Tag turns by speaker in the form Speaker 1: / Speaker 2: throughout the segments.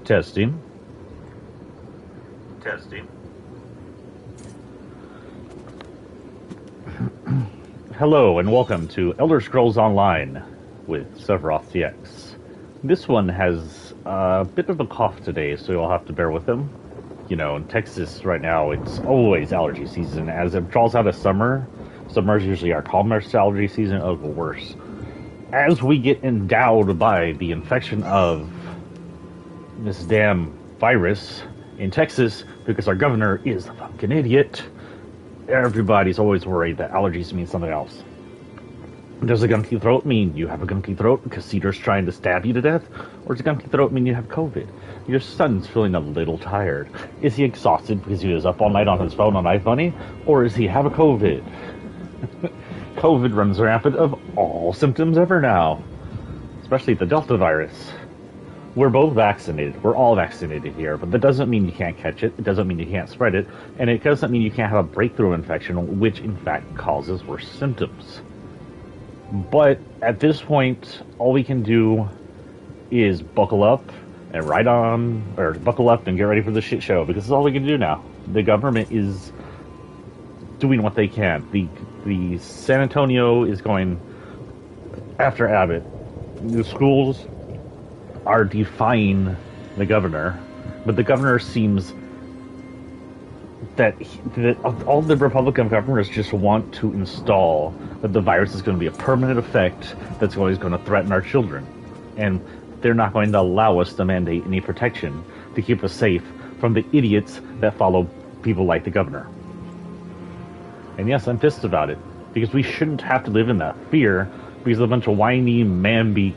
Speaker 1: Testing. Testing. Hello and welcome to Elder Scrolls Online with Sephiroth TX. This one has a bit of a cough today, so you'll have to bear with them. You know, in Texas right now, it's always allergy season. As it draws out of summer, summer is usually our calmest allergy season. It'll go worse. As we get endowed by the infection of this damn virus in Texas, because our governor is a fucking idiot, everybody's always worried that allergies mean something else. Does a gunky throat mean you have a gunky throat because Cedar's trying to stab you to death? Or does a gunky throat mean you have COVID? Your son's feeling a little tired. Is he exhausted because he was up all night on his phone on iFunny? Or does he have a COVID? COVID runs rampant of all symptoms ever now. Especially the Delta virus. We're both vaccinated. We're all vaccinated here, but that doesn't mean you can't catch it. It doesn't mean you can't spread it. And it doesn't mean you can't have a breakthrough infection, which in fact causes worse symptoms. But at this point, all we can do is buckle up and buckle up and get ready for the shit show, because it's all we can do now. The government is doing what they can. The San Antonio is going after Abbott. The schools are defying the governor, but the governor seems that all the Republican governors just want to install that the virus is going to be a permanent effect that's always going to threaten our children, and they're not going to allow us to mandate any protection to keep us safe from the idiots that follow people like the governor. And yes, I'm pissed about it, because we shouldn't have to live in that fear, because a bunch of whiny, mamby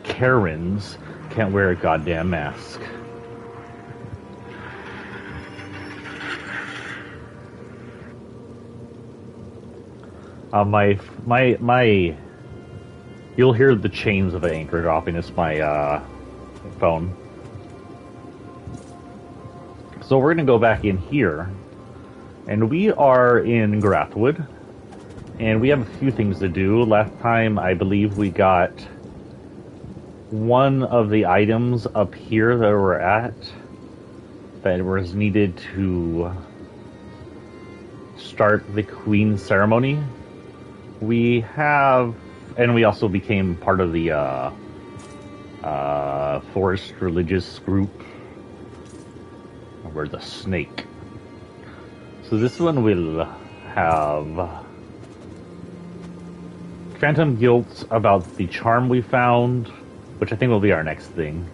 Speaker 1: Karens can't wear a goddamn mask. You'll hear the chains of the anchor dropping. It's my phone. So we're gonna go back in here, and we are in Grathwood, and we have a few things to do. Last time, I believe we got one of the items up here that we're at that was needed to start the Queen's ceremony. We have, and we also became part of the forest religious group. We're the snake. So this one will have phantom guilt about the charm we found, which I think will be our next thing,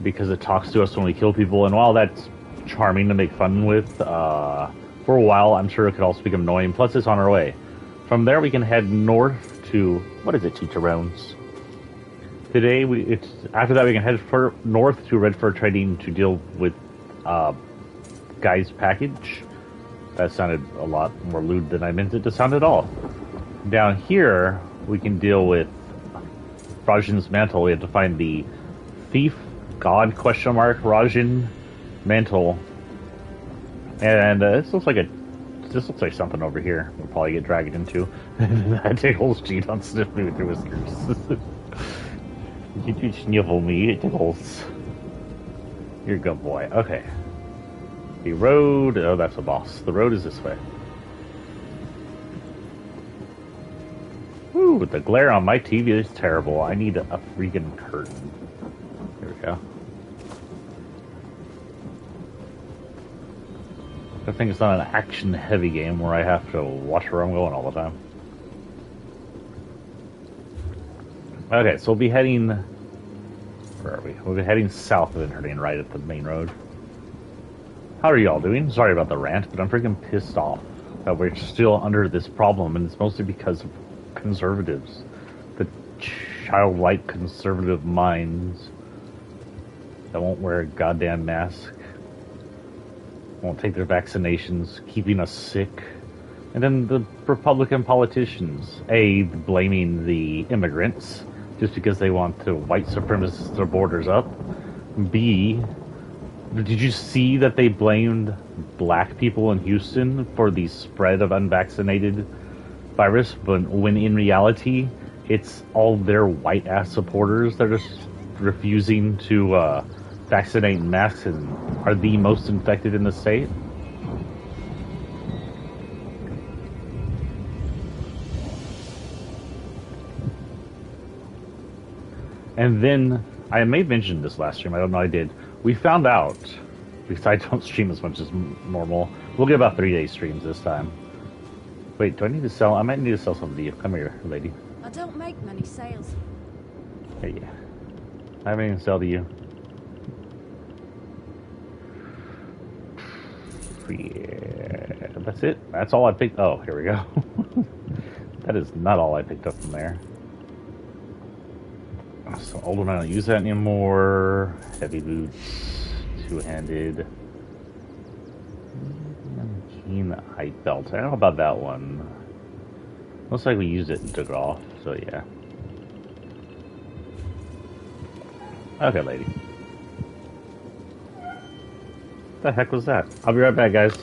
Speaker 1: because it talks to us when we kill people, and while that's charming to make fun with, for a while, I'm sure it could also become annoying, plus it's on our way. From there, we can head north to, what is it, Chicharrones? Today, after that, we can head north to Redford Trading to deal with, Guy's package. That sounded a lot more lewd than I meant it to sound at all. Down here, we can deal with Rajin's mantle. We have to find the thief god ? Rajin mantle, and this looks like something over here. We'll probably get dragged into. That tickles Gene on sniff me with your whiskers. You sniffle me, it tickles. You're a good boy. Okay. The road. Oh, that's a boss. The road is this way. Ooh, the glare on my TV is terrible. I need a freaking curtain. There we go. I think it's not an action-heavy game where I have to watch where I'm going all the time. Okay, so we'll be heading... Where are we? We'll be heading south and turning right at the main road. How are y'all doing? Sorry about the rant, but I'm freaking pissed off that we're still under this problem, and it's mostly because of conservatives. The childlike conservative minds that won't wear a goddamn mask, won't take their vaccinations, keeping us sick. And then the Republican politicians, A, blaming the immigrants just because they want to white supremacist their borders up. B, did you see that they blamed black people in Houston for the spread of unvaccinated virus, but when in reality, it's all their white-ass supporters that are refusing to vaccinate masks are the most infected in the state. And then, I may have mentioned this last stream, I don't know I did. We found out, because I don't stream as much as normal, we'll get about 3-day streams this time. Wait, do I need to sell? I might need to sell something to you. Come here, lady.
Speaker 2: I don't make many sales.
Speaker 1: Hey, yeah. I have anything to sell to you. Yeah, that's it. That's all I picked. Oh, here we go. That is not all I picked up from there. So old one, I don't use that anymore. Heavy boots, two-handed. Keen height belt. I don't know about that one. Looks like we used it and took it off. So yeah. Okay, lady. What the heck was that? I'll be right back, guys.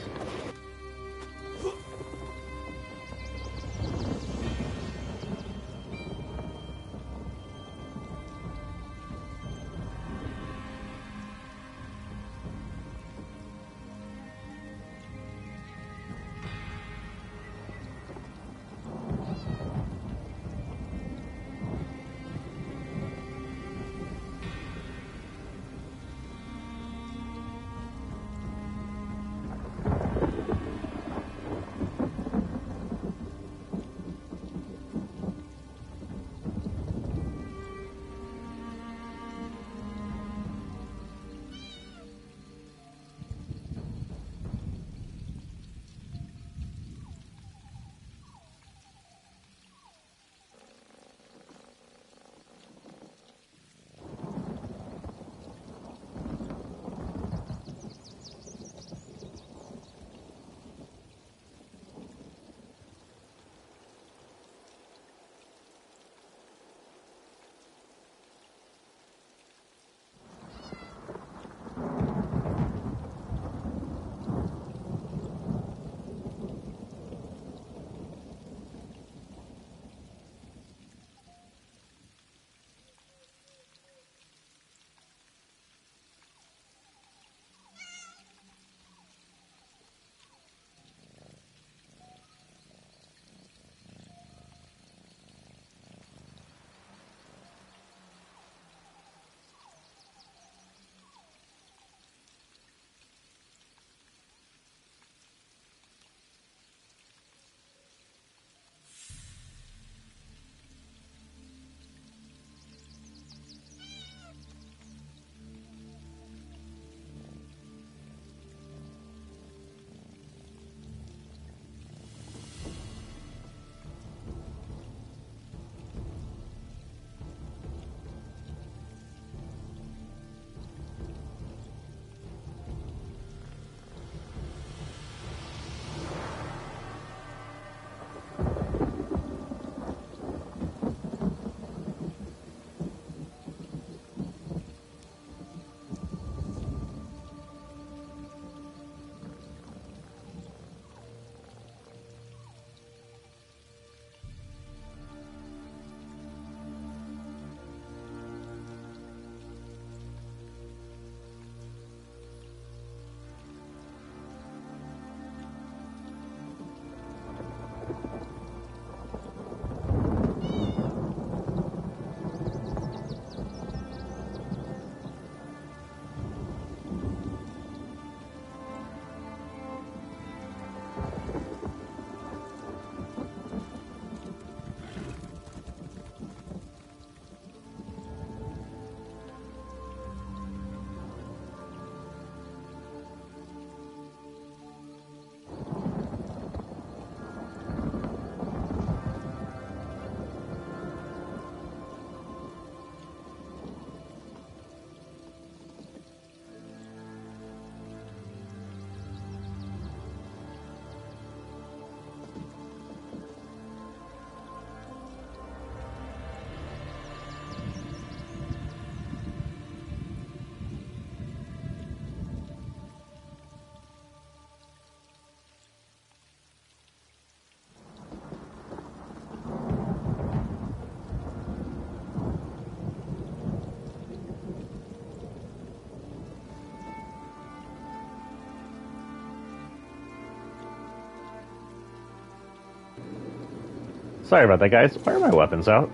Speaker 1: Sorry about that, guys. Why are my weapons out?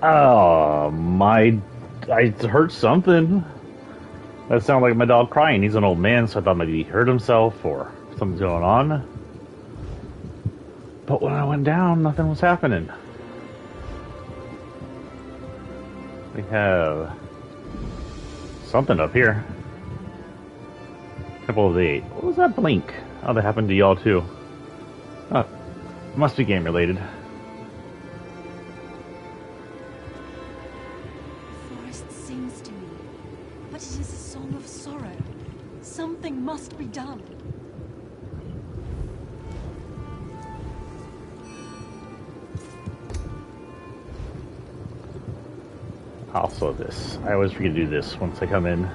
Speaker 1: Oh, I heard something. That sounded like my dog crying. He's an old man, so I thought maybe he hurt himself or something's going on. But when I went down, nothing was happening. We have something up here. Couple of the 8. What was that blink? Oh, that happened to y'all too. Oh, must be game related.
Speaker 2: The forest sings to me, but it is a song of sorrow. Something must be done.
Speaker 1: Also this. I always forget to do this once I come in.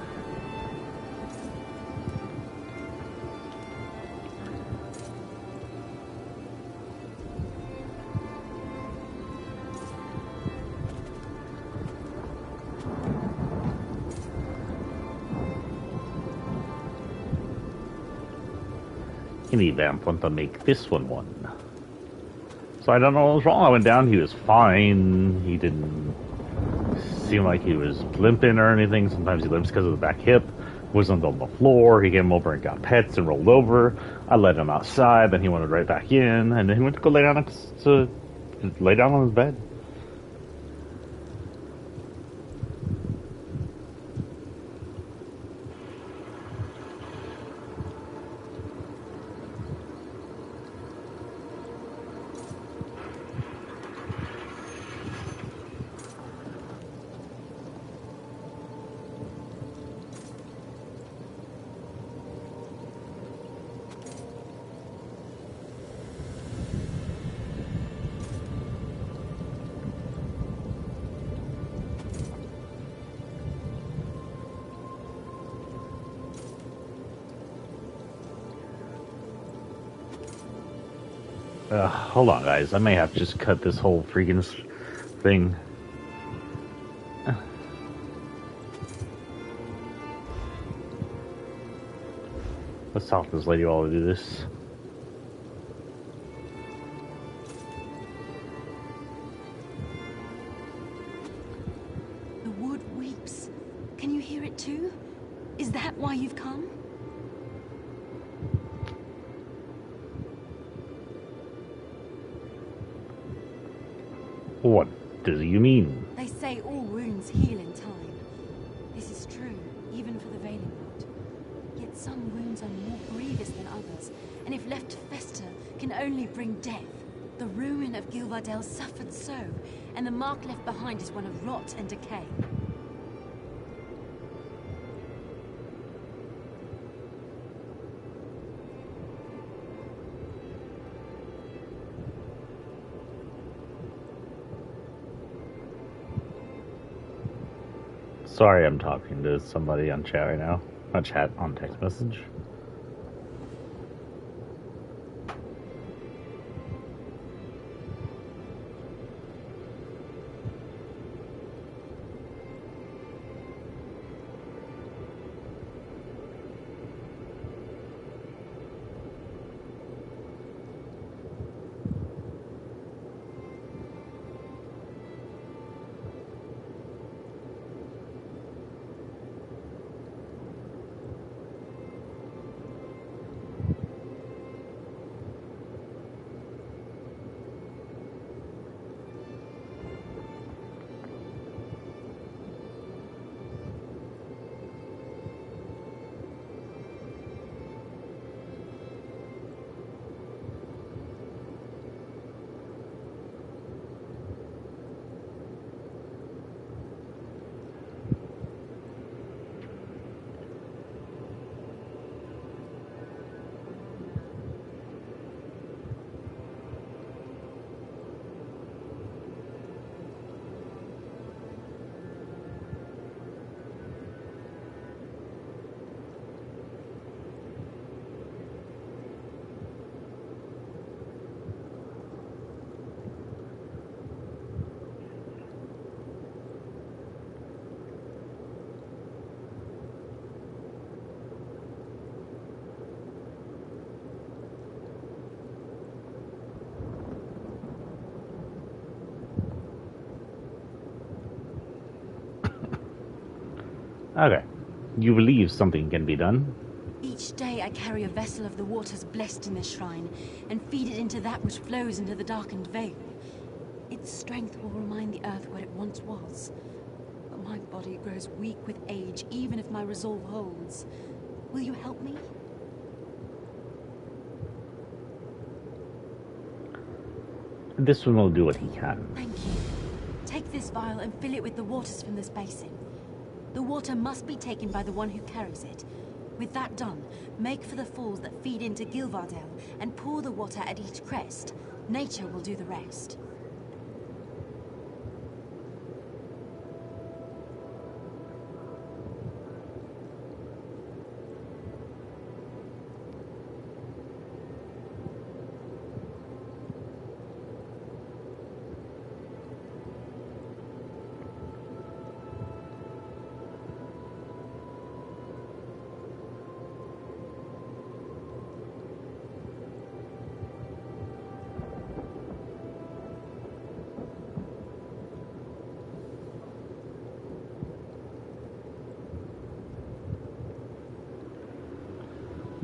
Speaker 1: Any vamp want to make this one. So I don't know what was wrong. I went down, he was fine. He didn't seem like he was limping or anything. Sometimes he limps because of the back hip. Wasn't on the floor. He came over and got pets and rolled over. I let him outside, then he went right back in, and then he went to go lay down on his bed. Hold on, guys. I may have to just cut this whole freaking thing. Let's talk to this lady while we do this.
Speaker 2: The wood weeps. Can you hear it too? Is that why you've come?
Speaker 1: What do you mean?
Speaker 2: They say all wounds heal in time. This is true, even for the Veiling Rod. Yet some wounds are more grievous than others, and if left to fester, can only bring death. The ruin of Gilvardel suffered so, and the mark left behind is one of rot and decay.
Speaker 1: Sorry, I'm talking to somebody on chat right now. Not chat, on text message. Okay. You believe something can be done?
Speaker 2: Each day I carry a vessel of the waters blessed in this shrine, and feed it into that which flows into the darkened veil. Its strength will remind the earth what it once was. But my body grows weak with age, even if my resolve holds. Will you help me?
Speaker 1: This one will do what he can.
Speaker 2: Thank you. Take this vial and fill it with the waters from this basin. The water must be taken by the one who carries it. With that done, make for the falls that feed into Gilvardel and pour the water at each crest. Nature will do the rest.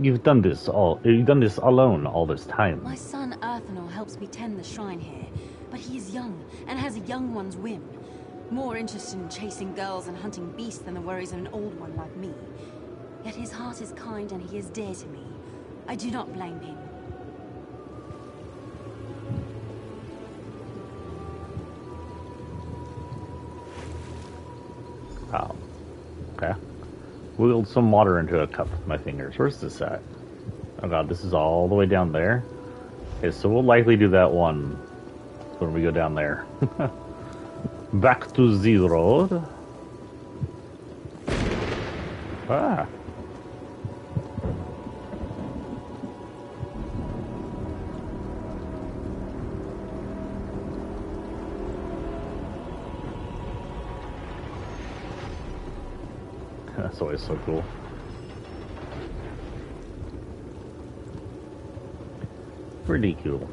Speaker 1: You've done this alone all this time.
Speaker 2: My son Earthanol helps me tend the shrine here, but he is young and has a young one's whim. More interested in chasing girls and hunting beasts than the worries of an old one like me. Yet his heart is kind and he is dear to me. I do not blame him.
Speaker 1: Oh. Okay. Wheeled some water into a cup with my fingers. Where's this at? Oh god, this is all the way down there. Okay, so we'll likely do that one when we go down there. Back to the road. Ah. That's always so cool. Pretty cool.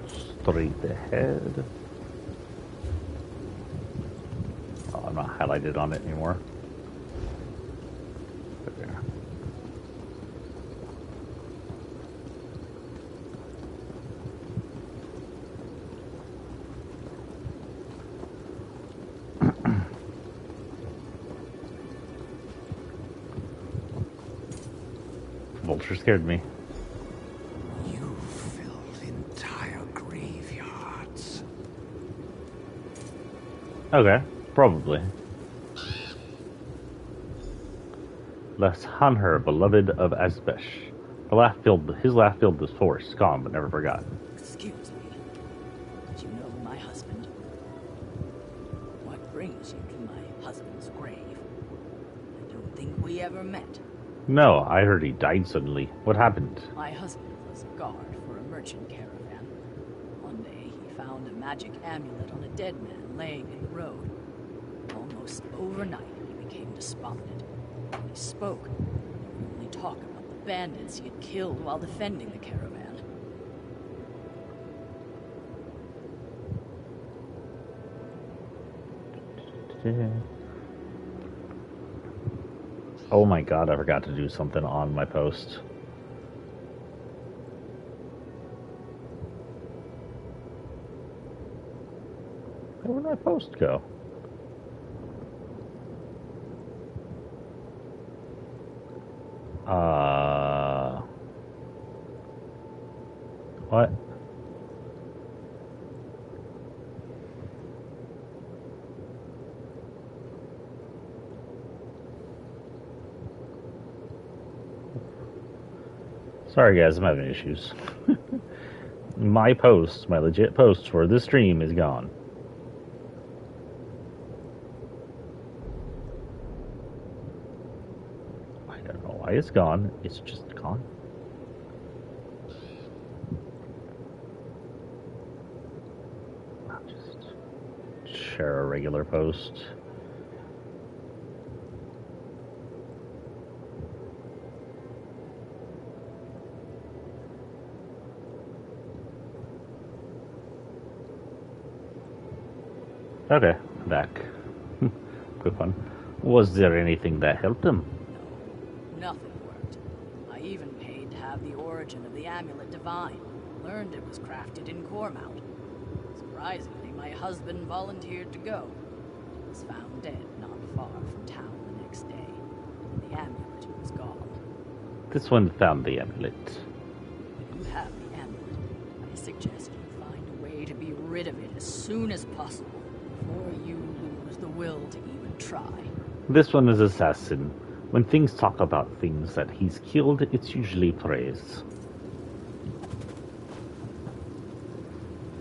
Speaker 1: Straight ahead. Oh, I'm not highlighted on it anymore. There. Vulture scared me.
Speaker 3: You filled entire graveyards.
Speaker 1: Okay, probably. Less Hanher, beloved of Asbesh. His laugh filled this forest, calm but never forgotten.
Speaker 4: Excuse me. Do you know my husband? What brings you to my husband's grave? I don't think we ever met.
Speaker 1: No, I heard he died suddenly. What happened?
Speaker 4: My husband was a guard for a merchant caravan. One day he found a magic amulet on a dead man laying in the road. Almost overnight he became despondent. When he spoke, he would only talk about the bandits he had killed while defending the caravan.
Speaker 1: Oh my god, I forgot to do something on my post. Where did my post go? What? Sorry guys, I'm having issues. My post, my legit post for this stream is gone. I don't know why it's gone. It's just gone. I'll just share a regular post. Okay, I'm back. quick one. Was there anything that helped him?
Speaker 4: No, nothing worked. I even paid to have the origin of the amulet divine. Learned it was crafted in Cormount. Surprisingly, my husband volunteered to go. He was found dead not far from town the next day. The amulet was gone.
Speaker 1: This one found the amulet.
Speaker 4: If you have the amulet, I suggest you find a way to be rid of it as soon as possible, before you lose the will to even try.
Speaker 1: This one is assassin. When things talk about things that he's killed, it's usually praise.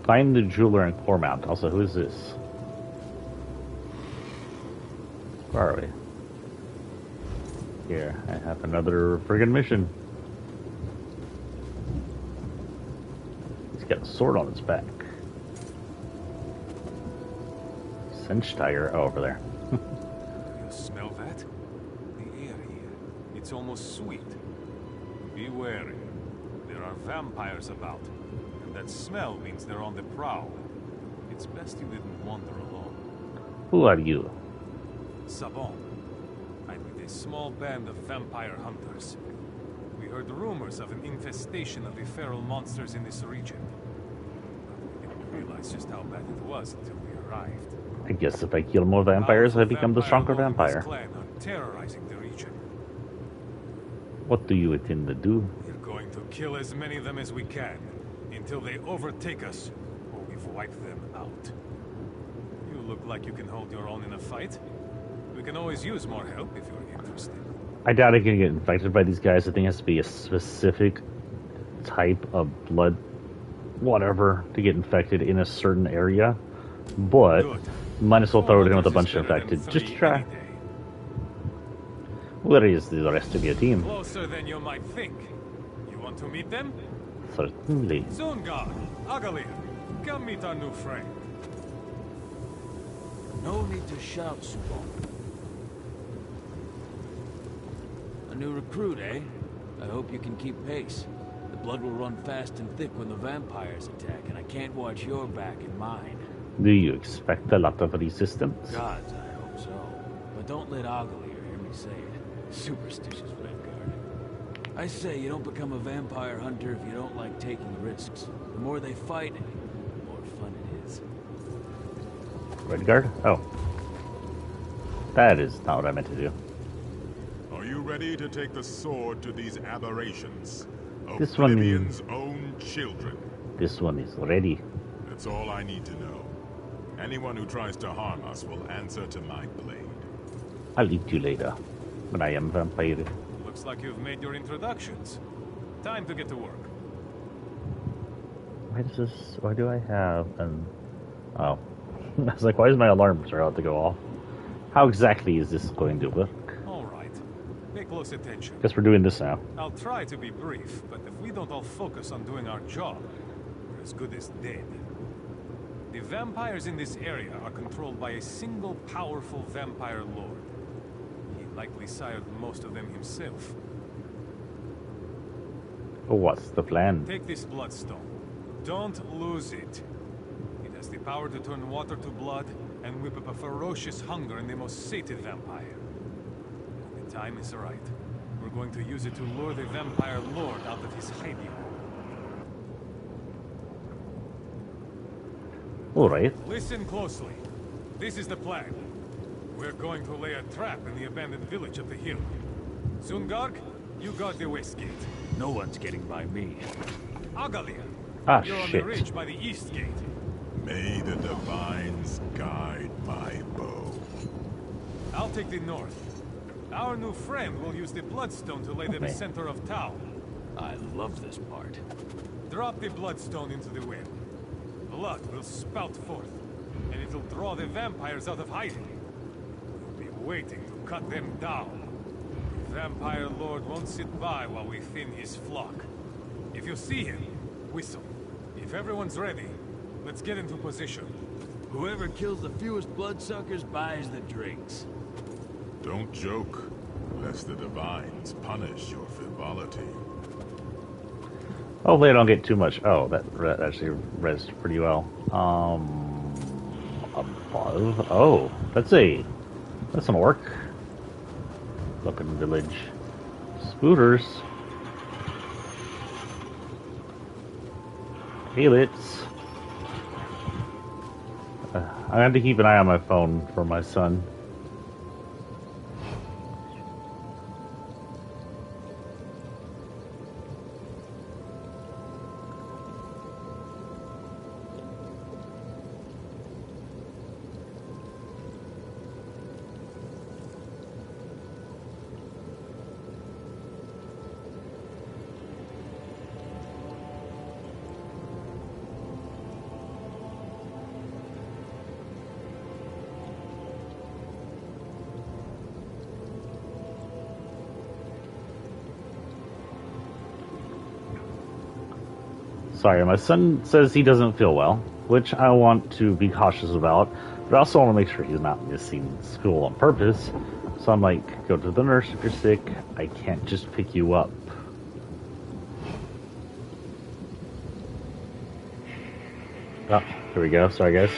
Speaker 1: Find the jeweler in Cormount. Also, who is this? Where are we? Here, I have another friggin' mission. He's got a sword on his back. Cinch tire. Oh, over there.
Speaker 5: You smell that? The air here. It's almost sweet. Be wary. There are vampires about. And that smell means they're on the prowl. It's best you didn't wander alone.
Speaker 1: Who are you?
Speaker 5: Sabon. I'm with a small band of vampire hunters. We heard rumors of an infestation of the feral monsters in this region. But we didn't realize just how bad it was until we arrived.
Speaker 1: I guess if I kill more vampires, I become the stronger vampire.
Speaker 5: Clan are terrorizing the region.
Speaker 1: What do you intend to do?
Speaker 5: We're going to kill as many of them as we can, until they overtake us, or we've wiped them out. You look like you can hold your own in a fight. We can always use more help if you're interested.
Speaker 1: I doubt I can get infected by these guys. I think it has to be a specific type of blood, whatever, to get infected in a certain area. But
Speaker 5: Good.
Speaker 1: might as well throw it in with a
Speaker 5: This
Speaker 1: bunch
Speaker 5: is
Speaker 1: of
Speaker 5: better than
Speaker 1: infected, just to
Speaker 5: 3
Speaker 1: try.
Speaker 5: any day.
Speaker 1: Where is the rest of your team?
Speaker 5: Closer than you might think. You want to meet them?
Speaker 1: Certainly.
Speaker 5: Zungar, Agalir, come meet our new friend.
Speaker 6: No need to shout, Subon. A new recruit, eh? I hope you can keep pace. The blood will run fast and thick when the vampires attack, and I can't watch your back and mine.
Speaker 1: Do you expect a lot of resistance?
Speaker 6: Gods, I hope so. But don't let Agalir hear me say it. Superstitious Redguard. I say you don't become a vampire hunter if you don't like taking risks. The more they fight, the more fun it is.
Speaker 1: Redguard? Oh. That is not what I meant to do.
Speaker 7: Are you ready to take the sword to these aberrations?
Speaker 1: This one-
Speaker 7: Oblivion's own children.
Speaker 1: This one is ready.
Speaker 7: That's all I need to know. Anyone who tries to harm us will answer to my blade.
Speaker 1: I'll eat you later. When I am vampire.
Speaker 5: Looks like you've made your introductions. Time to get to work.
Speaker 1: Why do I have an... Oh. I was like, why is my alarm about to go off? How exactly is this going to work?
Speaker 5: All right. Pay close attention.
Speaker 1: Guess we're doing this now.
Speaker 5: I'll try to be brief, but if we don't all focus on doing our job, we're as good as dead. The vampires in this area are controlled by a single powerful vampire lord. He likely sired most of them himself.
Speaker 1: What's the plan?
Speaker 5: Take this bloodstone. Don't lose it. It has the power to turn water to blood and whip up a ferocious hunger in the most sated vampire. When the time is right, we're going to use it to lure the vampire lord out of his hiding.
Speaker 1: Alright.
Speaker 5: Listen closely. This is the plan. We're going to lay a trap in the abandoned village up the hill. Zungark, you guard the west gate.
Speaker 6: No one's getting by me.
Speaker 5: Agalia,
Speaker 1: Ah,
Speaker 5: you're on
Speaker 1: shit.
Speaker 5: the ridge by the east gate.
Speaker 7: May the divines guide my bow.
Speaker 5: I'll take the north. Our new friend will use the bloodstone to lay them
Speaker 1: Okay.
Speaker 5: center of town.
Speaker 6: I love this part.
Speaker 5: Drop the bloodstone into the wind. Blood will spout forth, and it'll draw the vampires out of hiding. We'll be waiting to cut them down. The vampire lord won't sit by while we thin his flock. If you see him, whistle. If everyone's ready, let's get into position.
Speaker 6: Whoever kills the fewest bloodsuckers buys the drinks.
Speaker 7: Don't joke, lest the divines punish your frivolity.
Speaker 1: Hopefully I don't get too much. Oh, that actually rezzed pretty well. Above. Oh, that's a That's gonna work. Looking village. Spooters. Helix. I have to keep an eye on my phone for my son. Sorry, my son says he doesn't feel well, which I want to be cautious about, but I also want to make sure he's not missing school on purpose. So I'm like, go to the nurse if you're sick. I can't just pick you up. Oh, here we go. Sorry, guys.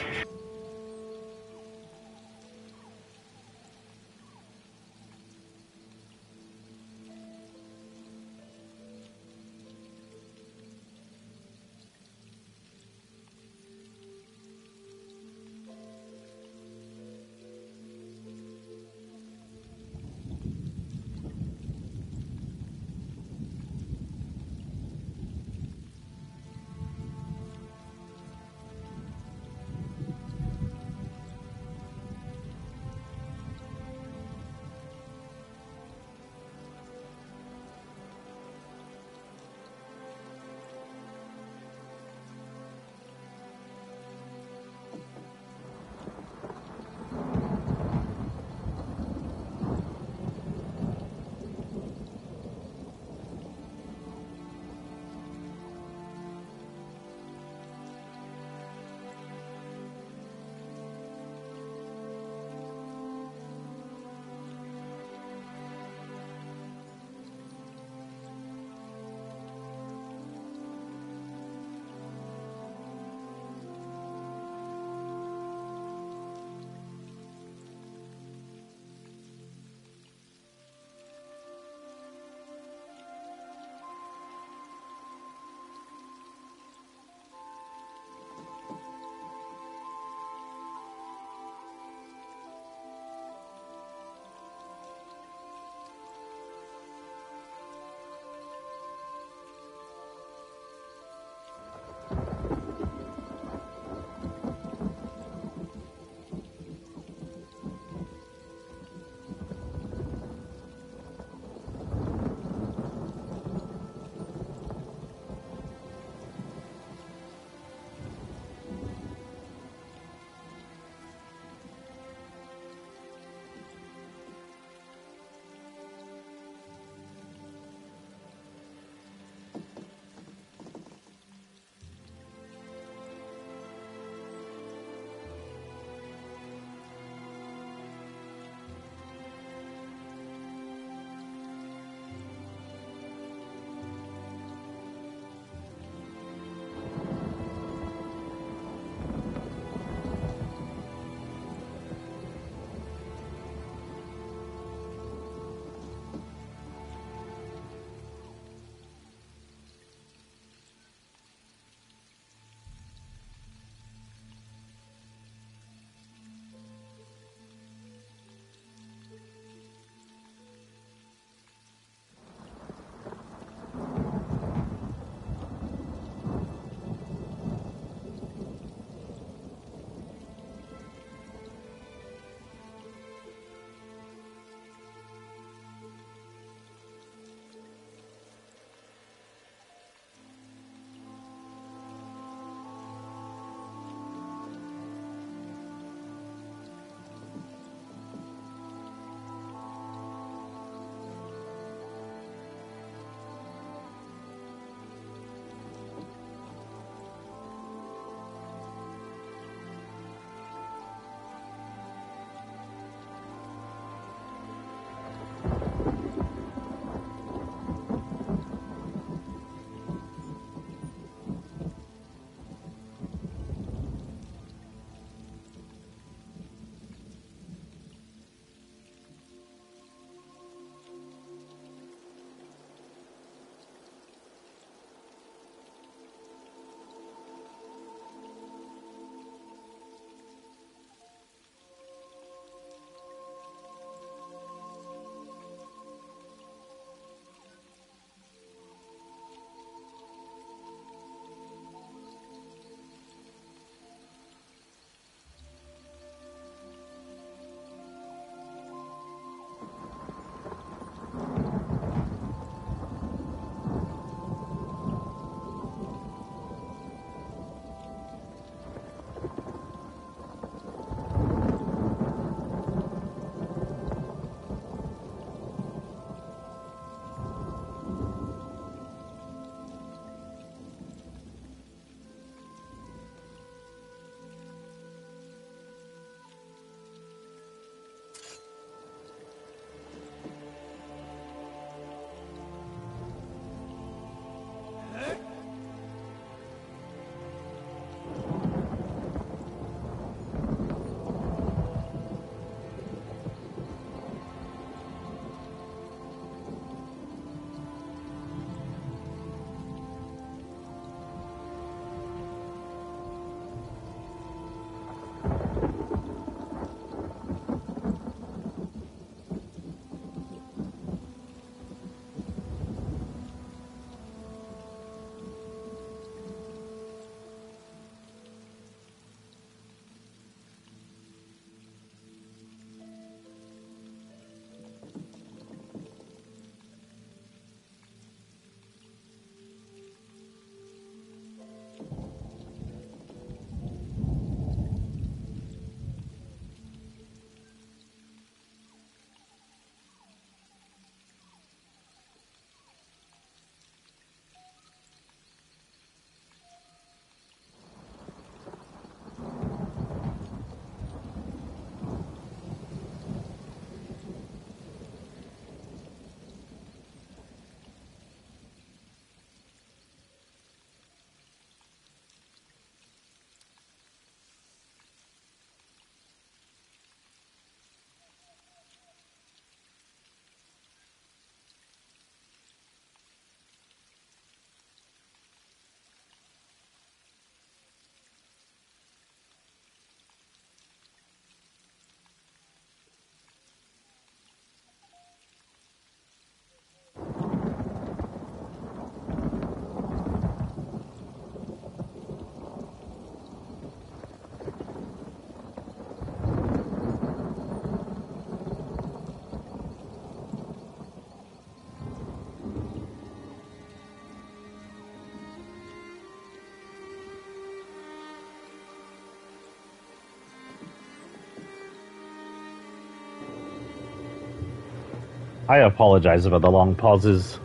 Speaker 1: I apologize about the long pauses.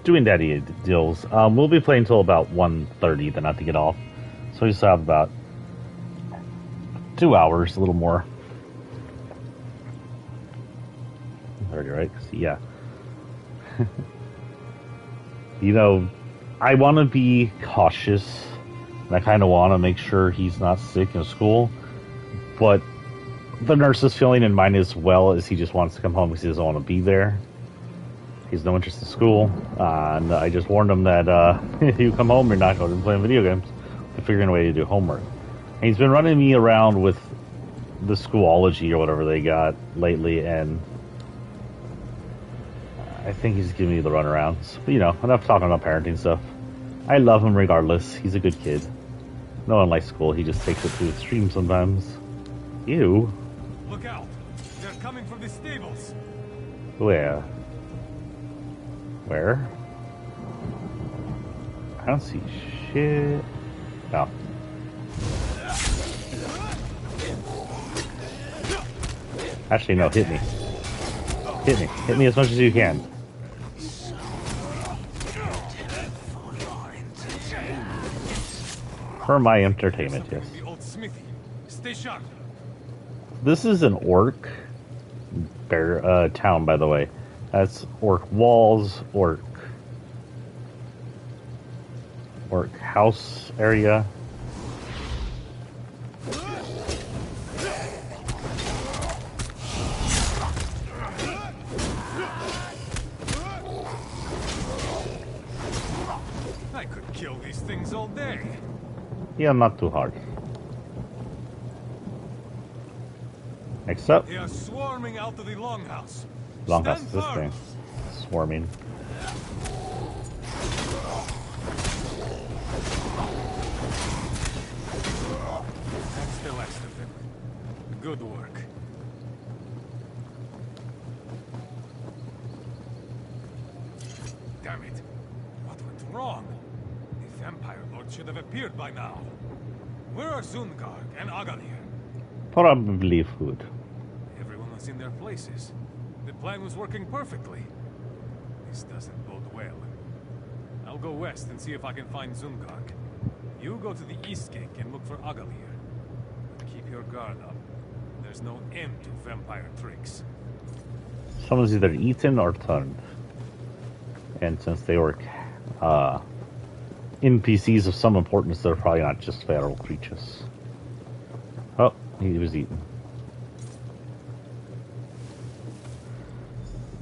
Speaker 1: Doing daddy deals. We'll be playing until about 1:30, then I have to get off. So we still have about 2 hours, a little more. 30, right? Yeah. You know, I want to be cautious. And I kind of want to make sure he's not sick in school. But the nurse's feeling, and mine as well, is he just wants to come home because he doesn't want to be there. He's no interest in school. And I just warned him that if you come home, you're not going to be playing video games. We're figuring a way to do homework. And he's been running me around with the Schoology or whatever they got lately, and I think he's giving me the runarounds. But, you know, enough talking about parenting stuff. I love him regardless. He's a good kid. No one likes school. He just takes it to extreme sometimes. Ew.
Speaker 5: Look out! They're coming from the stables.
Speaker 1: Where? Where? I don't see shit. Oh. Actually, no, hit me. Hit me. Hit me as much as you can. For my entertainment, yes.
Speaker 5: The old smithy. Stay sharp.
Speaker 1: This is an orc town, by the way. That's orc walls, orc house area.
Speaker 5: I could kill these things all day.
Speaker 1: Yeah, not too hard. Except
Speaker 5: They are swarming out to the longhouse.
Speaker 1: longhouse
Speaker 5: Stand
Speaker 1: is this
Speaker 5: firm.
Speaker 1: thing. Swarming.
Speaker 5: That's the last of them. Good work. Damn it. What went wrong? The Vampire Lord should have appeared by now. Where are Zungarg and Agalir?
Speaker 1: Probably food.
Speaker 5: Everyone was in their places. The plan was working perfectly. This doesn't bode well. I'll go west and see if I can find Zungarg. You go to the east gate and look for Agalir. But keep your guard up. There's no end to vampire tricks.
Speaker 1: Someone's either eaten or turned. And since they were NPCs of some importance, they're probably not just feral creatures. Oh, he was eaten.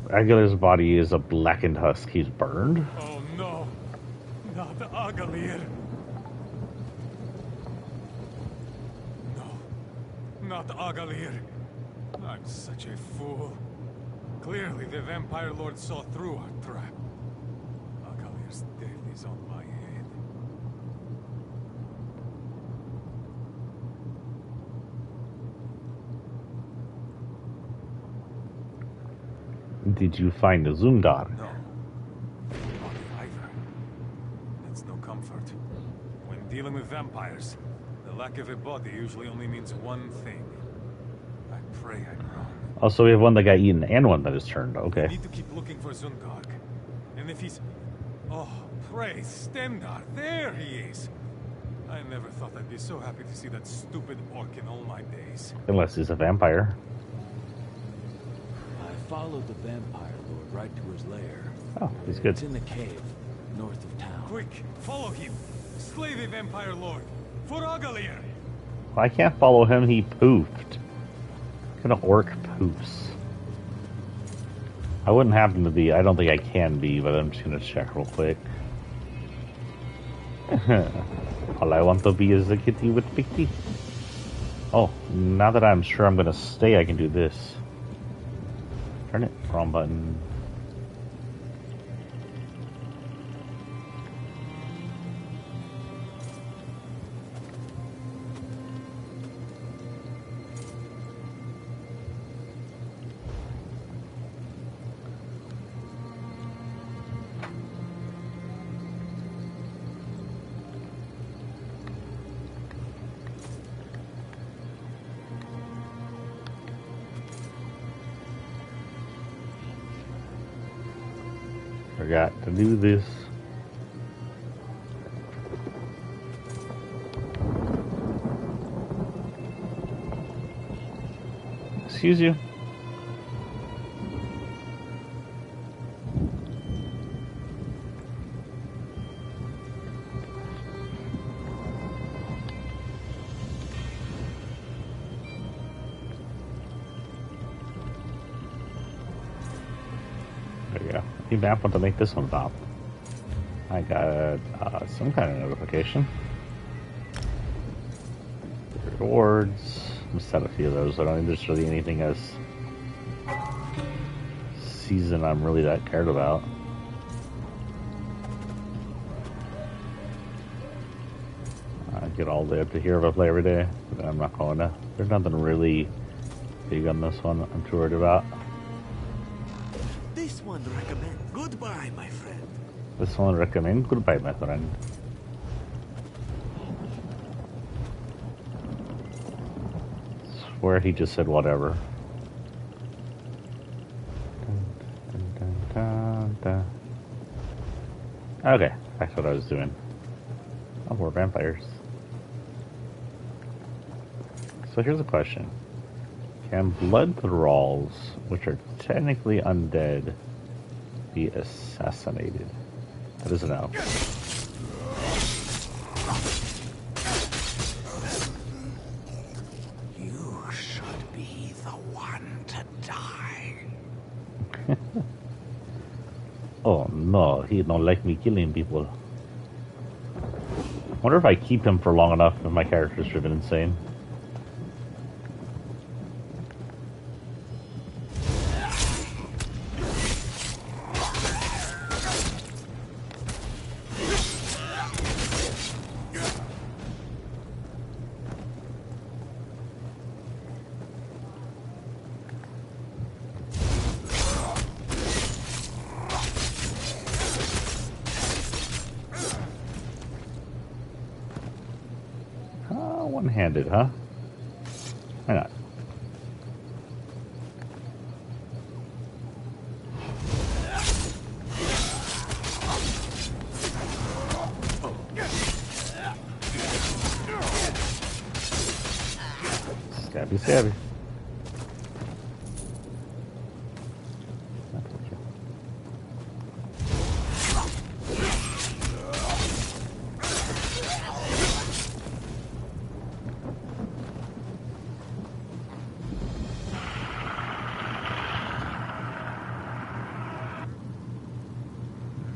Speaker 1: Aguilar's body is a blackened husk. He's burned.
Speaker 5: Oh no! Not Agalir! No, not Agalir! I'm such a fool. Clearly the Vampire Lord saw through our trap. Agalir's death is on my head.
Speaker 1: Did you find a Zungar?
Speaker 5: No. Not either. That's no comfort. When dealing with vampires, the lack of a body usually only means one thing. I pray I'm wrong.
Speaker 1: Also, we have one that got eaten and one that is turned.
Speaker 5: I
Speaker 1: Okay.
Speaker 5: need to keep looking for Zungarg. And if he's... Oh, praise Stendar! There he is! I never thought I'd be so happy to see that stupid orc in all my days.
Speaker 1: Unless he's a vampire.
Speaker 6: I followed the Vampire Lord right to his lair.
Speaker 1: Oh, he's good.
Speaker 6: It's in the cave, north of town.
Speaker 5: Quick, follow him! Slay the Vampire Lord! For Agalir!
Speaker 1: I can't follow him. He poofed. What kind of orc poofs? I wouldn't happen to be. I don't think I can be, but I'm just gonna check real quick. All I want to be is a kitty with big teeth. Oh, now that I'm sure I'm gonna stay, I can do this. Turn it. Wrong button. Forgot to do this. Excuse you. There you go. New map want to make this one pop. I got some kind of notification. Rewards. I'm set a few of those. I don't think there's really anything as season I'm really that cared about. I get all the way up to here if I play every day, but I'm not going to. There's nothing really big on this one I'm too worried about.
Speaker 3: This one recommend. Goodbye, my friend.
Speaker 1: This one recommend goodbye, my friend. Swear he just said whatever. Dun, dun, dun, dun. Okay, that's what I was doing. Oh, we're vampires. So here's a question. Can blood thralls, which are technically undead, be assassinated? That is a no.
Speaker 3: You should be the one to die.
Speaker 1: Oh no, he don't like me killing people. I wonder if I keep him for long enough if my character's driven insane. One-handed, huh? Why not? Stabby, stabby.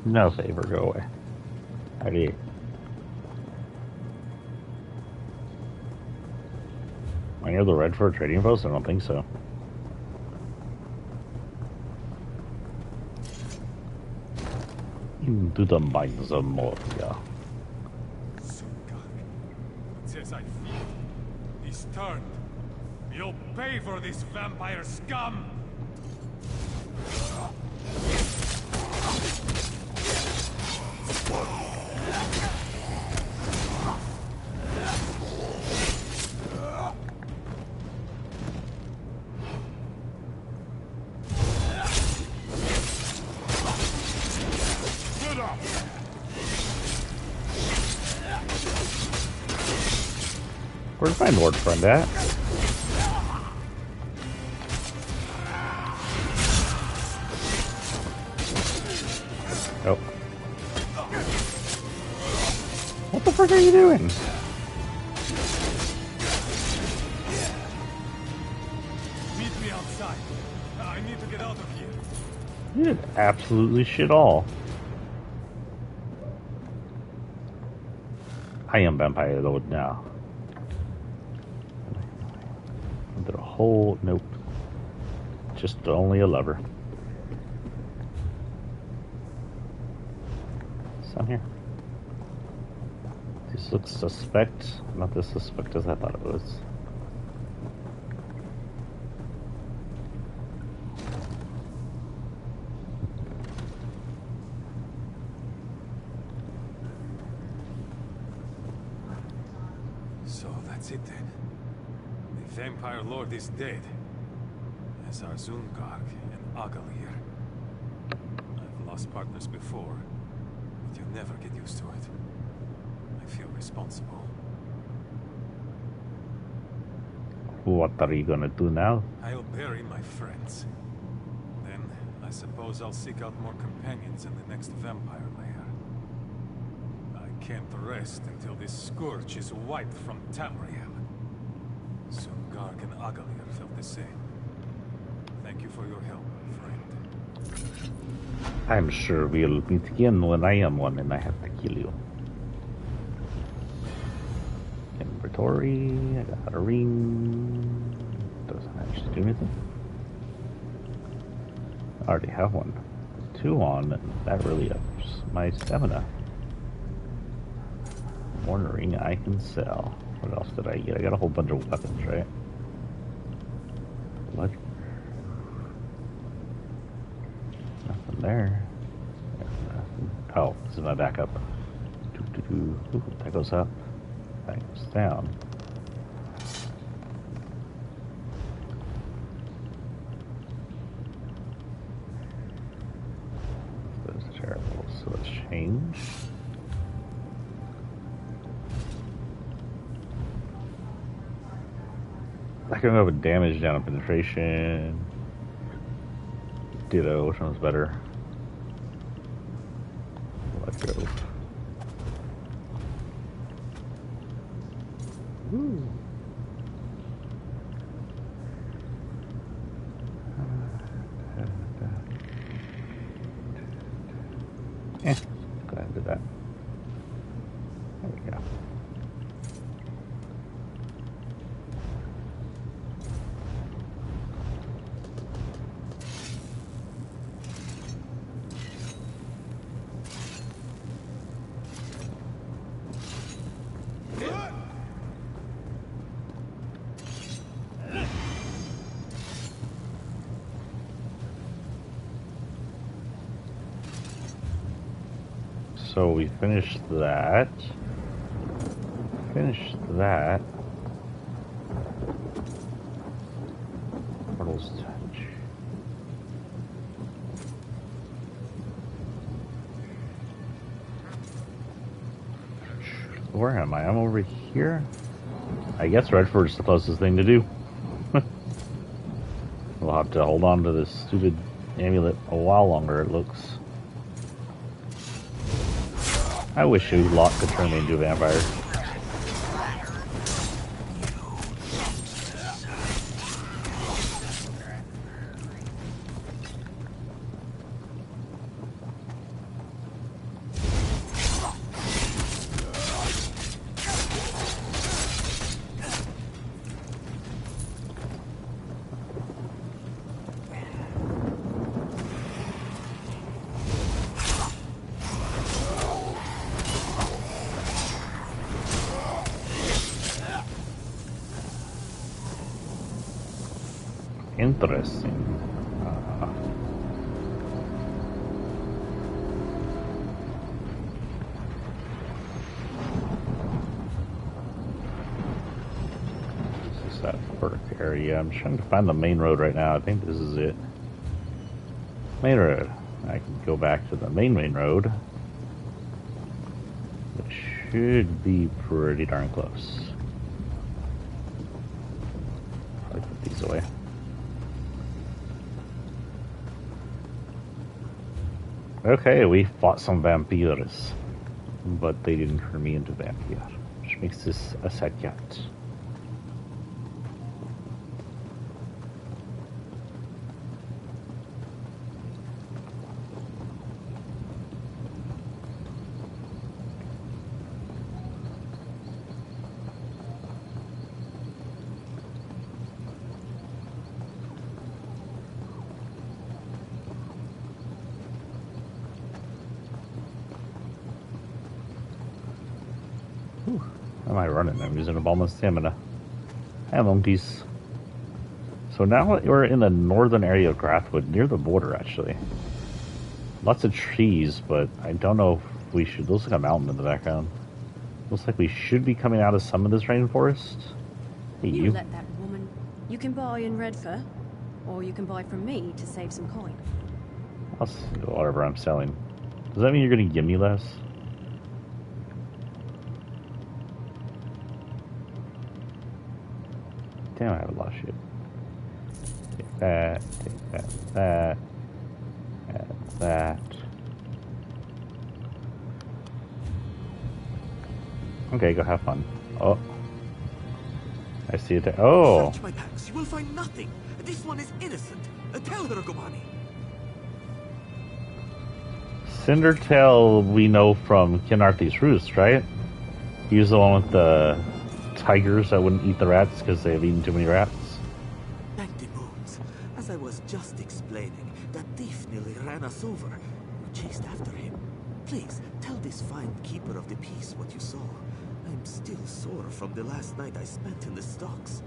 Speaker 1: No favor, go away. Alrighty. Am I near the red for a trading post? I don't think so. Into the mines of Moria.
Speaker 5: It says I feel. He's turned. You'll pay for this vampire scum!
Speaker 1: Where's my Lord friend at? Oh. What the frick are you doing?
Speaker 5: Meet me outside. I need to get out of here.
Speaker 1: You did absolutely shit all. I am Vampire Lord now. Did a whole nope. Just only a lever. Some here. This looks suspect. Not as suspect as I thought it was.
Speaker 5: So that's it then. The Vampire Lord is dead. As are Zungark and Agalir. I've lost partners before, but you'll never get used to it. I feel responsible.
Speaker 1: What are you gonna do now?
Speaker 5: I'll bury my friends. Then, I suppose I'll seek out more companions in the next vampire lair. I can't rest until this scourge is wiped from Tamriel. Soon Garg and Agalir felt the same. Thank you for your help, friend.
Speaker 1: I'm sure we'll meet again when I am one and I have to kill you. Inventory, I got a ring. Doesn't actually do anything. I already have one. 2 on, and that really ups my stamina. One ring I can sell. What else did I get? I got a whole bunch of weapons, right? What? Nothing there. Nothing. Oh, this is my backup. Ooh, that goes up. That goes down. That's terrible. So let's change. I can go with damage down on penetration. Ditto, which one's better? Let go. Woo. Go ahead and do that. There we go. So we finished that. Portal's touch. Where am I? I'm over here. I guess Redford's the closest thing to do. We'll have to hold on to this stupid amulet a while longer, it looks. I wish Lot could turn me into a vampire. Interesting. This is that work area. I'm trying to find the main road right now. I think this is it. Main road. I can go back to the main road, which should be pretty darn close. Probably put these away. Okay, we fought some vampires, but they didn't turn me into vampire, which makes this a sad cat. How am I running? I'm using up all my stamina. Hi, monkeys. So now we're in the northern area of Grathwood, near the border, actually. Lots of trees, but I don't know if we should... Looks like a mountain in the background. Looks like we should be coming out of some of this rainforest. Hey,
Speaker 8: you let that woman. You can buy in Redfur, or you can buy from me to save some coin.
Speaker 1: Whatever I'm selling. Does that mean you're gonna give me less? Damn, I have a lot of shit. Take that, that, add that. Okay, go have fun. Oh. I see it. Oh!
Speaker 3: Search my packs. You will find nothing. This one is innocent. Tell her, Gobani.
Speaker 1: Cindertail we know from Kinarthy's Roost, right? He was the one with the tigers that wouldn't eat the rats because they have eaten too many rats.
Speaker 3: Thank the moons. As I was just explaining, that thief nearly ran us over. We chased after him. Please, tell this fine keeper of the peace what you saw. I'm still sore from the last night I spent in the stocks.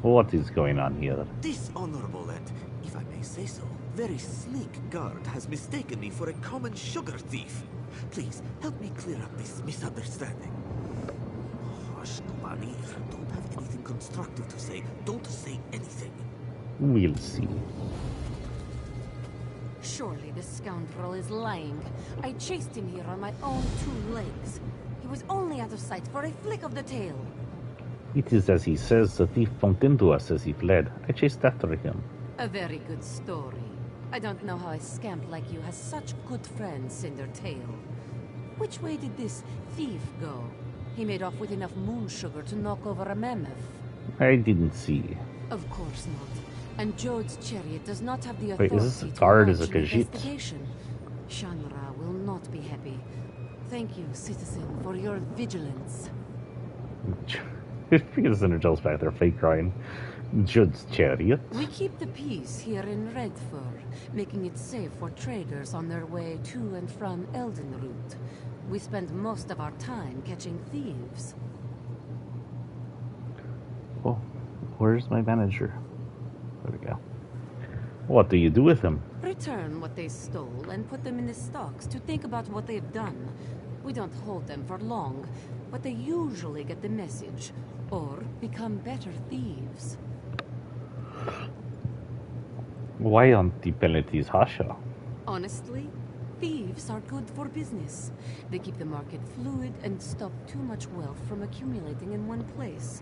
Speaker 1: What is going on here?
Speaker 3: This honorable and, if I may say so, very sleek guard has mistaken me for a common sugar thief. Please, help me clear up this misunderstanding. Hush, Gobani. If you don't have anything constructive to say, don't say anything.
Speaker 1: We'll see.
Speaker 2: Surely this scoundrel is lying. I chased him here on my own two legs. He was only out of sight for a flick of the tail.
Speaker 1: It is as he says, the thief bumped into us as he fled. I chased after him.
Speaker 2: A very good story. I don't know how a scamp like you has such good friends, Cindertail. Which way did this thief go? He made off with enough moon sugar to knock over a mammoth.
Speaker 1: I didn't see.
Speaker 2: Of course not. And Jode's chariot does not have the
Speaker 1: Wait,
Speaker 2: authority
Speaker 1: is this
Speaker 2: to
Speaker 1: guard
Speaker 2: launch
Speaker 1: is a
Speaker 2: an
Speaker 1: Khajiit?
Speaker 2: investigation. Shanra will not be happy. Thank you, citizen, for your vigilance.
Speaker 1: Because Cindertail's back there fake crying. Judd's chariot.
Speaker 2: We keep the peace here in Redfur, making it safe for traders on their way to and from Eldenroot. We spend most of our time catching thieves.
Speaker 1: Oh, where's my manager? There we go. What do you do with him?
Speaker 2: Return what they stole and put them in the stocks to think about what they've done. We don't hold them for long, but they usually get the message, or become better thieves.
Speaker 1: Why aren't the penalties harsher?
Speaker 2: Honestly, thieves are good for business. They keep the market fluid and stop too much wealth from accumulating in one place.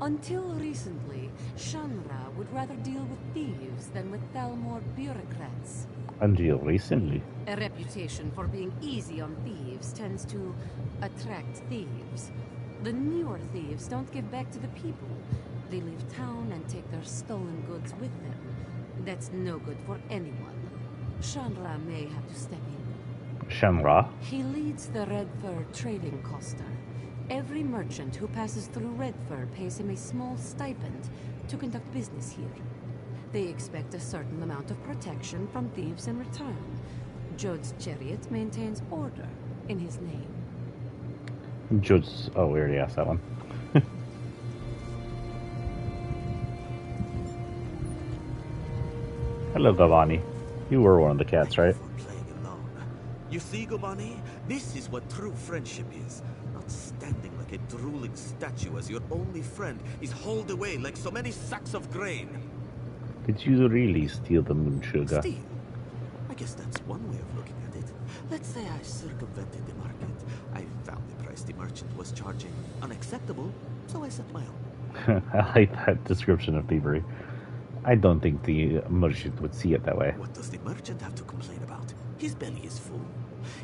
Speaker 2: Until recently, Shanra would rather deal with thieves than with Thalmor bureaucrats.
Speaker 1: Until recently.
Speaker 2: A reputation for being easy on thieves tends to attract thieves. The newer thieves don't give back to the people. They leave town and take their stolen goods with them. That's no good for anyone. Shanra may have to step in.
Speaker 1: Shanra?
Speaker 2: He leads the Redfur trading costa. Every merchant who passes through Redfur pays him a small stipend to conduct business here. They expect a certain amount of protection from thieves in return. Jode's chariot maintains order in his name.
Speaker 1: Judd's... Oh, we already asked that one. Hello, Gavani. You were one of the cats, right?
Speaker 3: For playing alone. You see, Gobani, this is what true friendship is. Not standing like a drooling statue as your only friend is hauled away like so many sacks of grain.
Speaker 1: Did you really steal the moon sugar?
Speaker 3: Steal? I guess that's one way of looking at it. Let's say I circumvented the market. I found the price the merchant was charging unacceptable, so I set my own.
Speaker 1: I like that description of thievery. I don't think the merchant would see it that way.
Speaker 3: What does the merchant have to complain about? His belly is full.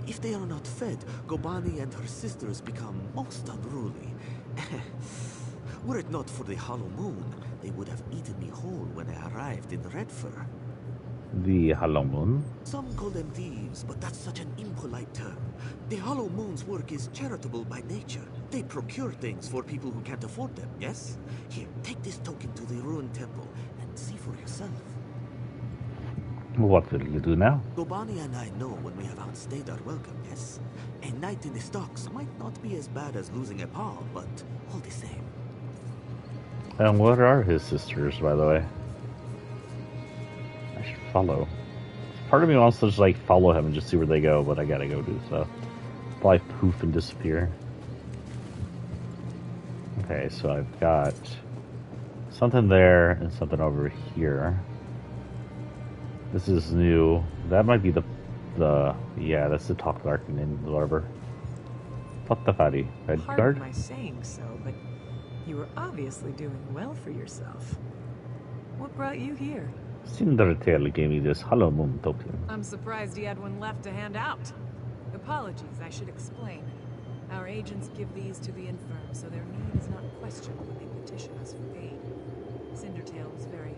Speaker 3: If they are not fed, Gobani and her sisters become most unruly. Were it not for the hollow moon, they would have eaten me whole when I arrived in Redfur.
Speaker 1: The hollow moon?
Speaker 3: Some call them thieves, but that's such an impolite term. The hollow moon's work is charitable by nature. They procure things for people who can't afford them, yes? Here, take this token to the ruined temple and see for yourself.
Speaker 1: What will you do now?
Speaker 3: Gobani and I know when we have outstayed our welcome, yes? A night in the stocks might not be as bad as losing a paw, but all the same.
Speaker 1: And what are his sisters, by the way? I should follow. Part of me wants to just like follow him and just see where they go, but I gotta go do so. Probably poof and disappear. Okay, so I've got something there and something over here. This is new. That might be yeah, that's the talk darkening in whatever. Fatafari,
Speaker 8: Pardon
Speaker 1: Redguard?
Speaker 8: my saying so, but you were obviously doing well for yourself. What brought you here?
Speaker 1: Cindertail gave me this Hollow Moon token.
Speaker 8: I'm surprised he had one left to hand out. Apologies, I should explain. Our agents give these to the infirm, so their need is not questioned when they petition us for aid. Cindertail was very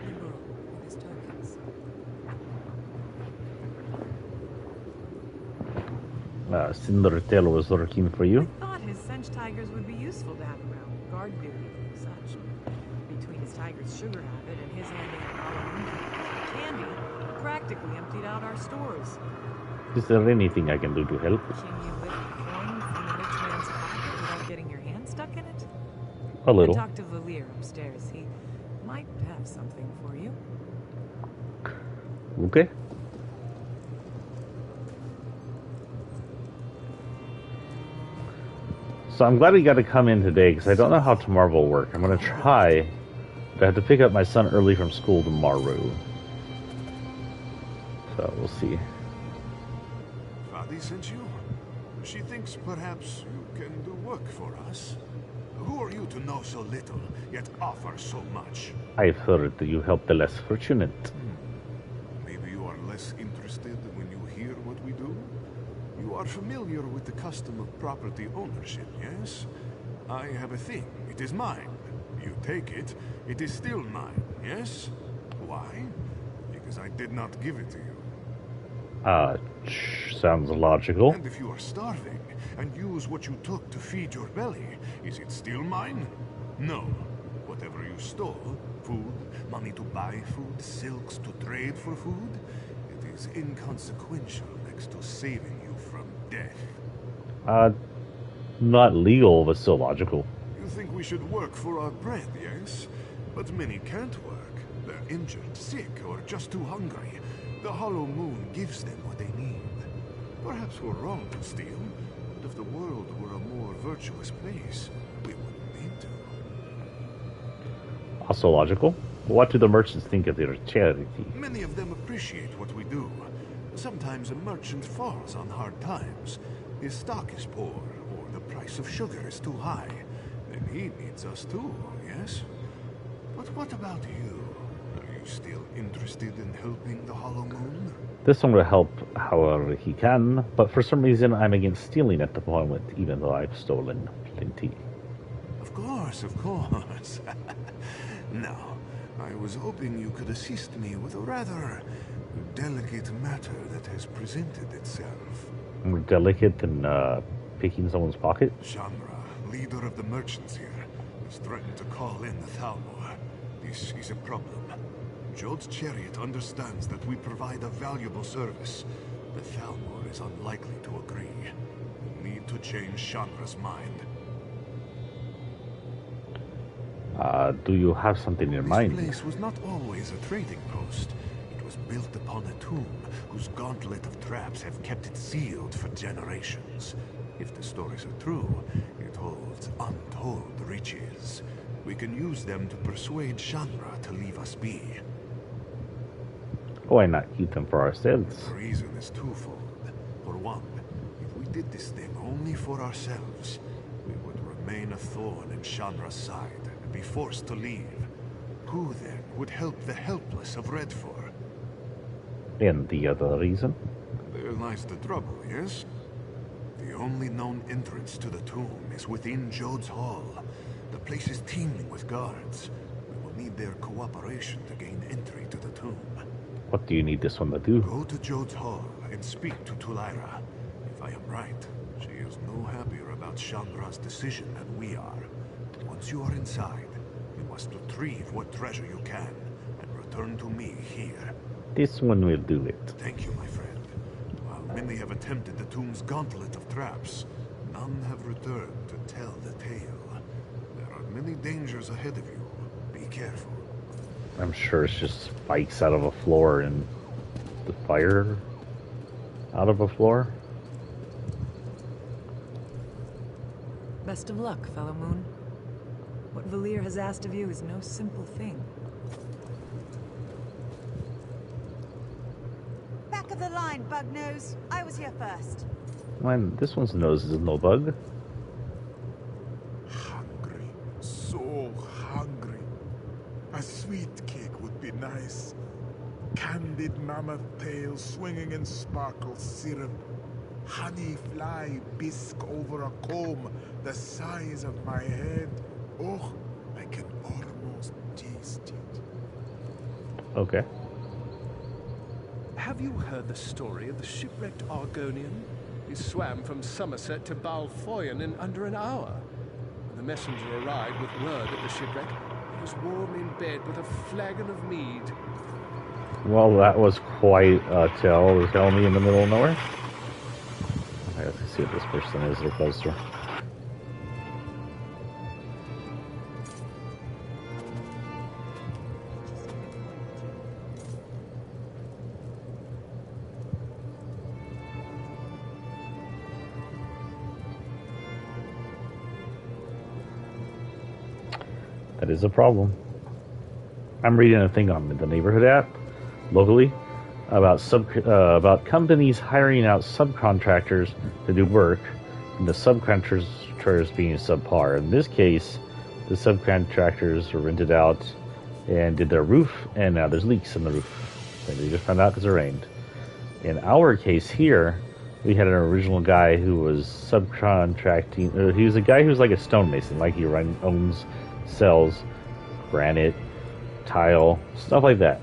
Speaker 8: liberal with his tokens.
Speaker 1: Cindertail was looking for you.
Speaker 8: I thought his Sench tigers would be useful to have around, guard duty and such. Between his tiger's sugar habit and his handing out Halloween candy, practically emptied out our stores.
Speaker 1: Is there anything I can do to help?
Speaker 8: Can you lift coin from the rich man's pocket without getting your hand stuck in it?
Speaker 1: A little.
Speaker 8: I talked to Valir upstairs. He might have something for you.
Speaker 1: Okay. So I'm glad we got to come in today because I don't know how tomorrow will work. I'm going to try, but I have to pick up my son early from school tomorrow. So we'll see.
Speaker 7: Fadi sent you? She thinks perhaps you can do work for us. Who are you to know so little, yet offer so much?
Speaker 1: I've heard that you help the less fortunate.
Speaker 7: Maybe you are less interested when you hear what we do? You are familiar with the custom of property ownership, yes? I have a thing. It is mine. You take it, it is still mine, yes? Why? Because I did not give it to you.
Speaker 1: Sounds logical.
Speaker 7: And if you are starving, and use what you took to feed your belly, is it still mine? No. Whatever you stole, food, money to buy food, silks to trade for food, it is inconsequential next to saving you from death.
Speaker 1: Not legal, but still logical.
Speaker 7: You think we should work for our bread, yes? But many can't work. They're injured, sick, or just too hungry. The Hollow Moon gives them what they need. Perhaps we're wrong to steal, but if the world were a more virtuous place, we wouldn't need to.
Speaker 1: Also logical. What do the merchants think of their charity?
Speaker 7: Many of them appreciate what we do. Sometimes a merchant falls on hard times. His stock is poor, or the price of sugar is too high. Then he needs us too, yes? But what about you? Are you still interested in helping the Hollow Moon?
Speaker 1: This one will help however he can, but for some reason I'm against stealing at the moment, even though I've stolen plenty.
Speaker 7: Of course, of course. Now, I was hoping you could assist me with a rather delicate matter that has presented itself.
Speaker 1: More delicate than picking someone's pocket?
Speaker 7: Shamra, leader of the merchants here, has threatened to call in the Thalmor. This is a problem. Jod's chariot understands that we provide a valuable service. The Thalmor is unlikely to agree. We need to change Shamra's mind.
Speaker 1: Do you have something in mind?
Speaker 7: This place was not always a trading post. It was built upon a tomb whose gauntlet of traps have kept it sealed for generations. If the stories are true, it holds untold riches. We can use them to persuade Shamra to leave us be.
Speaker 1: Why not keep them for ourselves?
Speaker 7: The reason is twofold. For one, if we did this thing only for ourselves, we would remain a thorn in Shamra's side and be forced to leave. Who then would help the helpless of Redfor?
Speaker 1: And the other reason?
Speaker 7: There lies the trouble, yes? The only known entrance to the tomb is within Jod's Hall. The place is teeming with guards. We will need their cooperation to gain entry to the tomb.
Speaker 1: What do you need this one to do?
Speaker 7: Go to Jod's Hall and speak to Tulaira. If I am right, she is no happier about Shamra's decision than we are. Once you are inside, you must retrieve what treasure you can and return to me here.
Speaker 1: This one will do it.
Speaker 7: Thank you, my friend. While many have attempted the tomb's gauntlet of traps, none have returned to tell the tale. There are many dangers ahead of you. Be careful.
Speaker 1: I'm sure it's just spikes out of a floor and the fire out of a floor.
Speaker 8: Best of luck, fellow Moon. What Valir has asked of you is no simple thing.
Speaker 9: of the line, Bugnose. I was here first.
Speaker 1: Man, this one's nose is no bug.
Speaker 7: Hungry. So hungry. A sweet cake would be nice. Candied mammoth tail swinging in sparkle syrup. Honey fly bisque over a comb the size of my head. Oh, I can almost taste it.
Speaker 1: Okay.
Speaker 10: Have you heard the story of the shipwrecked Argonian? He swam from Somerset to Balfoyan in under an hour. When the messenger arrived with word of the shipwreck, he was warm in bed with a flagon of mead.
Speaker 1: Well, that was quite a tale to tell me in the middle of nowhere. Let's see what this person is they're close to. That is a problem. I'm reading a thing on the neighborhood app locally about companies hiring out subcontractors to do work, and the subcontractors being subpar. In this case, the subcontractors were rented out and did their roof, and now there's leaks in the roof. And they just found out because it rained. In our case here, we had an original guy who was subcontracting. He was a guy who was like a stonemason, like he owns, sells granite, tile, stuff like that.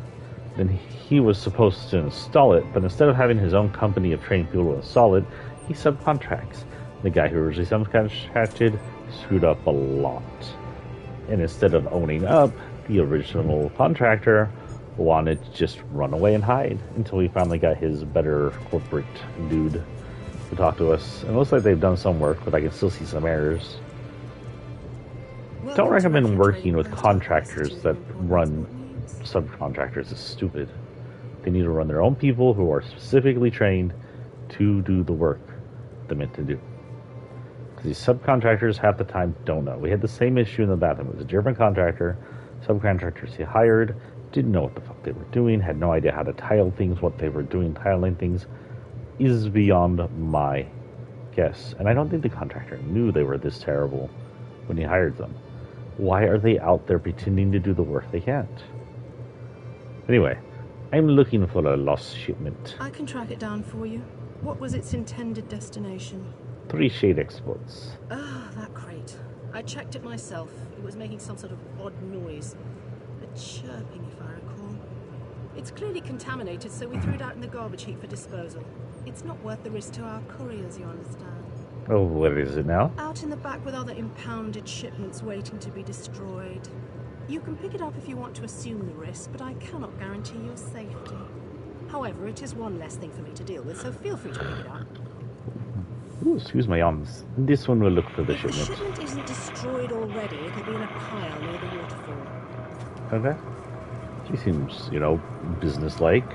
Speaker 1: Then he was supposed to install it, but instead of having his own company of trained people to install it, he subcontracts. The guy who originally subcontracted screwed up a lot. And instead of owning up, the original contractor wanted to just run away and hide until he finally got his better corporate dude to talk to us. And it looks like they've done some work, but I can still see some errors. Don't recommend working with contractors that run subcontractors. It's stupid. They need to run their own people who are specifically trained to do the work they're meant to do. Because these subcontractors half the time don't know. We had the same issue in the bathroom. It was a German contractor. Subcontractors he hired didn't know what the fuck they were doing, had no idea how to tile things, what they were doing. Tiling things is beyond my guess. And I don't think the contractor knew they were this terrible when he hired them. Why are they out there pretending to do the work they can't? Anyway, I'm looking for a lost shipment.
Speaker 11: I can track it down for you. What was its intended destination?
Speaker 1: 3 Shade Exports.
Speaker 11: Ah, that crate. I checked it myself. It was making some sort of odd noise. A chirping, if I recall. It's clearly contaminated, so we threw it out in the garbage heap for disposal. It's not worth the risk to our couriers, you understand.
Speaker 1: Oh, where is it now?
Speaker 11: Out in the back with other impounded shipments waiting to be destroyed. You can pick it up if you want to assume the risk, but I cannot guarantee your safety. However, it is one less thing for me to deal with, so feel free to pick it up.
Speaker 1: Ooh, excuse my arms. This one will look for the
Speaker 11: If
Speaker 1: shipment.
Speaker 11: the shipment isn't destroyed already, it'll be in a pile near the waterfall.
Speaker 1: Okay. She seems, businesslike.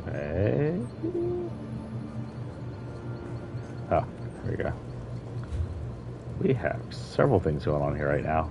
Speaker 1: Okay. Oh, there we go. We have several things going on here right now.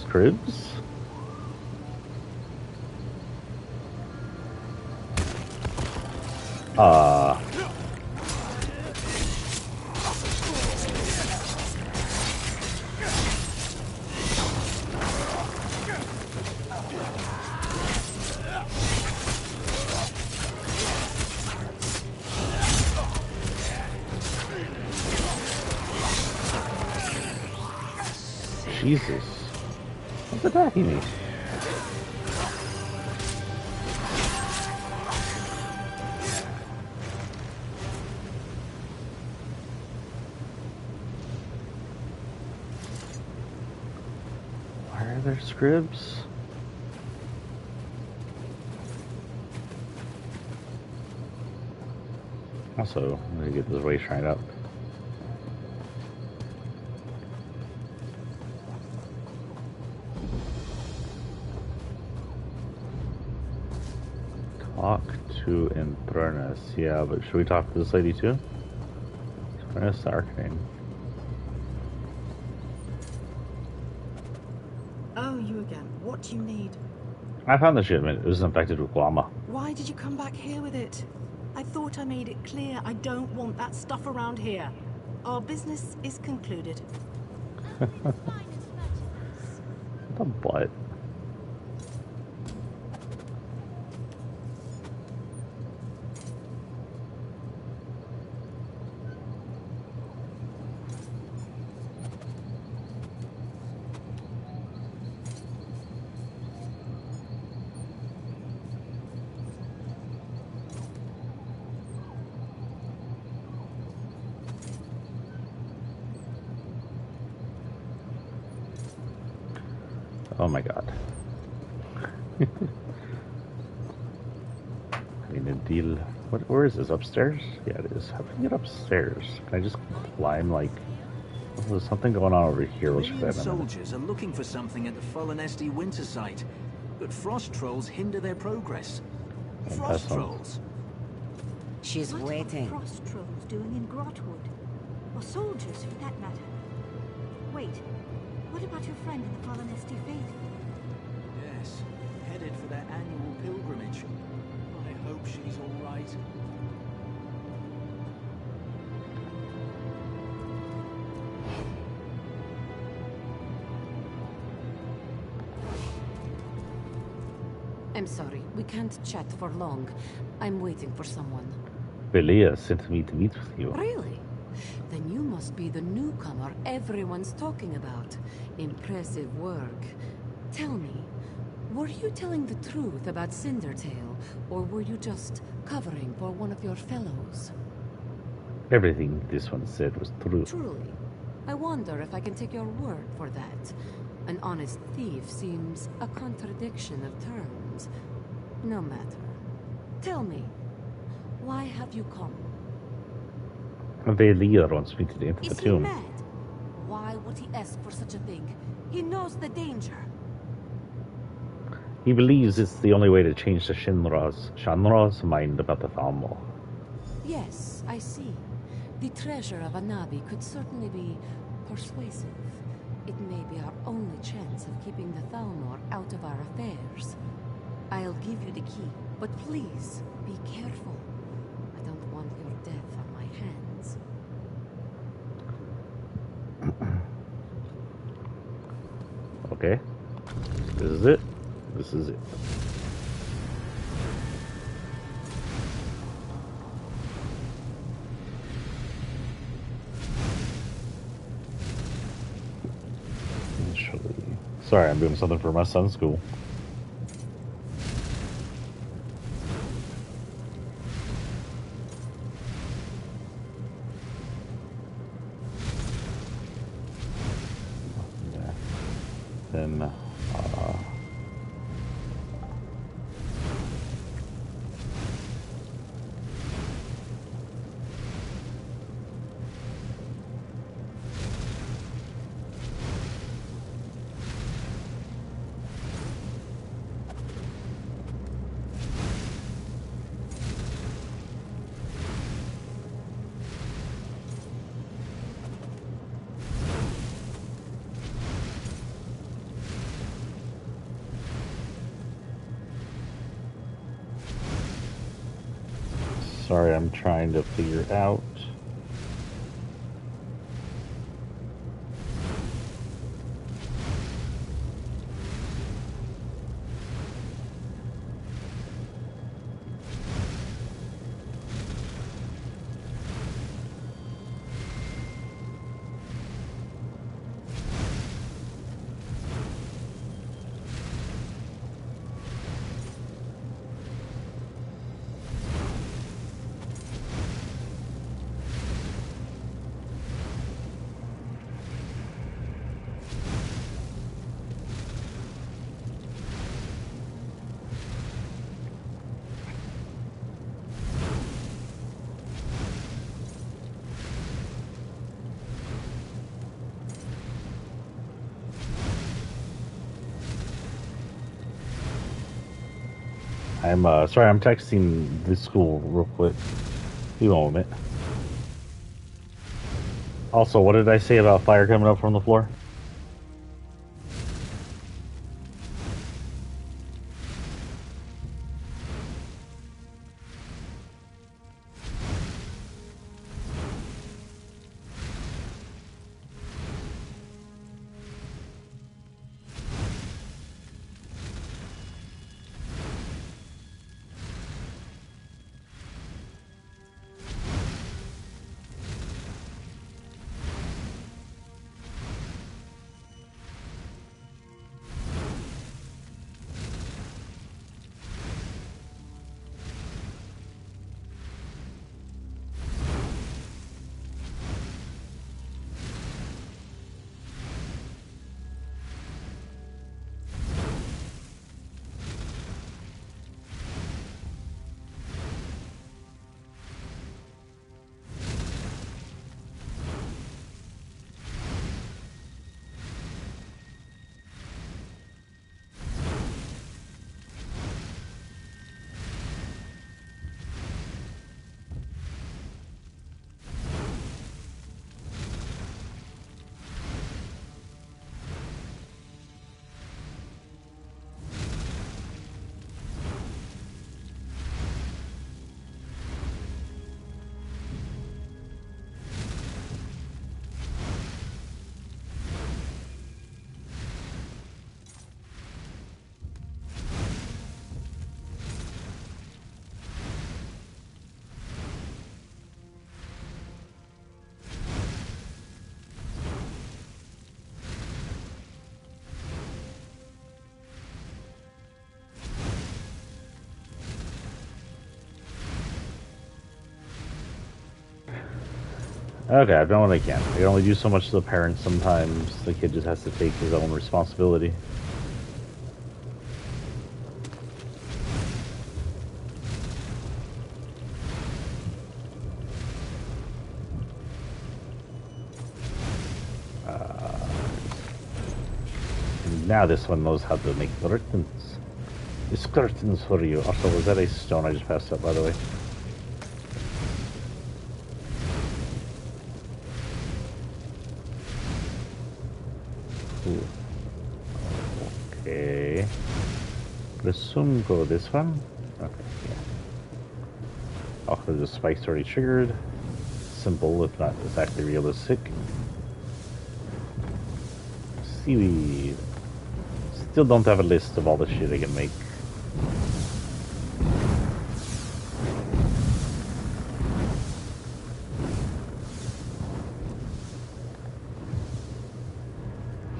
Speaker 1: Cribs? Jesus. What's attacking me? Why are there scribs? Also, I'm gonna get this way shrine up. Talk to Infernus. Yeah, but should we talk to this lady too? Infernus Arcane.
Speaker 11: Oh, you again. What do you need?
Speaker 1: I found the shipment. It was infected with llama.
Speaker 11: Why did you come back here with it? I thought I made it clear I don't want that stuff around here. Our business is concluded.
Speaker 1: The butt. Oh my god. I need to deal. Where is this? Upstairs? Yeah, it is. How do I get upstairs? Can I just climb like. Oh, there's something going on over here. Let's
Speaker 12: Million soldiers are looking for something at the fallen SD winter site, but frost trolls hinder their progress. Frost trolls.
Speaker 13: She's waiting.
Speaker 14: What are frost trolls doing in Grotwood? Or soldiers, for that matter? Wait, what about your friend in the fallen SD faith?
Speaker 12: Yes, headed for their annual pilgrimage. I hope she's all right.
Speaker 13: I'm sorry, we can't chat for long. I'm waiting for someone.
Speaker 1: Belia sent me to meet with you.
Speaker 13: Really? Then you must be the newcomer everyone's talking about. Impressive work. Tell me, were you telling the truth about Cindertail, or were you just covering for one of your fellows?
Speaker 1: Everything this one said was true.
Speaker 13: Truly. I wonder if I can take your word for that. An honest thief seems a contradiction of terms. No matter. Tell me, why have you come?
Speaker 1: Velir wants me to enter the
Speaker 13: Is he
Speaker 1: tomb.
Speaker 13: mad? Why would he ask for such a thing? He knows the danger.
Speaker 1: He believes it's the only way to change the Shanra's mind about the Thalmor.
Speaker 13: Yes, I see. The treasure of Anabi could certainly be persuasive. It may be our only chance of keeping the Thalmor out of our affairs. I'll give you the key, but please, be careful. I don't want your death on my hands.
Speaker 1: Okay. This is it. This is it. Sorry, I'm doing something for my son's school. Yeah. Then, sorry, I'm trying to figure out. I'm sorry, I'm texting this school real quick. You moment. Also, what did I say about fire coming up from the floor? Okay, I've done what I can. I can only do so much to the parents sometimes. The kid just has to take his own responsibility. Now this one knows how to make curtains. It's curtains for you. Also, was that a stone I just passed up, by the way? Ooh. Okay. Assume go this one. Okay, yeah. Oh, the spike's already triggered. Simple, if not exactly realistic. Seaweed. Still don't have a list of all the shit I can make.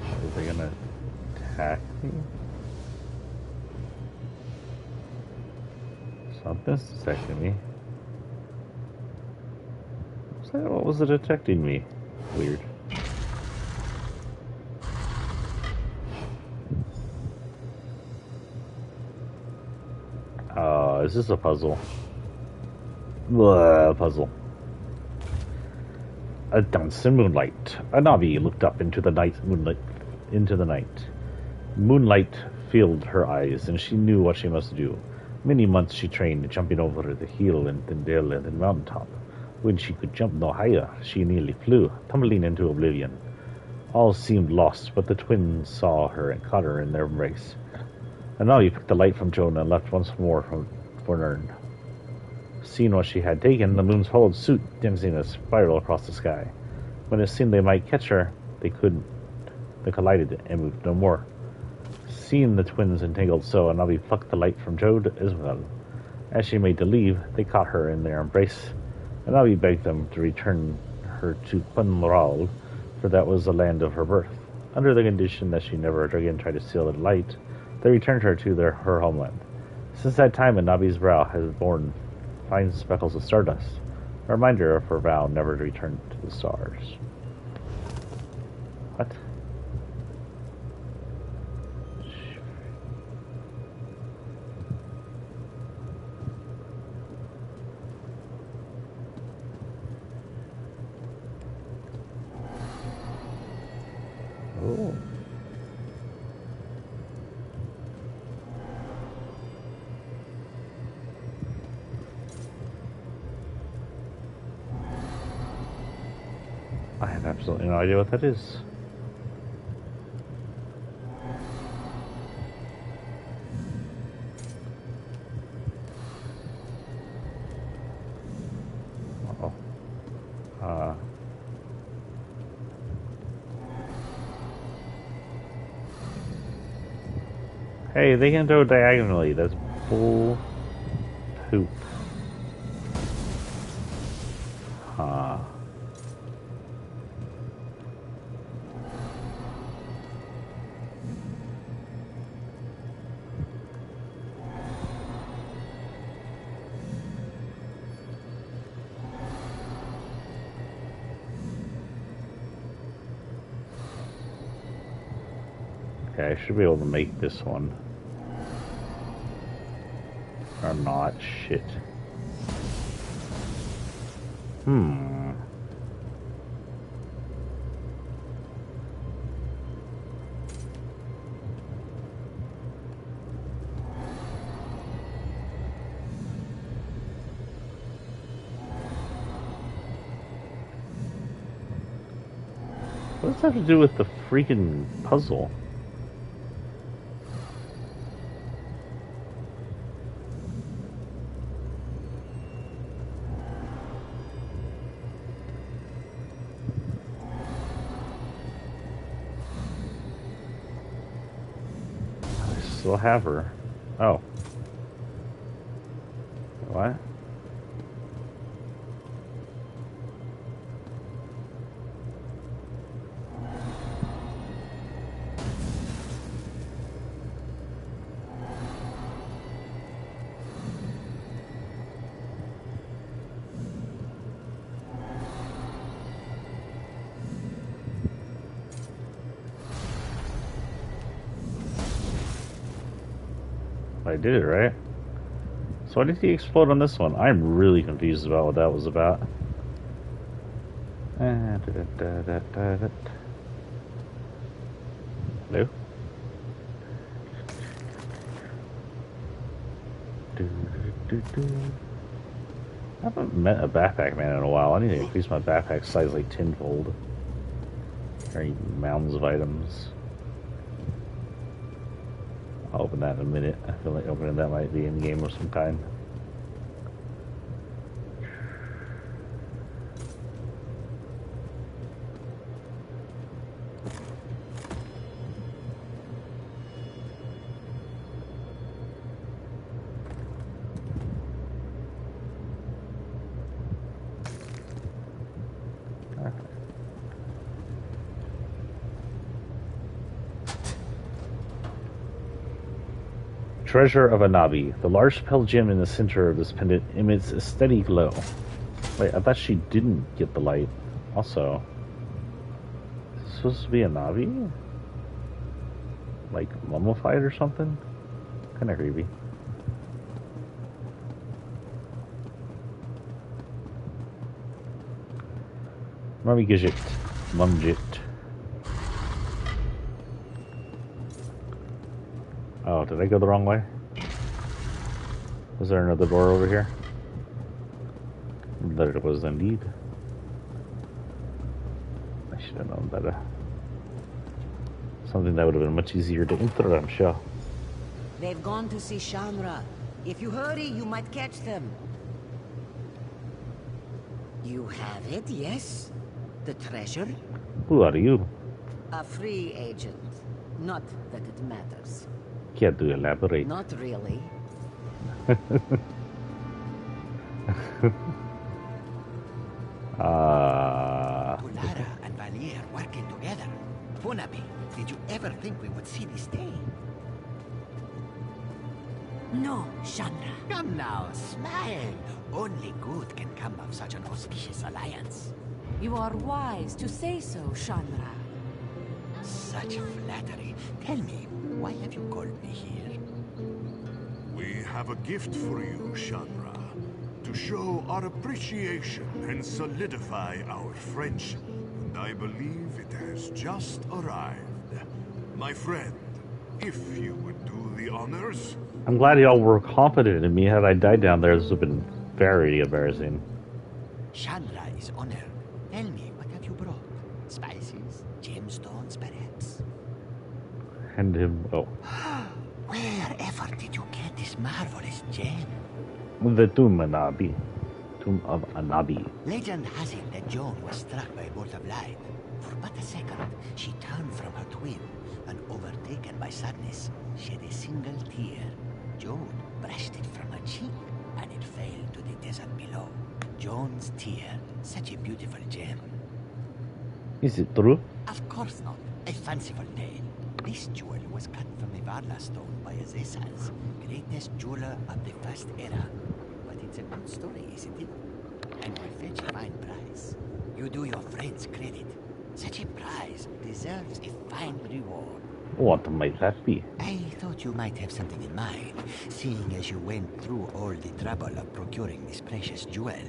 Speaker 1: Are they gonna attack me? Something's attacking me. What was it attacking me? Weird. Is this a puzzle? Puzzle. A dance in moonlight. Anabi looked up into the night. Moonlight filled her eyes, and she knew what she must do. Many months she trained, jumping over the hill and the dell and the mountaintop. When she could jump no higher, she nearly flew, tumbling into oblivion. All seemed lost, but the twins saw her and caught her in their embrace. Anabi picked the light from Jonah and left once more for Nern. Seeing what she had taken, the moons followed suit, dancing a spiral across the sky. When it seemed they might catch her, they couldn't. They collided and moved no more. Seeing the twins entangled so, Anabi plucked the light from Jode as well. As she made to leave, they caught her in their embrace. Anabi begged them to return her to Punral, for that was the land of her birth. Under the condition that she never again tried to steal the light, they returned her to her homeland. Since that time, Anabi's brow has borne fine speckles of stardust, a reminder of her vow never to return to the stars. What? Oh. absolutely no idea what that is. Uh-oh. Hey, they can go diagonally. That's bull poop. Huh. Okay, I should be able to make this one. Or not. Shit. What does that have to do with the freaking puzzle? I still have her. Oh. What? I did it, right? So why did he explode on this one? I'm really confused about what that was about. Hello? I haven't met a backpack man in a while. I need to increase my backpack size like tenfold. Carry mounds of items. I'll open that in a minute. I feel like opening that might be in game of some kind. Treasure of Anabi. The large pale gem in the center of this pendant emits a steady glow. Wait, I thought she didn't get the light. Also, is this supposed to be Anabi? Like mummified or something? Kind of creepy. Mummy Gijit. Mumjit. Oh, did I go the wrong way? Was there another door over here? There it was indeed. I should have known better. Something that would have been much easier to enter, I'm sure.
Speaker 15: They've gone to see Shanra. If you hurry, you might catch them. You have it, yes? The treasure?
Speaker 1: Who are you?
Speaker 15: A free agent. Not that it matters.
Speaker 1: Care to elaborate?
Speaker 15: Not really.
Speaker 16: Pulara and Valier working together. Punabi, did you ever think we would see this day?
Speaker 15: No, Shanra.
Speaker 16: Come now, smile. Only good can come of such an auspicious alliance.
Speaker 13: You are wise to say so, Shanra.
Speaker 16: Such flattery. Tell me, why have you called me here?
Speaker 7: We have a gift for you, Shanra, to show our appreciation and solidify our friendship. And I believe it has just arrived. My friend, if you would do the honors.
Speaker 1: I'm glad y'all were confident in me. Had I died down there, this would have been very embarrassing.
Speaker 16: Shanra is honored. Tell me, what have you brought? Spices? Gemstones, perhaps?
Speaker 1: Hand him. Oh.
Speaker 16: Wherever did you get this marvelous gem?
Speaker 1: The Tomb Anabi. Tomb of Anabi.
Speaker 16: Legend has it that Joan was struck by a bolt of light. For but a second, she turned from her twin, and overtaken by sadness, shed a single tear. Joan brushed it from her cheek, and it fell to the desert below. Joan's tear, such a beautiful gem.
Speaker 1: Is it true?
Speaker 16: Of course not. A fanciful tale. This jewel was cut from a Varla stone by Azesas, greatest jeweler of the first era. But it's a good story, isn't it? And will fetch a fine price. You do your friends credit. Such a prize deserves a fine reward.
Speaker 1: What might that be?
Speaker 16: I thought you might have something in mind, seeing as you went through all the trouble of procuring this precious jewel.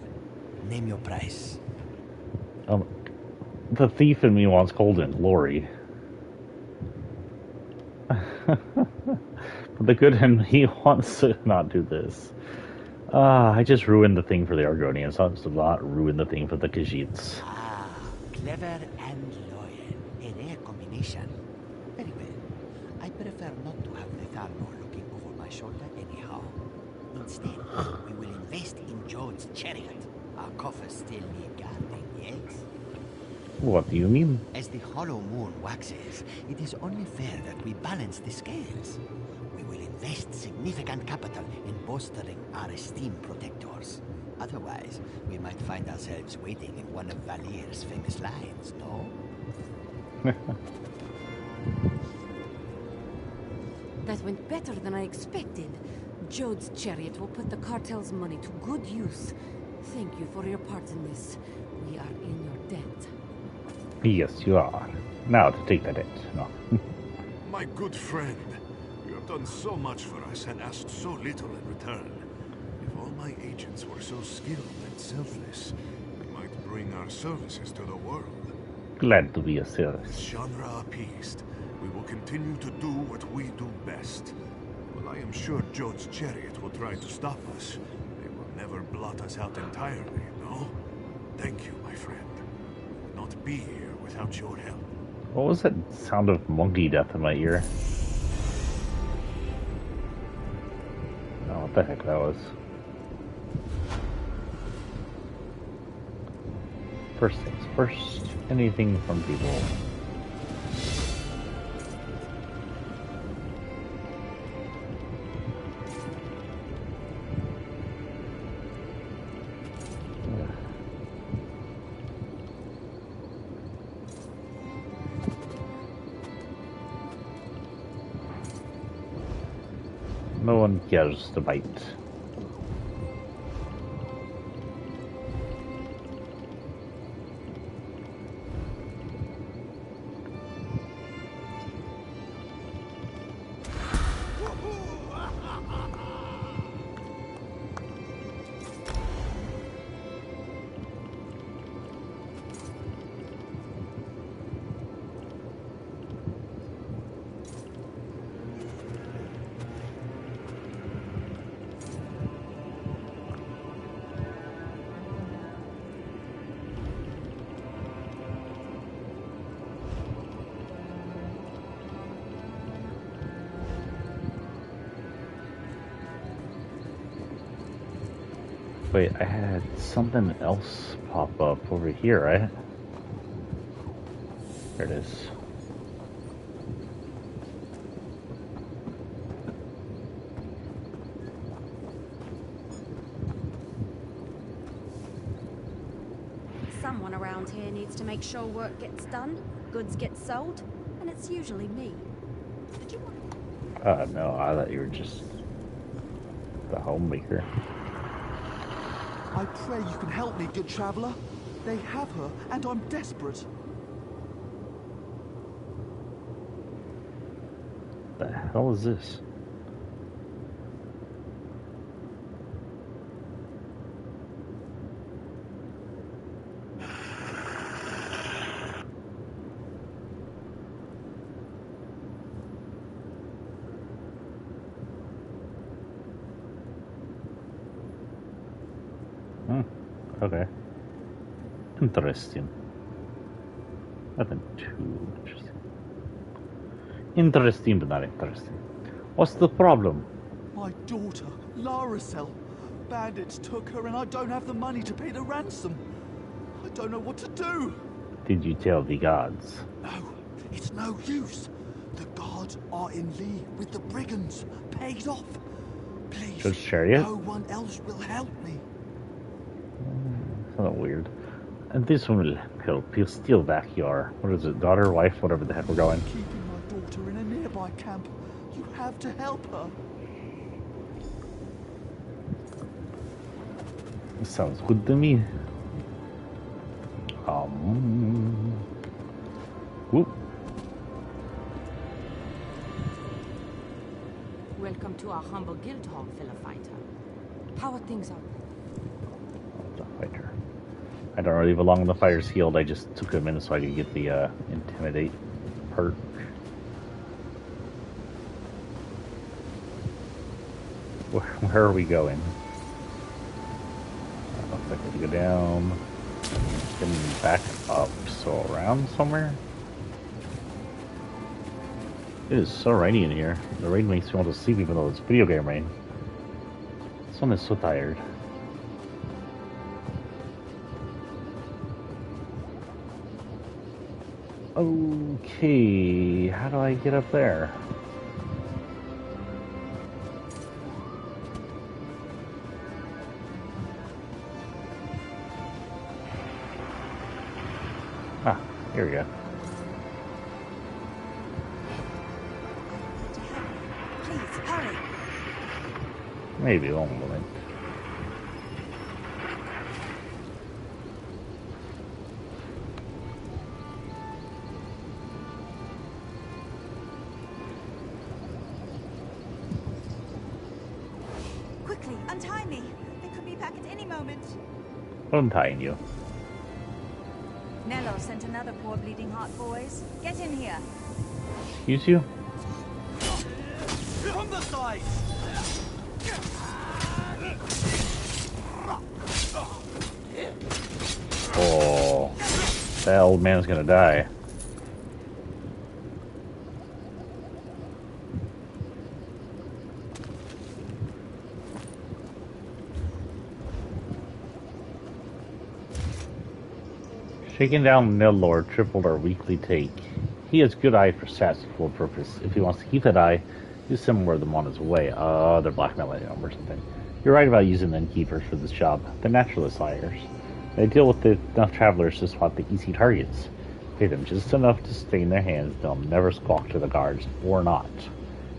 Speaker 16: Name your price.
Speaker 1: The thief in me wants Colden, Lori. But the good in me wants to not do this. I just ruined the thing for the Argonians. I just not ruin the thing for the Khajiits.
Speaker 16: Ah, clever and loyal. A rare combination. Very well. I prefer not to have the Thalmor looking over my shoulder anyhow. Instead, we will invest in Joan's chariot. Our coffers still need guarding, yes?
Speaker 1: What do you mean?
Speaker 16: As the hollow moon waxes, it is only fair that we balance the scales. We will invest significant capital in bolstering our esteemed protectors. Otherwise, we might find ourselves waiting in one of Valier's famous lines, no?
Speaker 13: That went better than I expected. Jode's chariot will put the cartel's money to good use. Thank you for your part in this. We are in your debt.
Speaker 1: Yes, you are. Now to take the debt. No.
Speaker 7: My good friend, you have done so much for us and asked so little in return. If all my agents were so skilled and selfless, we might bring our services to the world.
Speaker 1: Glad to be of service.
Speaker 7: With Shanra appeased, we will continue to do what we do best. While I am sure Jode's chariot will try to stop us, they will never blot us out entirely, no? Thank you, my friend. We would not be here without your help.
Speaker 1: What was that sound of monkey death in my ear? Oh, what the heck that was. First things first, anything from people. No one cares to bite. Wait, I had something else pop up over here, right? There it is.
Speaker 2: Someone around here needs to make sure work gets done, goods get sold, and it's usually me. Did you want...
Speaker 1: No, I thought you were just the homemaker.
Speaker 17: I pray you can help me, good traveler. They have her, and I'm desperate.
Speaker 1: The hell is this? Okay. Interesting. Nothing too interesting. Interesting, but not interesting. What's the problem?
Speaker 17: My daughter, Laracel. Bandits took her and I don't have the money to pay the ransom. I don't know what to do.
Speaker 1: Did you tell the gods?
Speaker 17: No, it's no use. The gods are in league with the brigands. Paid off. Please,
Speaker 1: Judge Chariot?
Speaker 17: no one else will help me.
Speaker 1: That's not weird. And this one will help. He'll steal back your, what is it, daughter, wife, whatever the heck we're going.
Speaker 17: Keeping my daughter in a nearby camp. You have to help her.
Speaker 1: Sounds good to me. Whoop.
Speaker 13: Welcome to our humble guild hall, fellow fighter. How are things up?
Speaker 1: The fighter. I don't really belong in the fighter's guild. I just took a minute so I could get the intimidate perk. Where are we going? I don't think I can go down. Then back up, so around somewhere. It is so rainy in here. The rain makes me want to sleep even though it's video game rain. This one is so tired. Okay, how do I get up there? Ah, here we go.
Speaker 9: Please, hurry.
Speaker 1: Maybe one moment.
Speaker 9: Quickly, untie me. They could be back at any moment.
Speaker 1: Untying you.
Speaker 9: Nello sent another poor bleeding heart, boys. Get in here.
Speaker 1: Excuse you?
Speaker 17: From the side!
Speaker 1: Oh, that old man's gonna die. Shaking down Nellor tripled our weekly take. He has good eye for statistical purpose. If he wants to keep that eye, use somewhere them on his way. They're blackmailing him or something. You're right about using the innkeepers for this job. They're naturalist hires. They deal with enough travelers to spot the easy targets. Pay them just enough to stay in their hands. They'll never squawk to the guards, or not.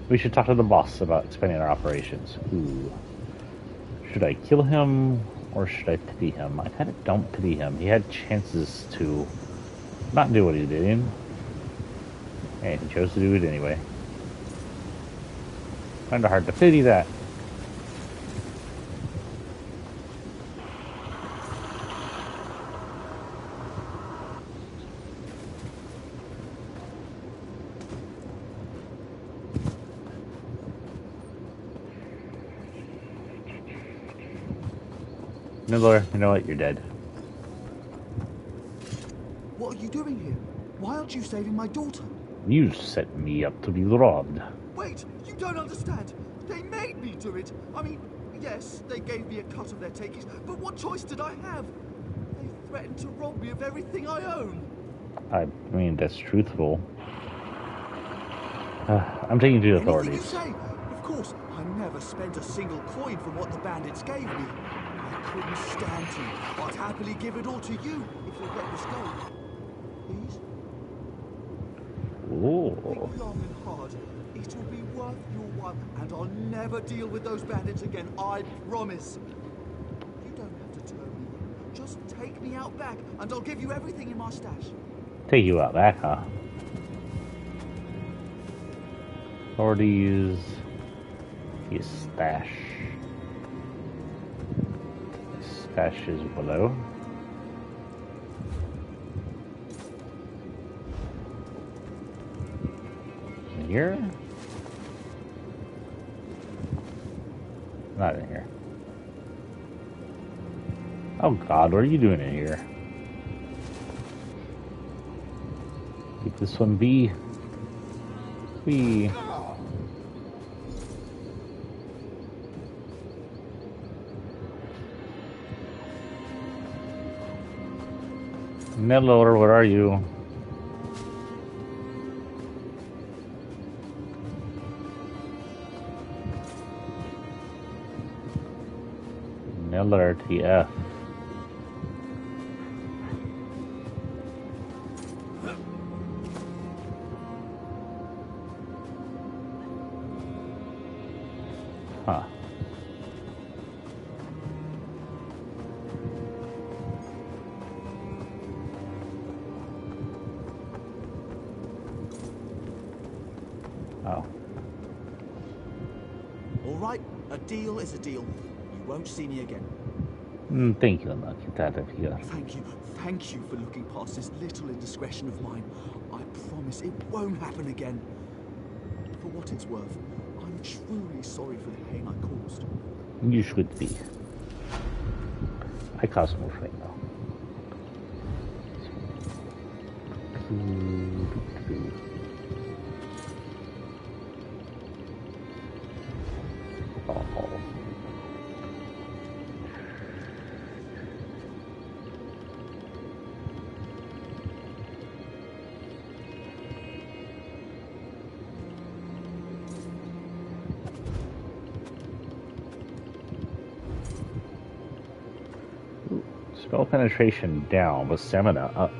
Speaker 1: We should talk to the boss about expanding our operations. Ooh. Should I kill him, or should I pity him? I kind of don't pity him. He had chances to not do what he did. And he chose to do it anyway. Kind of hard to pity that. Miller, you know what? You're dead.
Speaker 17: What are you doing here? Why aren't you saving my daughter?
Speaker 1: You set me up to be robbed.
Speaker 17: Wait, you don't understand. They made me do it. I mean, yes, they gave me a cut of their takings, but what choice did I have? They threatened to rob me of everything I own.
Speaker 1: I mean, that's truthful. I'm taking to the authorities.
Speaker 17: Anything you say. Of course, I never spent a single coin from what the bandits gave me. I couldn't stand to. I'd happily give it all to you if you'll let this go. Please?
Speaker 1: Ooh.
Speaker 17: Think long and hard. It'll be worth your while, and I'll never deal with those bandits again, I promise. You don't have to turn me in. Just take me out back, and I'll give you everything in my stash.
Speaker 1: Take you out back, huh? Or to use his stash. Stash is below. In here? Not in here. Oh God, what are you doing in here? This one be. We. Nelor, where are you? Nelor TF. Huh. Oh.
Speaker 17: All right, a deal is a deal. You won't see me again.
Speaker 1: Thank you, Unlucky. Get out of here.
Speaker 17: Thank you for looking past this little indiscretion of mine. I promise it won't happen again. For what it's worth, I'm truly sorry for the pain I caused.
Speaker 1: You should be. I caused more pain though. Spell penetration down, but stamina up.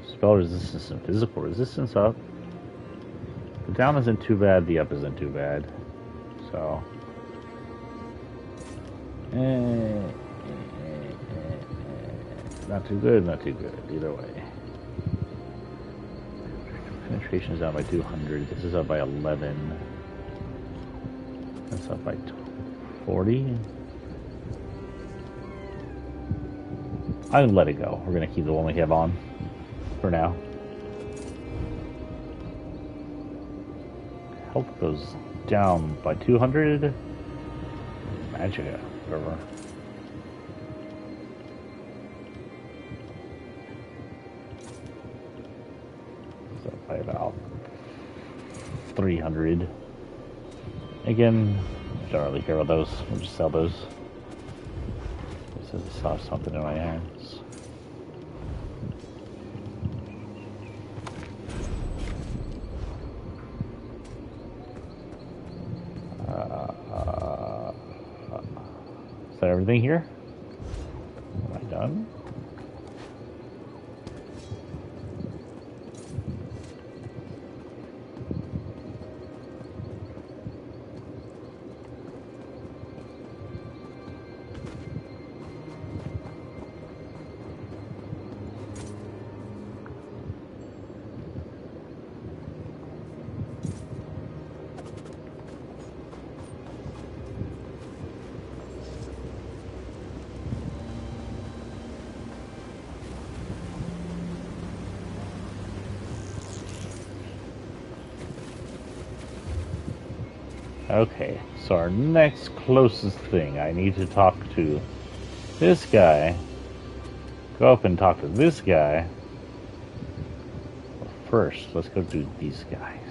Speaker 1: Spell resistance and physical resistance up. The down isn't too bad, the up isn't too bad. So. Not too good, not too good, either way. Penetration is down by 200. This is up by 11. That's up by 40. I'm gonna let it go. We're gonna keep the one we have on for now. Health goes down by 200. Magic, whatever. By about 300. Again, don't really care about those. We'll just sell those. This is something in my hands. Is that everything here? Am I done? Okay, so our next closest thing, I need to talk to this guy. Go up and talk to this guy. But first, let's go do these guys.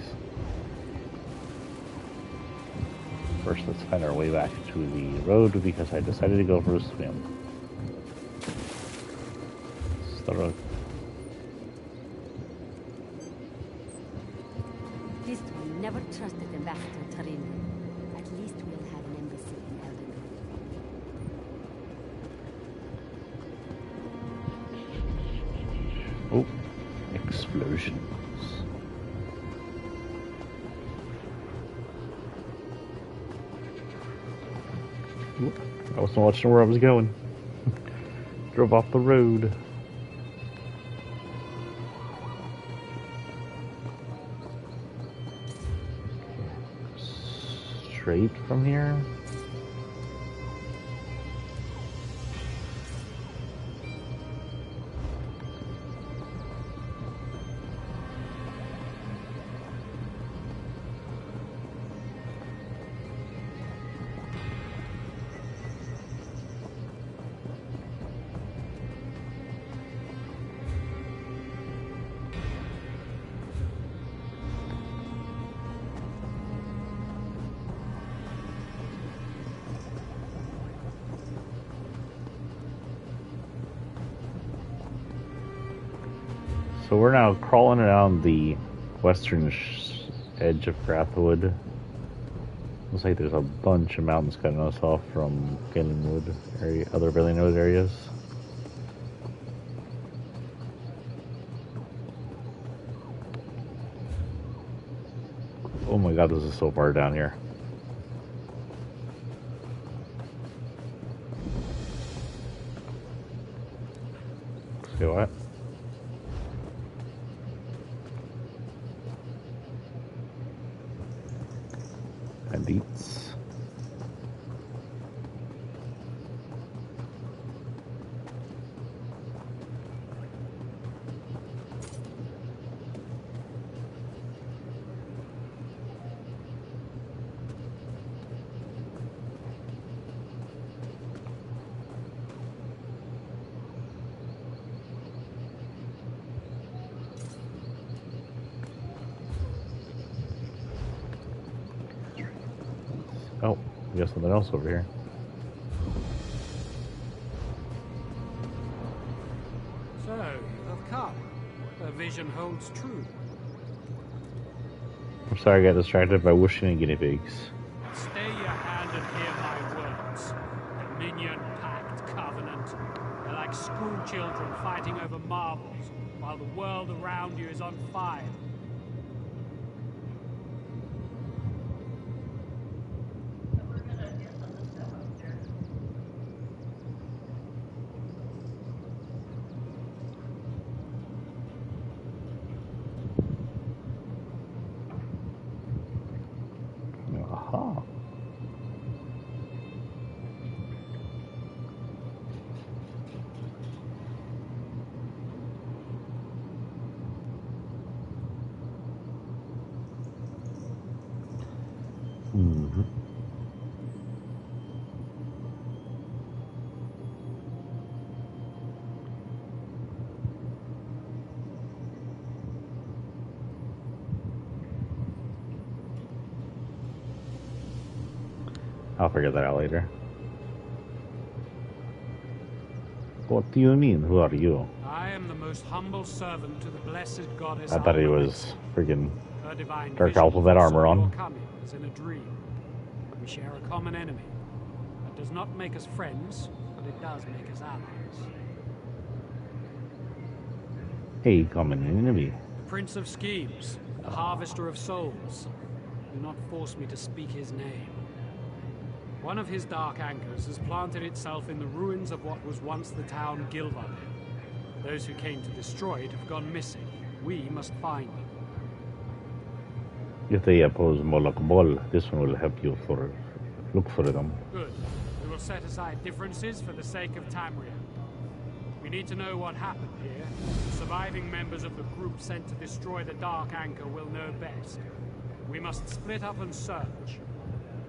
Speaker 1: First, let's find our way back to the road because I decided to go for a swim. It's the road.
Speaker 13: This one never trusted Ambassador Tarin. At least we'll have an embassy in Elden.
Speaker 1: Oh, explosions. I wasn't watching where I was going. Drove off the road. Straight from here. So we're now crawling around the western edge of Grathwood. Looks like there's a bunch of mountains cutting us off from Valenwood area, other Valenwood areas. Oh my god, this is so far down here. See what? Bandits. Oh, we got something else over here.
Speaker 18: So, you've come. The vision holds true.
Speaker 1: I'm sorry I got distracted by wishing and guinea pigs.
Speaker 18: Stay your hand and hear my words. Dominion, pact, covenant. They're like school children fighting over marbles, while the world around you is on fire.
Speaker 1: Aha. Mm-hmm. I'll figure that out later. What do you mean? Who are you?
Speaker 18: I am the most humble servant to the blessed goddess.
Speaker 1: I thought he was friggin'
Speaker 18: Her divine
Speaker 1: Dark
Speaker 18: vision
Speaker 1: Elf with that armor
Speaker 18: foresaw
Speaker 1: on.
Speaker 18: your coming as in a dream. We share a common enemy. That does not make us friends, but it does make us allies.
Speaker 1: Hey, common enemy.
Speaker 18: The Prince of Schemes, the Harvester of Souls. Do not force me to speak his name. One of his dark anchors has planted itself in the ruins of what was once the town Gilvardale. Those who came to destroy it have gone missing. We must find them.
Speaker 1: If they oppose Moloch Bol, this one will help you look for them.
Speaker 18: Good. We will set aside differences for the sake of Tamriel. We need to know what happened here. The surviving members of the group sent to destroy the Dark Anchor will know best. We must split up and search.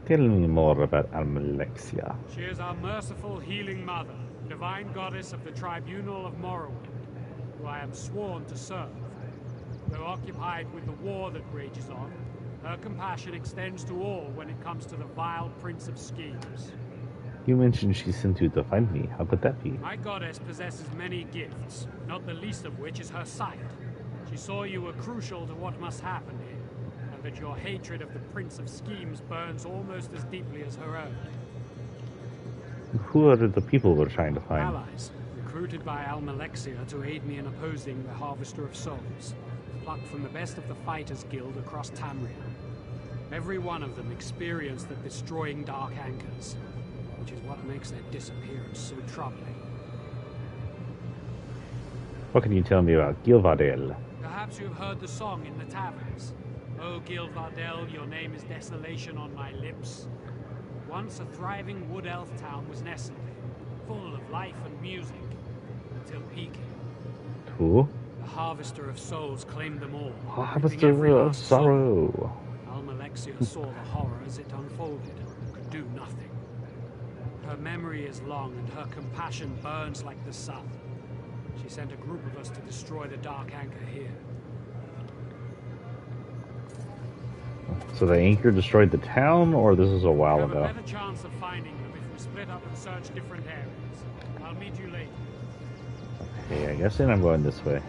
Speaker 1: Tell me more about Almalexia.
Speaker 18: She is our merciful healing mother, divine goddess of the tribunal of Morrowind, who I am sworn to serve. Though occupied with the war that rages on, her compassion extends to all when it comes to the vile Prince of Schemes.
Speaker 1: You mentioned she sent you to find me. How could that be?
Speaker 18: My goddess possesses many gifts, not the least of which is her sight. She saw you were crucial to what must happen here, and that your hatred of the Prince of Schemes burns almost as deeply as her own.
Speaker 1: Who are the people we're trying to find?
Speaker 18: Allies, recruited by Almalexia to aid me in opposing the Harvester of Souls, plucked from the best of the Fighters Guild across Tamriel. Every one of them experienced the destroying Dark Anchors, which is what makes their disappearance so troubling.
Speaker 1: What can you tell me about Gilvardale?
Speaker 18: Perhaps you've heard the song in the taverns. Oh, Gilvardale, your name is desolation on my lips. Once a thriving wood elf town was nestled in, full of life and music, until he came.
Speaker 1: Who?
Speaker 18: The Harvester of Souls claimed them all.
Speaker 1: Harvester of Sorrow.
Speaker 18: Almalexia saw the horror as it unfolded, and could do nothing. Her memory is long, and her compassion burns like the sun. She sent a group of us to destroy the Dark Anchor here.
Speaker 1: So the anchor destroyed the town, or this is a while
Speaker 18: We have
Speaker 1: ago?
Speaker 18: a better chance of finding them if we split up and search different areas. I'll meet you later.
Speaker 1: Okay, I guess then I'm going this way.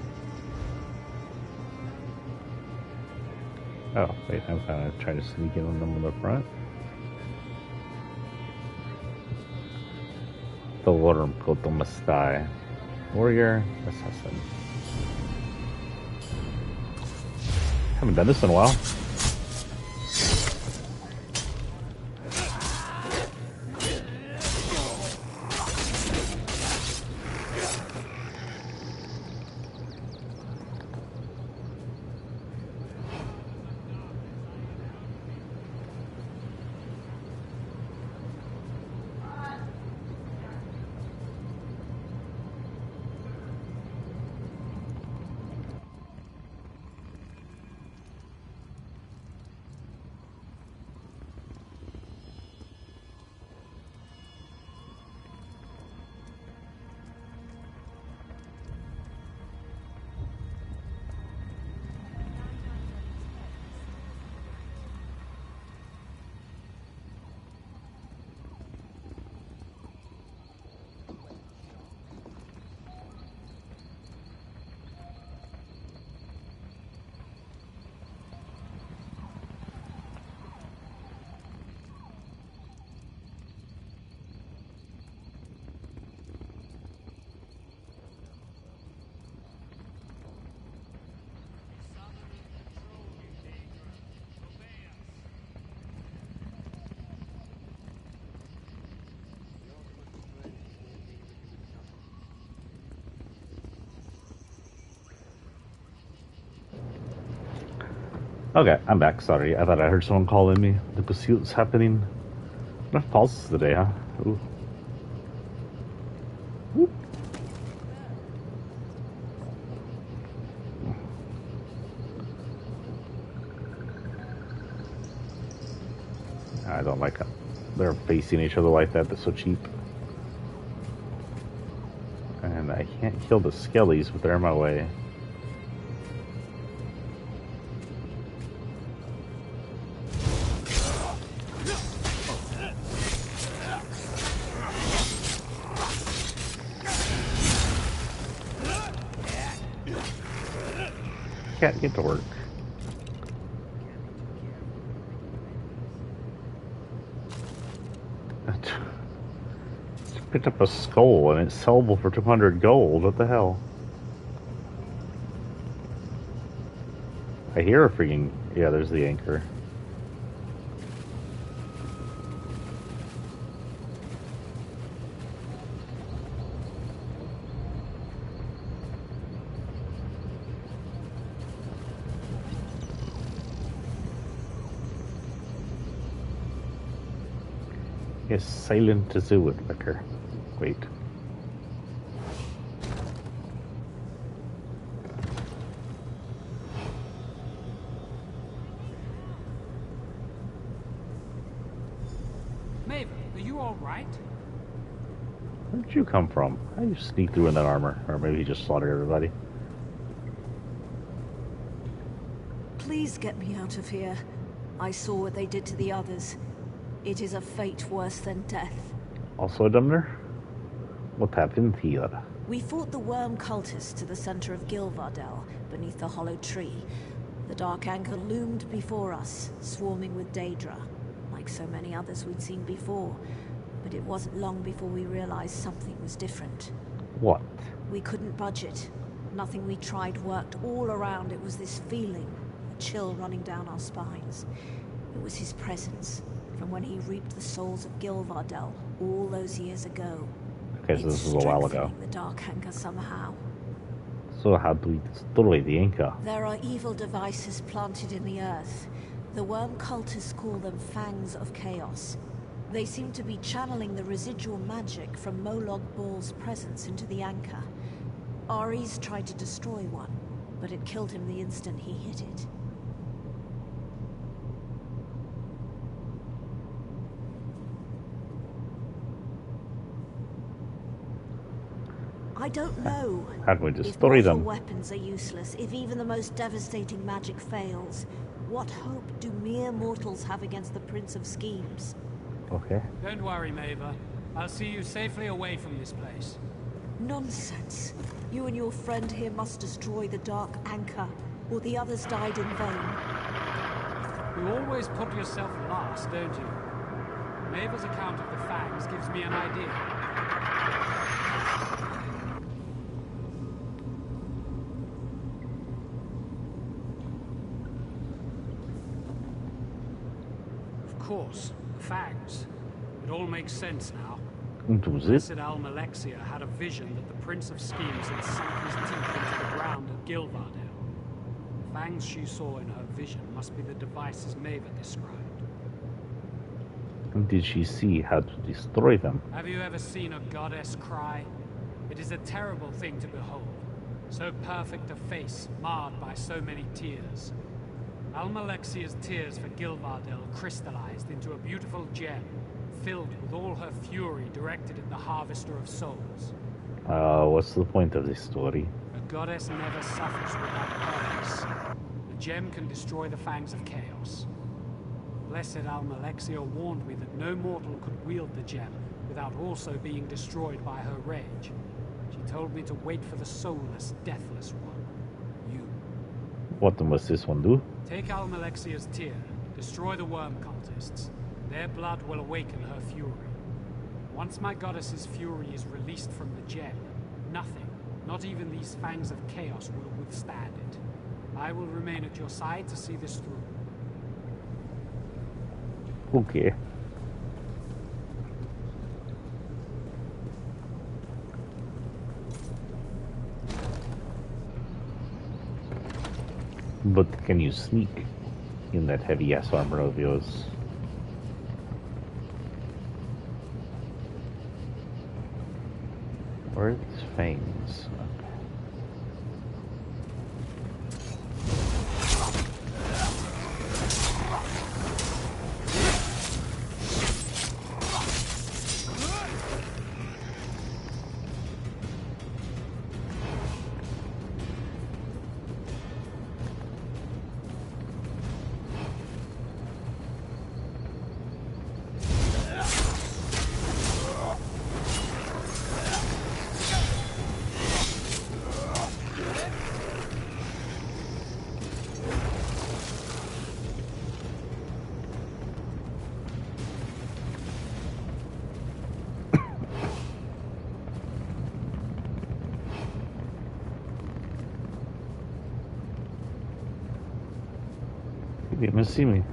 Speaker 1: Oh, wait, I'm kind of trying to sneak in on them on the front. The Worm Kotomastai. Warrior, Assassin. Haven't done this in a while. Okay, I'm back. Sorry, I thought I heard someone calling me. The pursuit's happening. Enough pauses today, huh? Ooh. Whoop. I don't like it. They're facing each other like that. They're so cheap. And I can't kill the skellies, but they're in my way. Can't get to work. Just picked up a skull and it's sellable for 200 gold. What the hell? I hear a freaking... Yeah, there's the anchor. Yes, silent as a woodpecker. Wait.
Speaker 18: Maeve, are you all right?
Speaker 1: Where'd you come from? How did you sneak through in that armor? Or maybe he just slaughtered everybody.
Speaker 9: Please get me out of here. I saw what they did to the others. It is a fate worse than death.
Speaker 1: Also, Dumner? What happened here?
Speaker 9: We fought the worm cultists to the center of Gilvardel, beneath the hollow tree. The dark anchor loomed before us, swarming with Daedra, like so many others we'd seen before. But it wasn't long before we realized something was different.
Speaker 1: What?
Speaker 9: We couldn't budge it. Nothing we tried worked. All around it was this feeling, a chill running down our spines. It was his presence, from when he reaped the souls of Gilvardel all those years ago.
Speaker 1: Okay, so this was a while ago.
Speaker 9: The dark anchor somehow.
Speaker 1: So how do we destroy the anchor?
Speaker 9: There are evil devices planted in the earth. The worm cultists call them Fangs of Chaos. They seem to be channeling the residual magic from Molog Ball's presence into the anchor. Ares tried to destroy one, but it killed him the instant he hit it. I don't know.
Speaker 1: How do we destroy them?
Speaker 9: If mortal weapons are useless, if even the most devastating magic fails, what hope do mere mortals have against the Prince of Schemes?
Speaker 1: Okay.
Speaker 18: Don't worry, Maeve. I'll see you safely away from this place.
Speaker 9: Nonsense. You and your friend here must destroy the Dark Anchor, or the others died in vain.
Speaker 18: You always put yourself last, don't you? Maver's account of the fangs gives me an idea. Of course, the fangs. It all makes sense now. Blessed Almalexia had a vision that the Prince of Schemes had sunk his teeth into the ground at Gilvardale. The fangs she saw in her vision must be the devices Maver described.
Speaker 1: Did she see how to destroy them?
Speaker 18: Have you ever seen a goddess cry? It is a terrible thing to behold. So perfect a face, marred by so many tears. Almalexia's tears for Gilvardale crystallized into a beautiful gem, filled with all her fury directed at the Harvester of Souls.
Speaker 1: What's the point of this story?
Speaker 18: A goddess never suffers without purpose. The gem can destroy the fangs of chaos. Blessed Almalexia warned me that no mortal could wield the gem without also being destroyed by her rage. She told me to wait for the soulless, deathless one. You.
Speaker 1: What must this one do?
Speaker 18: Take Almalexia's tear, destroy the worm cultists. Their blood will awaken her fury. Once my goddess's fury is released from the gem, nothing, not even these fangs of chaos, will withstand it. I will remain at your side to see this through.
Speaker 1: Okay. But can you sneak in that heavy-ass armor of yours? Where are these fangs? You didn't even see me.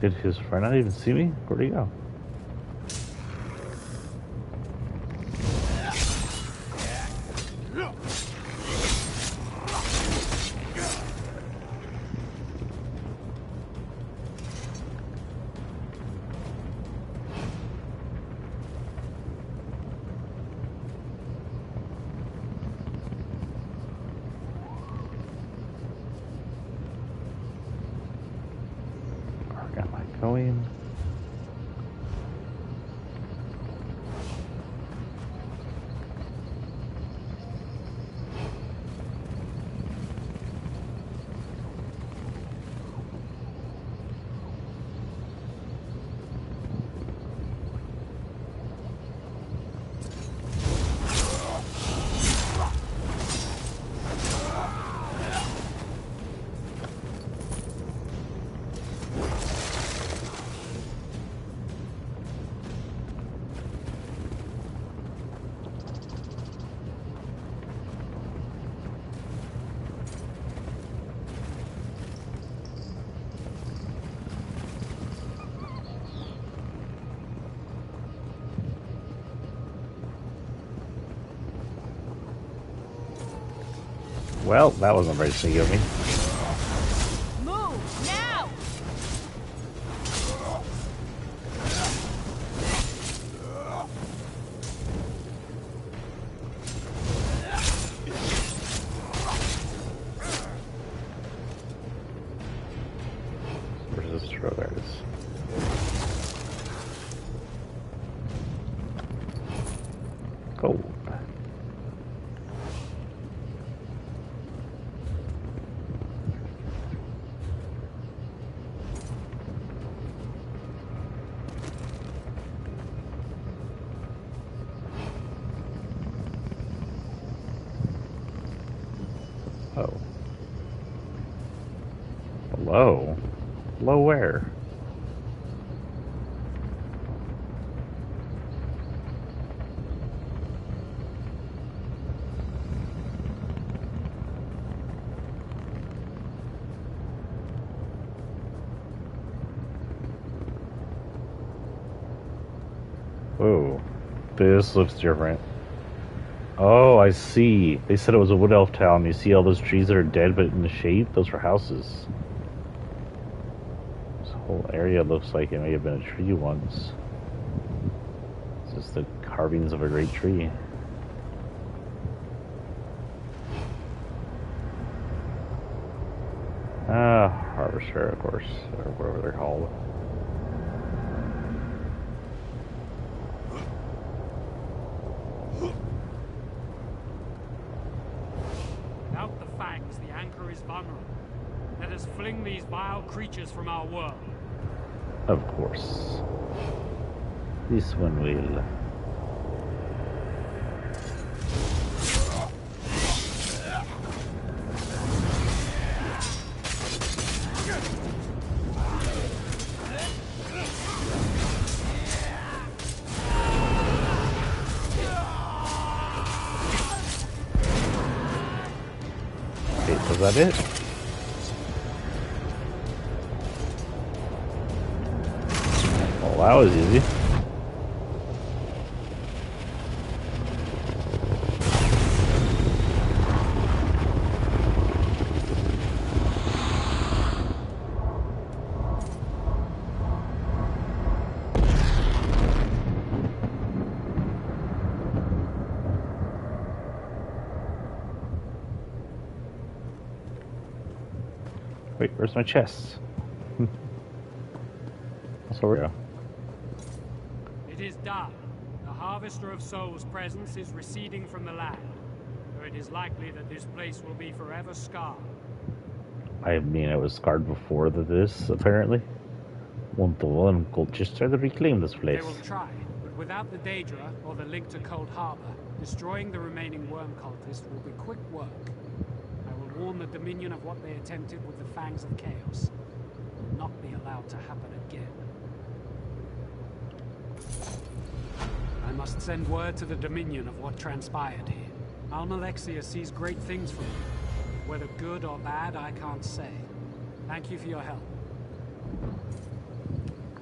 Speaker 1: Did his friend not even see me? Where'd he go? Where am I going? Well, that wasn't very sneaky of me.
Speaker 11: Move now!
Speaker 1: Where's this throw? There it is. Gold. Oh. Hello? Hello where? Whoa. This looks different. Oh, I see. They said it was a wood elf town. You see all those trees that are dead but in the shade? Those were houses. This whole area looks like it may have been a tree once. It's just the carvings of a great tree. Harvester, of course, or whatever they're called.
Speaker 18: Without the fangs, the anchor is vulnerable. Let us fling these vile creatures from our world.
Speaker 1: Of course. This one will. Was that it? Well, that was easy. Wait, where's my chest? That's where we go.
Speaker 18: It is done. The Harvester of Souls' presence is receding from the land, though it is likely that this place will be forever scarred.
Speaker 1: I mean, it was scarred before this, apparently. Won't the worm cult just try to reclaim this place?
Speaker 18: They will try, but without the Daedra or the link to Cold Harbor, destroying the remaining worm cultists will be quick work. I will warn the Dominion of what they attempted with the Fangs of Chaos. It will not be allowed to happen again. I must send word to the Dominion of what transpired here. Almalexia sees great things from you. Whether good or bad, I can't say. Thank you for your help.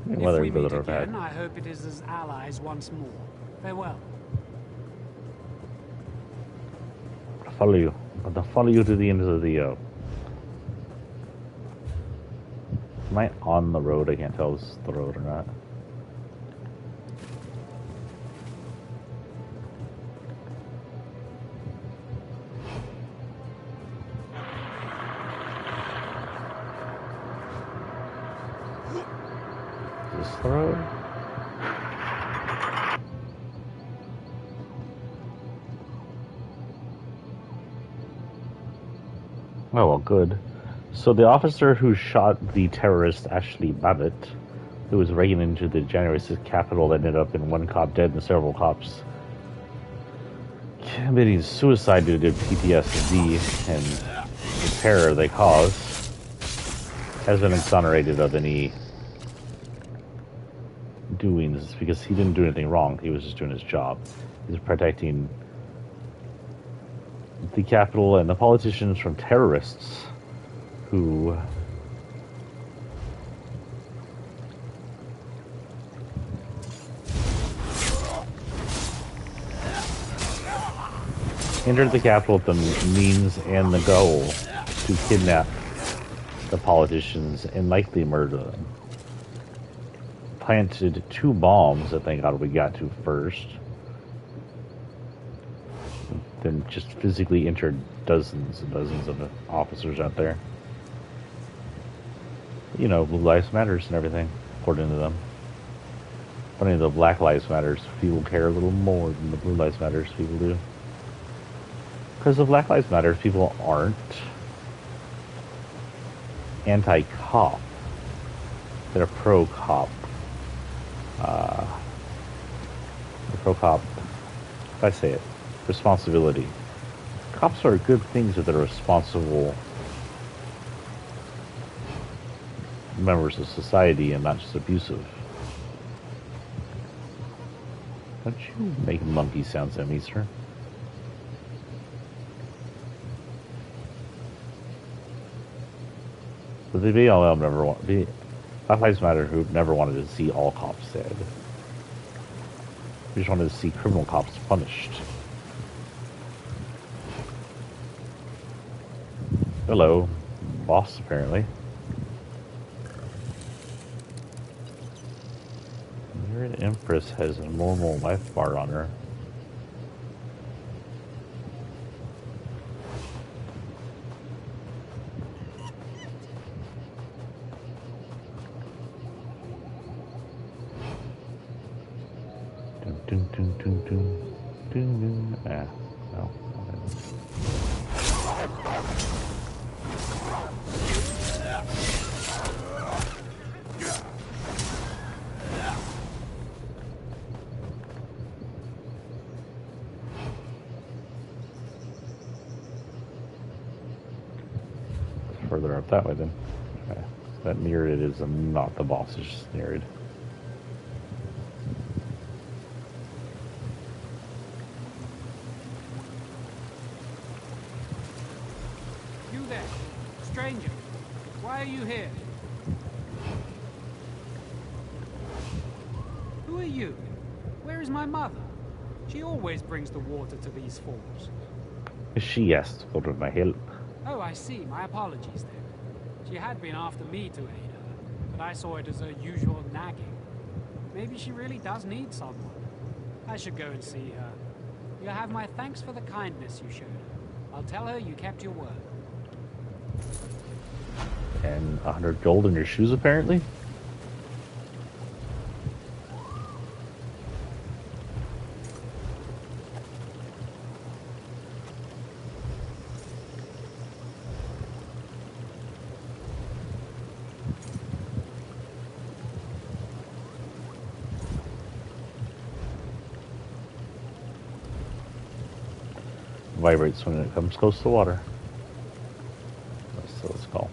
Speaker 1: Whether
Speaker 18: if we meet
Speaker 1: good or
Speaker 18: again,
Speaker 1: bad.
Speaker 18: I hope it is as allies once more. Farewell.
Speaker 1: I'll follow you. I'll follow you to the end of the, Am I on the road? I can't tell if it's the road or not. Is this the road? Oh, well, good. So the officer who shot the terrorist Ashley Babbitt, who was breaking into the January 6th Capitol, ended up in one cop dead and several cops committing suicide due to PTSD and the terror they caused, has been exonerated of any doings because he didn't do anything wrong. He was just doing his job. He's protecting the Capitol and the politicians from terrorists who entered the capital with the means and the goal to kidnap the politicians and likely murder them. Planted 2 bombs that thank God we got to first. Then just physically entered dozens and dozens of officers out there. You know, Blue Lives Matters and everything, according to them. Funny, the Black Lives Matters people care a little more than the Blue Lives Matters people do. Because the Black Lives Matters people aren't anti-cop. They're pro-cop. They're pro-cop, if I say it, responsibility. Cops are good things if they're responsible members of society and not just abusive. Don't you make monkey sounds at me, sir? But the BLM never want Black Lives Matter who never wanted to see all cops dead. We just wanted to see criminal cops punished. Hello, boss apparently. An Empress has a normal life bar on her. Dun, dun, dun, dun, dun, dun. Ah, no. Further up that way then. Okay. That mirrored is not the boss, it's just mirrored.
Speaker 18: You there, stranger. Why are you here? Who are you? Where is my mother? She always brings the water to these falls.
Speaker 1: She asked for my help.
Speaker 18: Oh, I see. My apologies then. She had been after me to aid her, but I saw it as her usual nagging. Maybe she really does need someone. I should go and see her. You'll have my thanks for the kindness you showed her. I'll tell her you kept your word.
Speaker 1: And 100 gold in your shoes, apparently? Vibrates when it comes close to water. That's what it's called.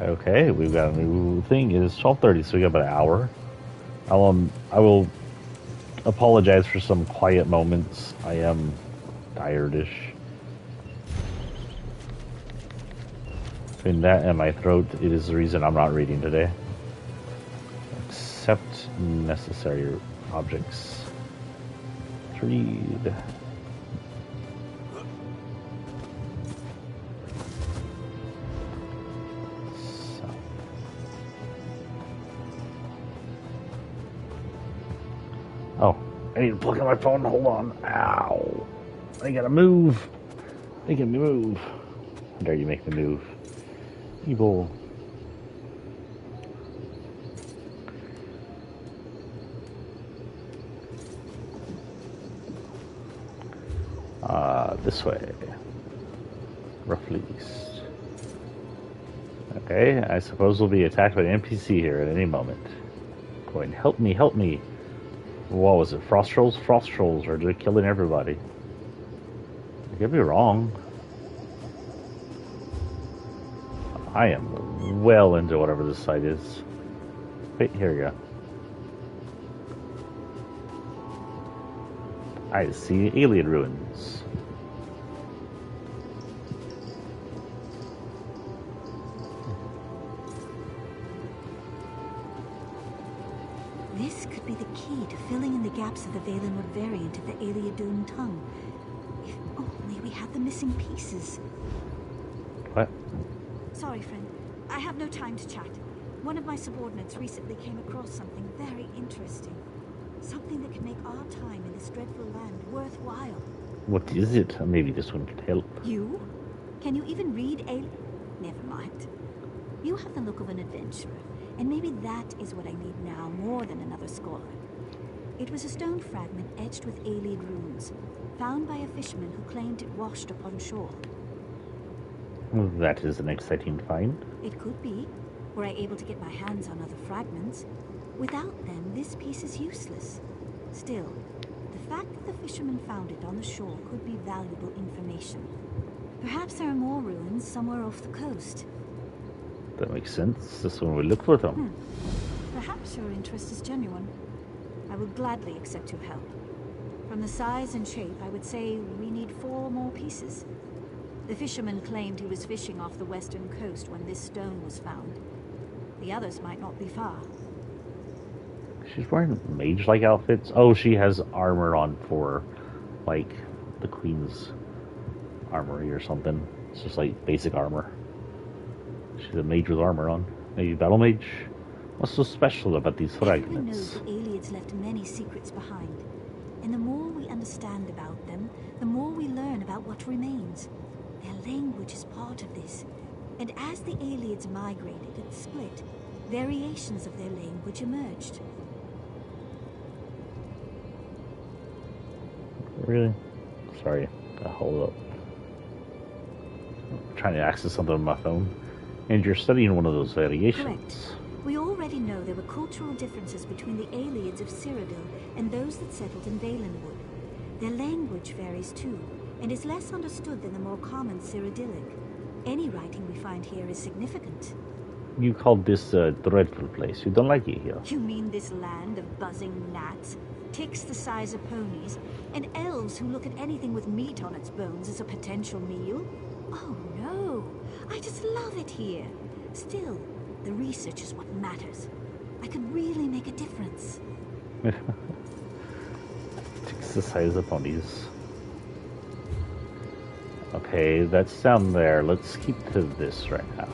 Speaker 1: Okay, we've got a new thing. It is 12:30, so we got about an hour. I will apologize for some quiet moments. I am tired-ish. Between that and my throat, it is the reason I'm not reading today. Accept necessary objects. Let's read. Oh, I need to plug in my phone. Hold on. Ow. I gotta move. Making me move. How dare you make me move? Evil. This way. Roughly east. Okay, I suppose we'll be attacked by an NPC here at any moment. Going, help me, help me. What was it? Frost trolls? Frost trolls are just killing everybody. I could be wrong. I am well into whatever this site is. Wait, here we go. I see alien ruins.
Speaker 14: This could be the key to filling in the gaps of the Valenwood variant of the Aliadun tongue. If only we had the missing pieces.
Speaker 1: What?
Speaker 14: Sorry, friend. I have no time to chat. One of my subordinates recently came across something very interesting. Something that could make our time in this dreadful land worthwhile.
Speaker 1: What is it? Maybe this one could help.
Speaker 14: You? Can you even read Never mind. You have the look of an adventurer, and maybe that is what I need now more than another scholar. It was a stone fragment etched with Aelid runes, found by a fisherman who claimed it washed upon shore.
Speaker 1: That is an exciting find.
Speaker 14: It could be, were I able to get my hands on other fragments. Without them, this piece is useless. Still, the fact that the fisherman found it on the shore could be valuable information. Perhaps there are more ruins somewhere off the coast.
Speaker 1: That makes sense. This one will look for them.
Speaker 14: Perhaps your interest is genuine. I will gladly accept your help. From the size and shape, I would say we need 4 more pieces. The fisherman claimed he was fishing off the western coast when this stone was found. The others might not be far.
Speaker 1: She's wearing mage-like outfits. Oh, she has armor on for, like, the queen's armory or something. It's just like basic armor. She's a mage with armor on. Maybe battle mage? What's so special about these
Speaker 14: Everyone
Speaker 1: fragments?
Speaker 14: knows the Aelids left many secrets behind. And the more we understand about them, the more we learn about what remains. Their language is part of this. And as the Aelids migrated and split, variations of their language emerged.
Speaker 1: Really? Sorry. Hold up. I'm trying to access something on my phone. And you're studying one of those variations.
Speaker 14: Correct. We already know there were cultural differences between the Aelids of Cyrodiil and those that settled in Valenwood. Their language varies too, and is less understood than the more common Cyrodiilic. Any writing we find here is significant.
Speaker 1: You called this a dreadful place. You don't like it here.
Speaker 14: You mean this land of buzzing gnats, ticks the size of ponies, and elves who look at anything with meat on its bones as a potential meal? Oh no, I just love it here. Still, the research is what matters. I could really make a difference.
Speaker 1: Ticks the size of ponies. Okay, that's down there. Let's keep to this right now.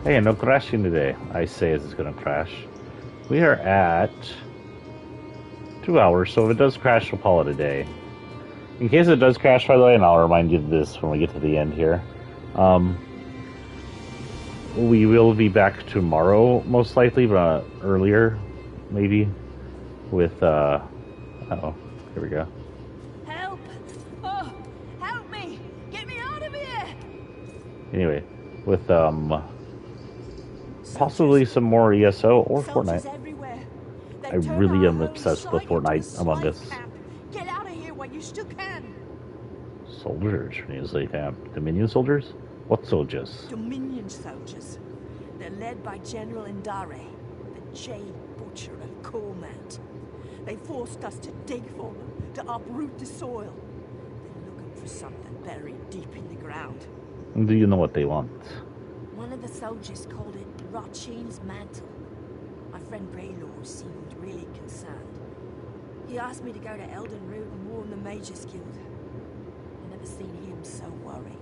Speaker 1: Hey, no crashing today. I say as it's gonna crash. We are at 2 hours, so if it does crash, we'll call it a day. In case it does crash, by the way, and I'll remind you of this when we get to the end here. We will be back tomorrow, most likely, but earlier, maybe, with, uh-oh, here we go.
Speaker 4: Help! Oh, help me! Get me out of here!
Speaker 1: Anyway, with, possibly some more ESO or Fortnite. I really am obsessed with Fortnite Among Us.
Speaker 11: Get out of here while you still can.
Speaker 1: Soldiers from New Zealand camp. Dominion soldiers? What soldiers?
Speaker 11: Dominion soldiers. They're led by General Indare, the Jade Butcher of Cormant. They forced us to dig for them, to uproot the soil. They're looking for something buried deep in the ground.
Speaker 1: Do you know what they want?
Speaker 11: One of the soldiers called it Rotchin's mantle. My friend Braylor seemed really concerned. He asked me to go to Elden Root and warn the Mages Guild. I've never seen him so worried.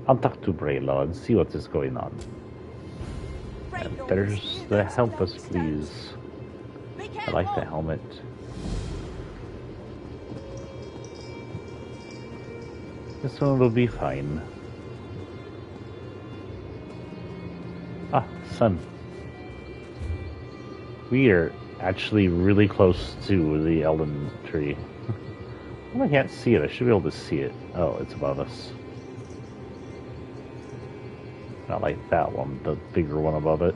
Speaker 1: I'll talk to Braylor and see what is going on. And there's the help us, please. I like the helmet. This one will be fine. Ah, sun. We are actually really close to the Elden tree. Well, I can't see it. I should be able to see it. Oh, it's above us. Not like that one, the bigger one above it.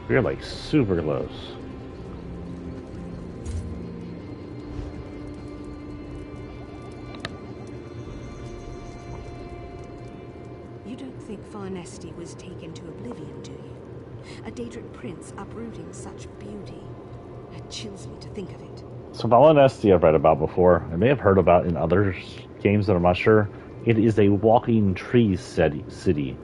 Speaker 1: We're like super close.
Speaker 14: You don't think Farnesti was taken to oblivion, do you? A Daedric prince uprooting such beauty. It chills me to think of it.
Speaker 1: So Valenesti I've read about before. I may have heard about in other games that I'm not sure. It is a walking tree city.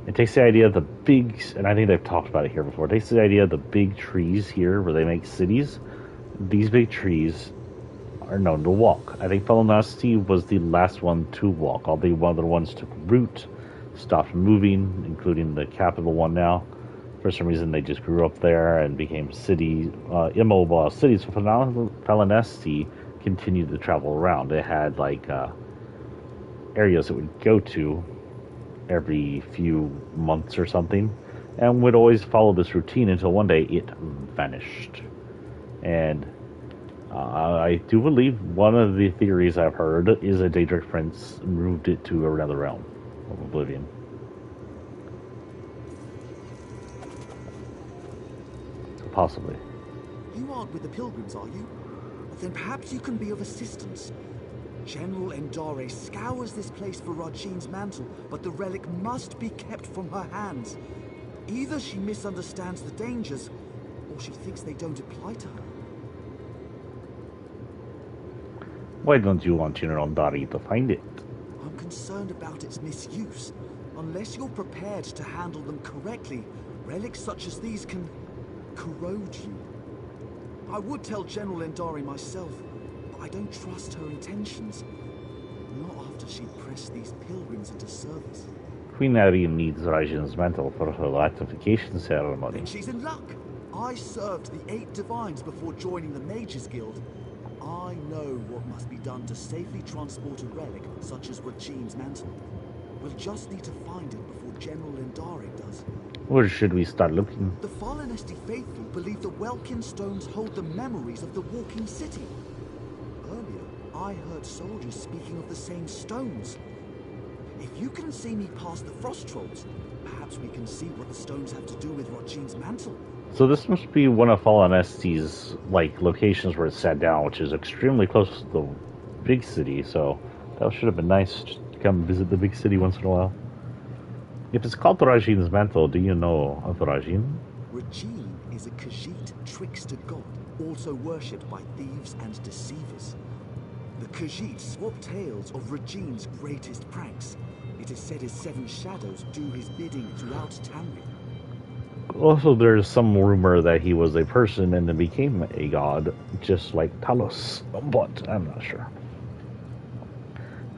Speaker 1: It takes the idea of the big, and I think they've talked about it here before. It takes the idea of the big trees here where they make cities. These big trees are known to walk. I think Falonesti was the last one to walk. All the other ones took root, stopped moving, including the capital one now. For some reason, they just grew up there and became immobile cities. So Falonesti continued to travel around. It had like areas it would go to every few months or something, and would always follow this routine until one day it vanished. And I do believe one of the theories I've heard is a Daedric prince moved it to another realm of Oblivion. Possibly.
Speaker 17: You aren't with the pilgrims, are you? Then perhaps you can be of assistance. General Endare scours this place for Rajine's mantle, but the relic must be kept from her hands. Either she misunderstands the dangers, or she thinks they don't apply to her.
Speaker 1: Why don't you want General Endare to find it?
Speaker 17: I'm concerned about its misuse. Unless you're prepared to handle them correctly, relics such as these can corrode you. I would tell General Endare myself, but I don't trust her intentions. Not after she pressed these pilgrims into service.
Speaker 1: Queen Irene needs Rajine's mantle for her ratification ceremony.
Speaker 17: Then she's in luck. I served the 8 divines before joining the Mages Guild. I know what must be done to safely transport a relic such as Rajine's mantle. We'll just need to find it before General Endare does.
Speaker 1: Where should we start looking?
Speaker 17: The Falonesti faithful believe the Welkin stones hold the memories of the walking city. Earlier, I heard soldiers speaking of the same stones. If you can see me past the frost trolls, perhaps we can see what the stones have to do with Rajine's mantle.
Speaker 1: So this must be one of Falonesti's like locations where it's sat down, which is extremely close to the big city. So that should have been nice to come visit the big city once in a while. If it's called Rajine's mantle, do you know of Rajine?
Speaker 17: Rajine is a Khajiit trickster god, also worshipped by thieves and deceivers. The Khajiit swap tales of Rajine's greatest pranks. It is said his 7 shadows do his bidding throughout Tamriel.
Speaker 1: Also, there's some rumor that he was a person and then became a god, just like Talos, but I'm not sure.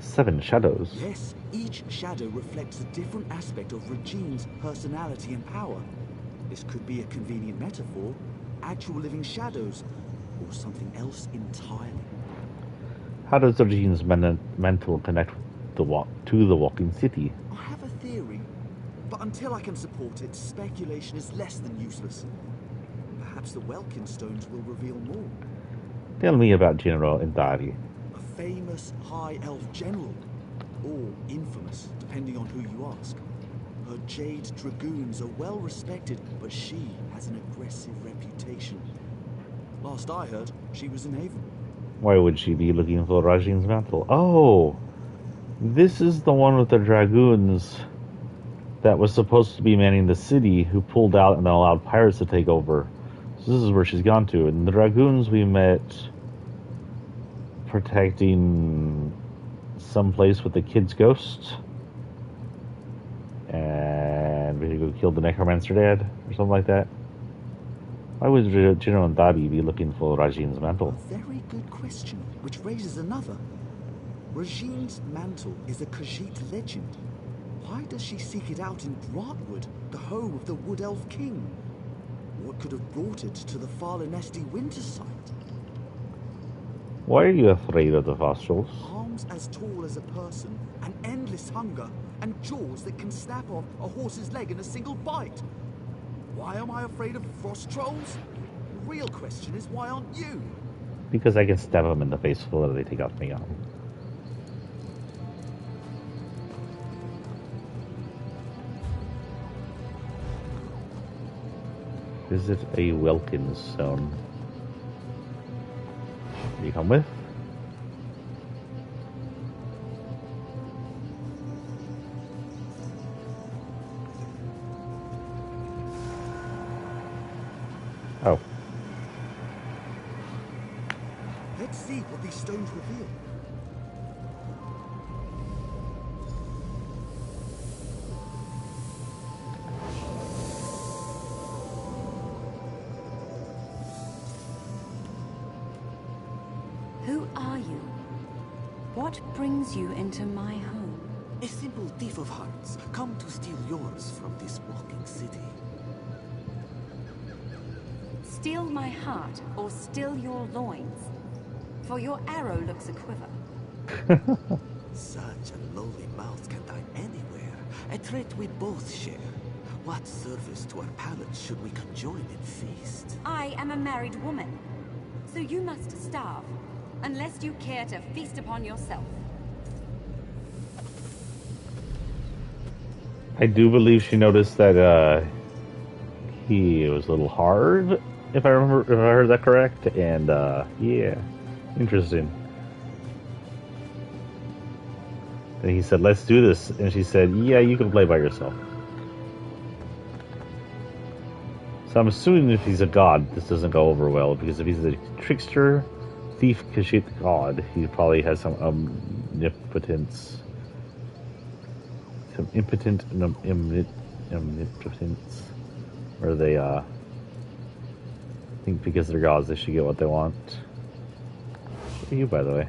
Speaker 1: 7 shadows.
Speaker 17: Yes, each shadow reflects a different aspect of Rajine's personality and power. This could be a convenient metaphor, actual living shadows, or something else entirely.
Speaker 1: How does Rajine's mantle connect to the walking city?
Speaker 17: I have a theory, but until I can support it, speculation is less than useless. Perhaps the Welkin stones will reveal more.
Speaker 1: Tell me about General Endare.
Speaker 17: A famous high elf general, or infamous, depending on who you ask. Her Jade Dragoons are well respected, but she has an aggressive reputation. Last I heard, she was in Haven.
Speaker 1: Why would she be looking for Rajine's mantle? Oh, this is the one with the dragoons that was supposed to be manning the city, who pulled out and allowed pirates to take over. So this is where she's gone to. And the dragoons we met protecting some place with the kid's ghost. And we go kill the necromancer dad, or something like that. Why would General Endare be looking for Rajine's mantle?
Speaker 17: Very good question, which raises another. Rajine's mantle is a Khajiit legend. Why does she seek it out in Brightwood, the home of the Wood Elf King? What could have brought it to the Falonesti winter site?
Speaker 1: Why are you afraid of the fossils?
Speaker 17: Arms as tall as a person, an endless hunger, and jaws that can snap off a horse's leg in a single bite. Why am I afraid of frost trolls? The real question is, why aren't you?
Speaker 1: Because I can stab them in the face before they take off me on. Visit a Welkin stone. Do you come with? Oh.
Speaker 17: Let's see what these stones reveal.
Speaker 2: Who are you? What brings you into my home?
Speaker 3: A simple thief of hearts, come to steal yours from this walking city.
Speaker 2: Steal my heart, or steal your loins? For your arrow looks a quiver.
Speaker 3: Such a lowly mouth can dine anywhere, a trait we both share. What service to our palates should we conjoin in feast?
Speaker 2: I am a married woman, so you must starve, unless you care to feast upon yourself.
Speaker 1: I do believe she noticed that he was a little hard, if I heard that correct, and yeah, interesting. And he said, "Let's do this," and she said, "Yeah, you can play by yourself." So I'm assuming if he's a god, this doesn't go over well, because if he's a trickster, thief, kashit god, he probably has some omnipotence. Some impotent omnipotence. Where they, think because they're gods, they should get what they want. What are you, by the way?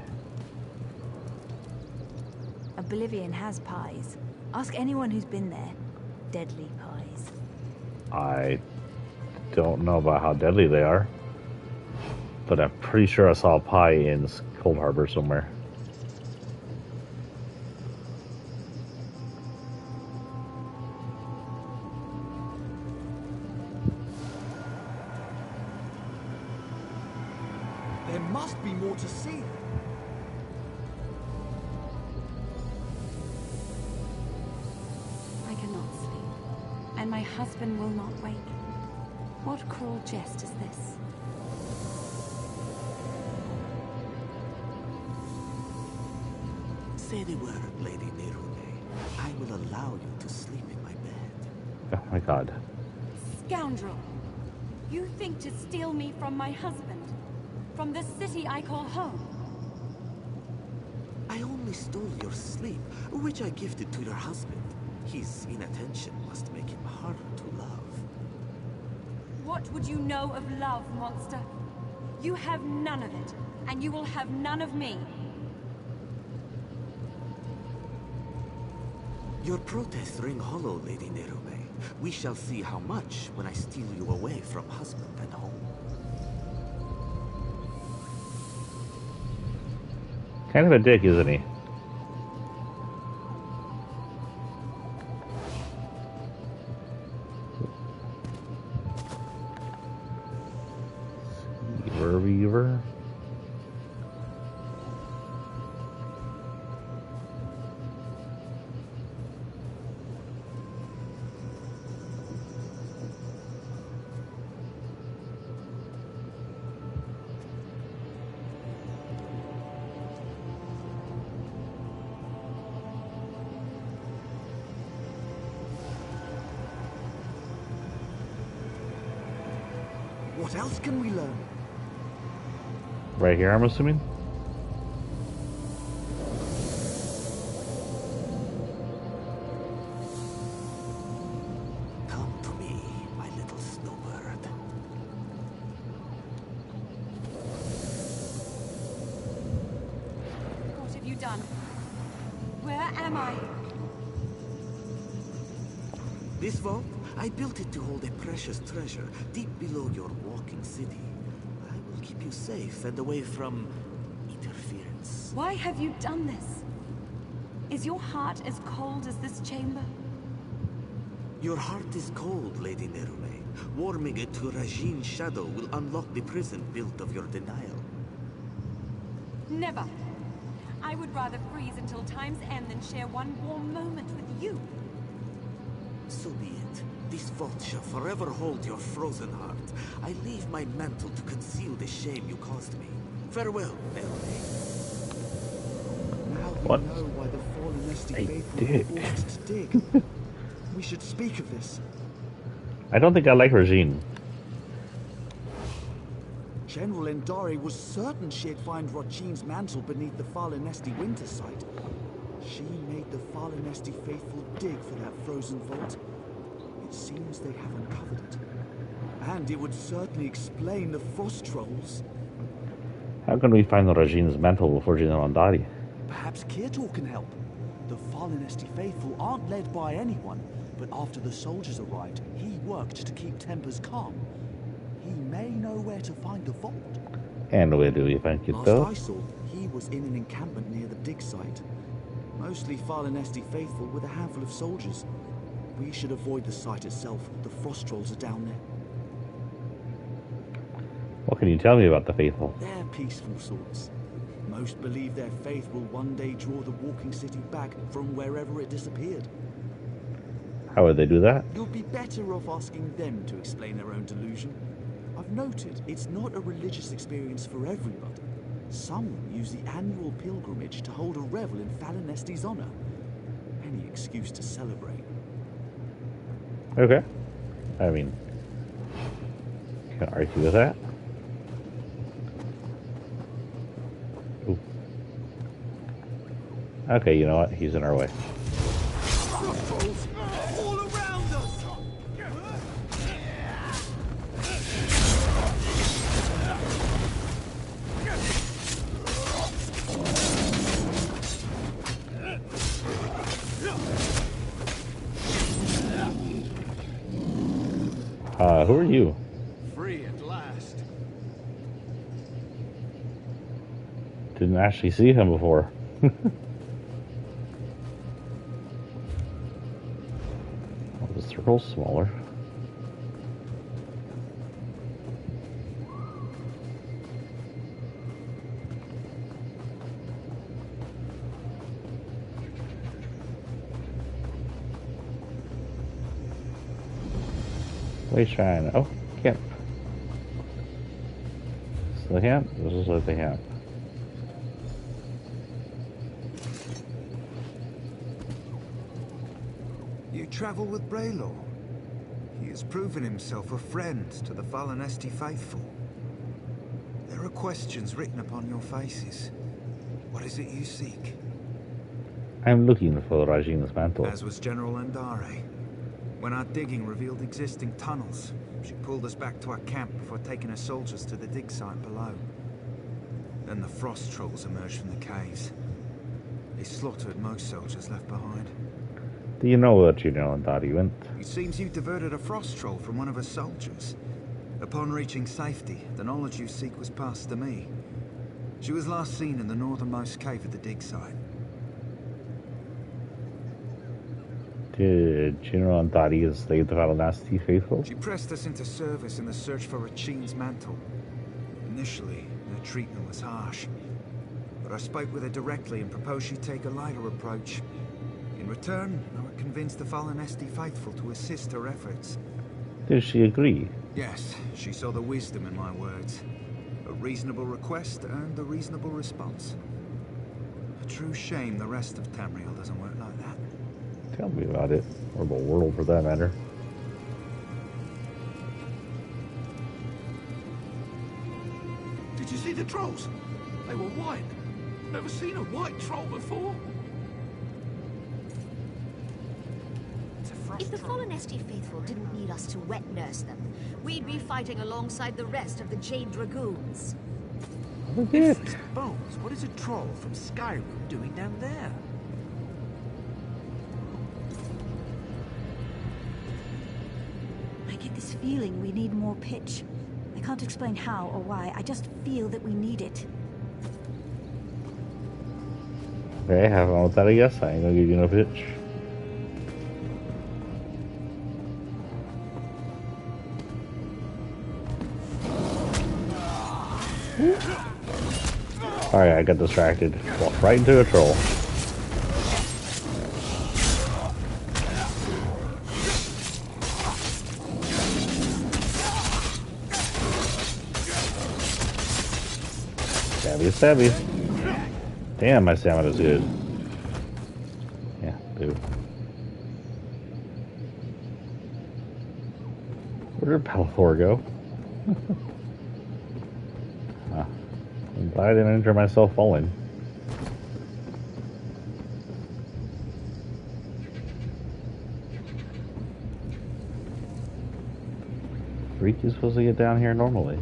Speaker 14: Oblivion has pies. Ask anyone who's been there. Deadly pies.
Speaker 1: I don't know about how deadly they are, but I'm pretty sure I saw a pie in Cold Harbor somewhere.
Speaker 17: There must be more to see.
Speaker 2: I cannot sleep, and my husband will not wake. What cruel jest is this?
Speaker 3: Say the word, Lady Nerune. I will allow you to sleep in my bed.
Speaker 1: Oh my god.
Speaker 2: Scoundrel! You think to steal me from my husband? From the city I call home?
Speaker 3: I only stole your sleep, which I gifted to your husband. His inattention must make him harder to love.
Speaker 2: What would you know of love, monster? You have none of it, and you will have none of me.
Speaker 3: Your protests ring hollow, Lady Nerube. We shall see how much when I steal you away from husband and home.
Speaker 1: Kind of a dick, isn't he? Weaver.
Speaker 17: What else can we learn?
Speaker 1: Right here, I'm assuming?
Speaker 3: Come to me, my little snowbird.
Speaker 2: What have you done? Where am I?
Speaker 3: This vault, I built it to hold a precious treasure deep below your walking city. I will keep you safe and away from interference.
Speaker 2: Why have you done this? Is your heart as cold as this chamber?
Speaker 3: Your heart is cold, Lady Nerune. Warming it to Rajine's shadow will unlock the prison built of your denial.
Speaker 2: Never. I would rather freeze until time's end than share one warm moment with you.
Speaker 3: So be it. This vault shall forever hold your frozen heart. I leave my mantle to conceal the shame you caused me. Farewell, Nerune.
Speaker 17: Now we
Speaker 1: What?
Speaker 17: know why the fallen Esti
Speaker 1: A
Speaker 17: faithful
Speaker 1: dick.
Speaker 17: were forced to dig. We should speak of this.
Speaker 1: I don't think I like Regine.
Speaker 17: General Endari was certain she'd find Rajine's mantle beneath the Farlanesti winter site. She made the Farlanesti faithful dig for that frozen vault. It seems they have uncovered it. And it would certainly explain the frost trolls.
Speaker 1: How can we find the Regine's mantle before General Andari?
Speaker 19: Perhaps Kirtor can help. The Fallen Esti faithful aren't led by anyone, but after the soldiers arrived, he worked to keep tempers calm. He may know where to find the vault.
Speaker 1: And where do we find Kirtor?
Speaker 17: Last I saw, he was in an encampment near the dig site. Mostly Fallen Esti faithful with a handful of soldiers. We should avoid the site itself. The frost trolls are down there.
Speaker 1: What can you tell me about the faithful?
Speaker 17: They're peaceful sorts. Most believe their faith will one day draw the walking city back from wherever it disappeared.
Speaker 1: How would they do that?
Speaker 17: You'd be better off asking them to explain their own delusion. I've noted it's not a religious experience for everybody. Some use the annual pilgrimage to hold a revel in Fallen Esti's honor. Any excuse to celebrate.
Speaker 1: Okay. I mean, can't argue with that. Ooh. Okay, you know what? He's in our way.
Speaker 17: All around us!
Speaker 1: Who are you?
Speaker 10: Free at last.
Speaker 1: Didn't actually see him before. Oh, the circle's smaller. Way shine. Oh, camp. This is the camp. This is like the camp.
Speaker 20: You travel with Braylor. He has proven himself a friend to the Fallen Esti faithful. There are questions written upon your faces. What is it you seek?
Speaker 1: I'm looking for Rajine's mantle.
Speaker 20: As was General Andare. When our digging revealed existing tunnels, she pulled us back to our camp before taking her soldiers to the dig site below. Then the frost trolls emerged from the caves. They slaughtered most soldiers left behind.
Speaker 1: Do you know that General Andari went?
Speaker 20: It seems you diverted a frost troll from one of her soldiers. Upon reaching safety, the knowledge you seek was passed to me. She was last seen in the northernmost cave of the dig site.
Speaker 1: Did General Andari enslave the Fallen Esti faithful?
Speaker 20: She pressed us into service in the search for Rachine's mantle. Initially, her treatment was harsh. But I spoke with her directly and proposed she take a lighter approach. In return, I would convince the Fallen Esti faithful to assist her efforts.
Speaker 1: Did she agree?
Speaker 20: Yes, she saw the wisdom in my words. A reasonable request earned a reasonable response. A true shame the rest of Tamriel doesn't work like that.
Speaker 1: Tell me about it. Or the world, for that matter.
Speaker 10: Did you see the trolls? They were white. Never seen a white troll before.
Speaker 14: If the Fallen Esti faithful didn't need us to wet nurse them, we'd be fighting alongside the rest of the Jade Dragoons.
Speaker 19: Bones, what is a troll from Skyrim doing down there?
Speaker 9: I get this feeling we need more pitch. I can't explain how or why, I just feel that we need it.
Speaker 1: Okay, have fun with that, I guess. I ain't gonna give you no pitch. Alright, I got distracted. Walked right into a troll. Stabby, stabby. Damn, my stamina's good. Yeah, boo. Where did Palithor go? I'm glad I didn't injure myself falling. Freak is supposed to get down here normally.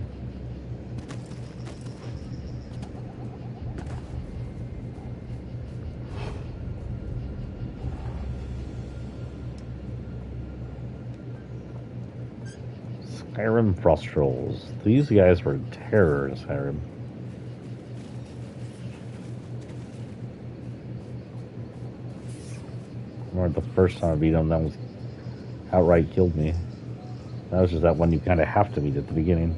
Speaker 1: Skyrim Frost Trolls. These guys were terror in Skyrim. I remember the first time I beat them, that was outright killed me. That was just that one you kind of have to beat at the beginning.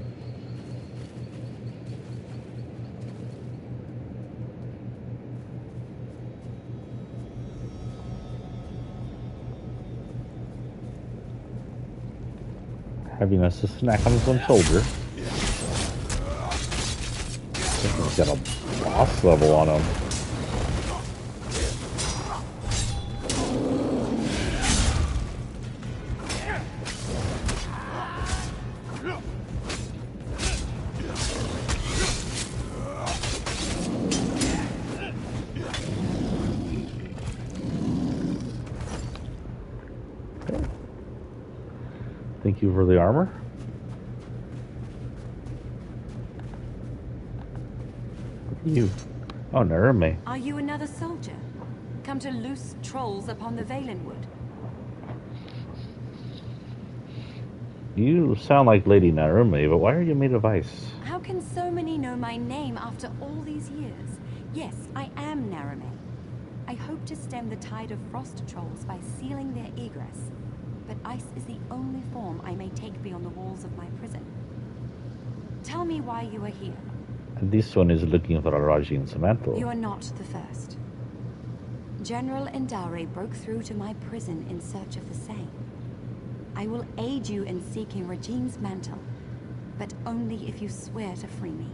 Speaker 1: Having us a snack on some soldier. He's got a boss level on him. Thank you for the armor. You. Oh, Narume.
Speaker 2: Are you another soldier? Come to loose trolls upon the Valenwood?
Speaker 1: You sound like Lady Narume, but why are you made of ice?
Speaker 2: How can so many know my name after all these years? Yes, I am Narume. I hope to stem the tide of frost trolls by sealing their egress. But ice is the only form I may take beyond the walls of my prison. Tell me why you are here.
Speaker 1: This one is looking for a Rajin's mantle.
Speaker 2: You are not the first. General Indari broke through to my prison in search of the same. I will aid you in seeking Regine's mantle, but only if you swear to free me.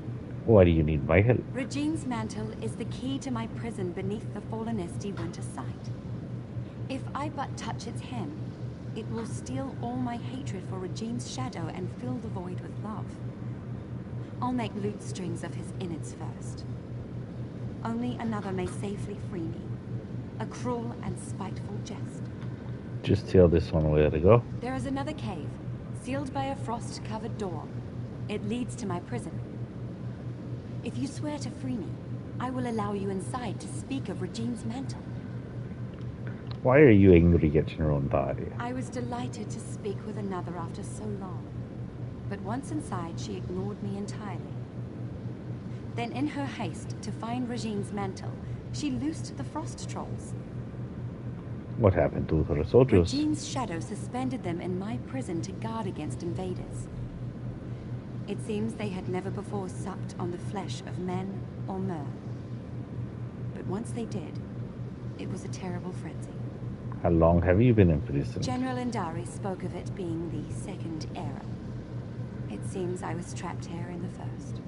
Speaker 1: Why do you need my help?
Speaker 2: Regine's mantle is the key to my prison beneath the fallen Esti winter site. If I but touch its hem, it will steal all my hatred for Regine's shadow and fill the void with love. I'll make lute strings of his innards first. Only another may safely free me. A cruel and spiteful jest.
Speaker 1: Just tell this one where to go.
Speaker 2: There is another cave, sealed by a frost-covered door. It leads to my prison. If you swear to free me, I will allow you inside to speak of Regine's mantle.
Speaker 1: Why are you angry at General Indari?
Speaker 2: I was delighted to speak with another after so long. But once inside, she ignored me entirely. Then in her haste to find Regine's mantle, she loosed the frost trolls.
Speaker 1: What happened to her soldiers?
Speaker 2: Regine's shadow suspended them in my prison to guard against invaders. It seems they had never before supped on the flesh of men or mer. But once they did, it was a terrible frenzy.
Speaker 1: How long have you been in prison?
Speaker 2: General Indari spoke of it being the second era. It seems I was trapped here in the first.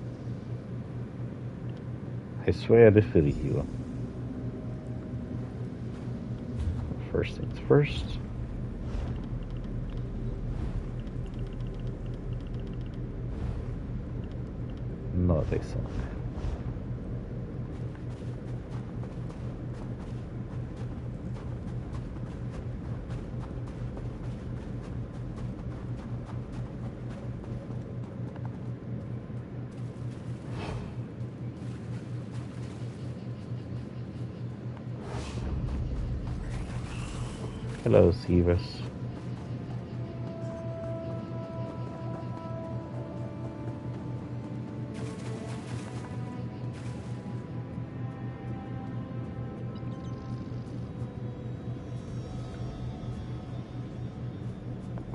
Speaker 1: I swear to free you. First things first. No, they suck. Hello, Seavis.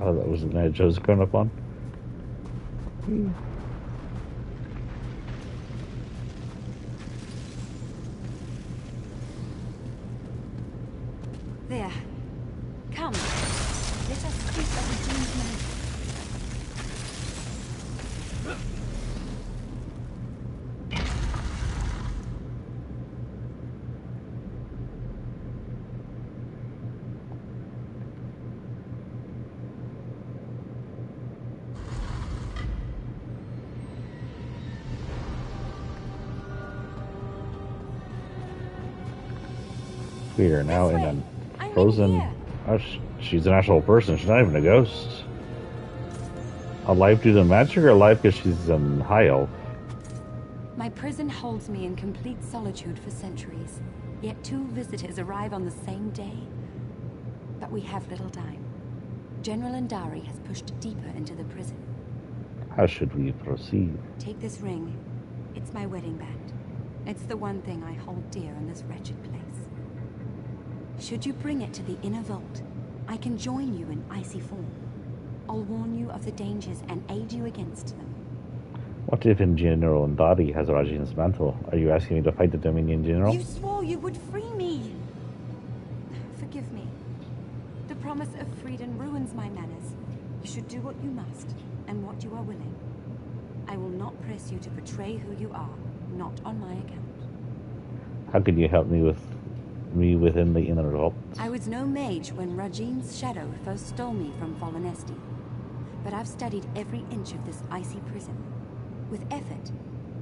Speaker 1: Oh, that was an edge I was going up on.
Speaker 2: There. Come. Let us speak of Regine's mantle.
Speaker 1: We are now in a frozen... Oh, she's an actual person. She's not even a ghost. Alive due to magic or alive because she's a high elf?
Speaker 2: My prison holds me in complete solitude for centuries. Yet 2 visitors arrive on the same day. But we have little time. General Indari has pushed deeper into the prison.
Speaker 1: How should we proceed?
Speaker 13: Take this ring. It's my wedding band. It's the one thing I hold dear in this wretched place. Should you bring it to the inner vault, I can join you in icy form. I'll warn you of the dangers and aid you against them.
Speaker 1: What if in General Ndari has Rajin's mantle? Are you asking me to fight the Dominion General?
Speaker 13: You swore you would free me! Forgive me. The promise of freedom ruins my manners. You should do what you must, and what you are willing. I will not press you to betray who you are, not on my account.
Speaker 1: How can you help me within the inner vault?
Speaker 13: I was no mage when Rajin's shadow first stole me from Fallen Esti. But I've studied every inch of this icy prison. With effort,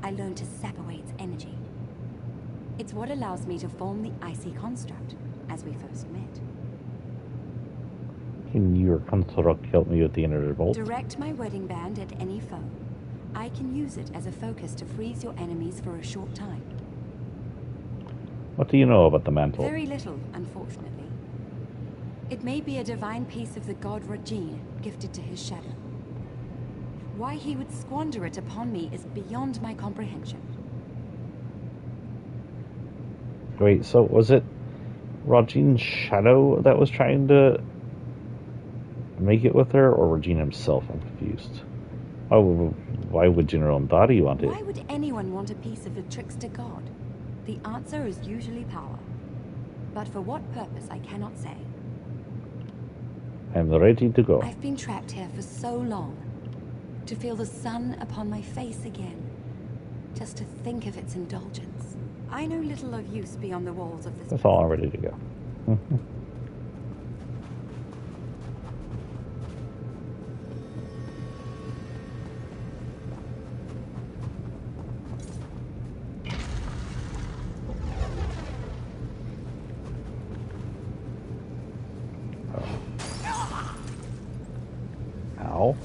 Speaker 13: I learned to sap away its energy. It's what allows me to form the icy construct, as we first met.
Speaker 1: Can your construct help me with the inner vault?
Speaker 13: Direct my wedding band at any foe. I can use it as a focus to freeze your enemies for a short time.
Speaker 1: What do you know about the mantle?
Speaker 13: Very little, unfortunately. It may be a divine piece of the god Rajin, gifted to his shadow. Why he would squander it upon me is beyond my comprehension.
Speaker 1: Wait, so was it Rajin's shadow that was trying to make it with her, or Rajin himself? I'm confused. Why would General Ndari want it?
Speaker 13: Why would anyone want a piece of a trickster god? The answer is usually power. But for what purpose, I cannot say.
Speaker 1: I'm ready to go.
Speaker 13: I've been trapped here for so long. To feel the sun upon my face again. Just to think of its indulgence. I know little of use beyond the walls of this.
Speaker 1: That's all. I'm ready to go. Ow.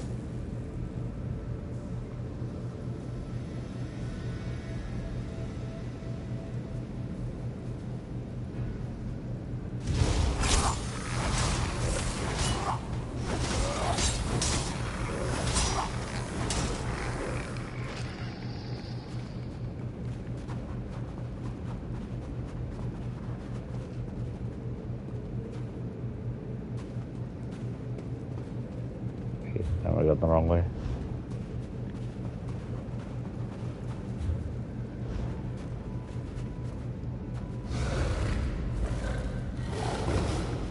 Speaker 1: I got the wrong way.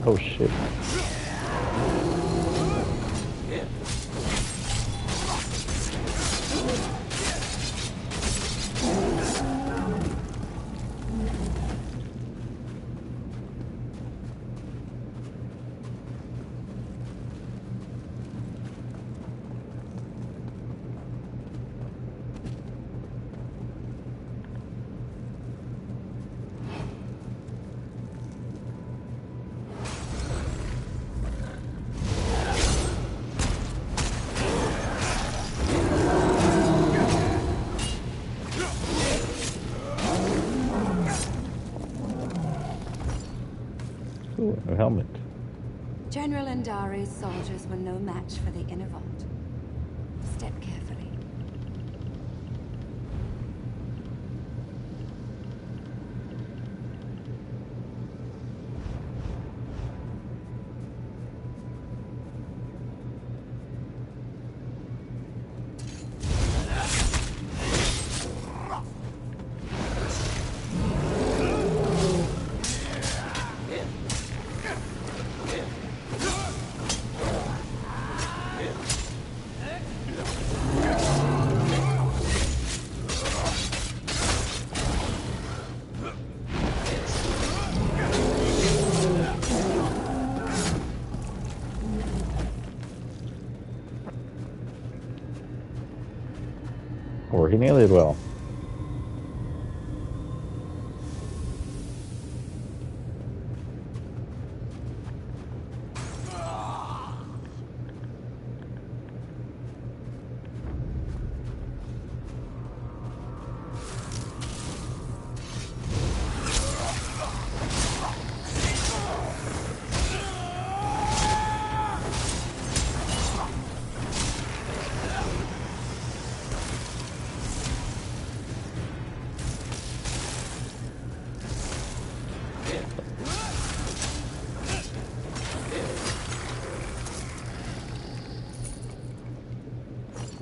Speaker 1: Oh shit. Ooh, a helmet.
Speaker 13: General Ndari's soldiers were no match for the inner vault. Step carefully.
Speaker 1: Working nearly well.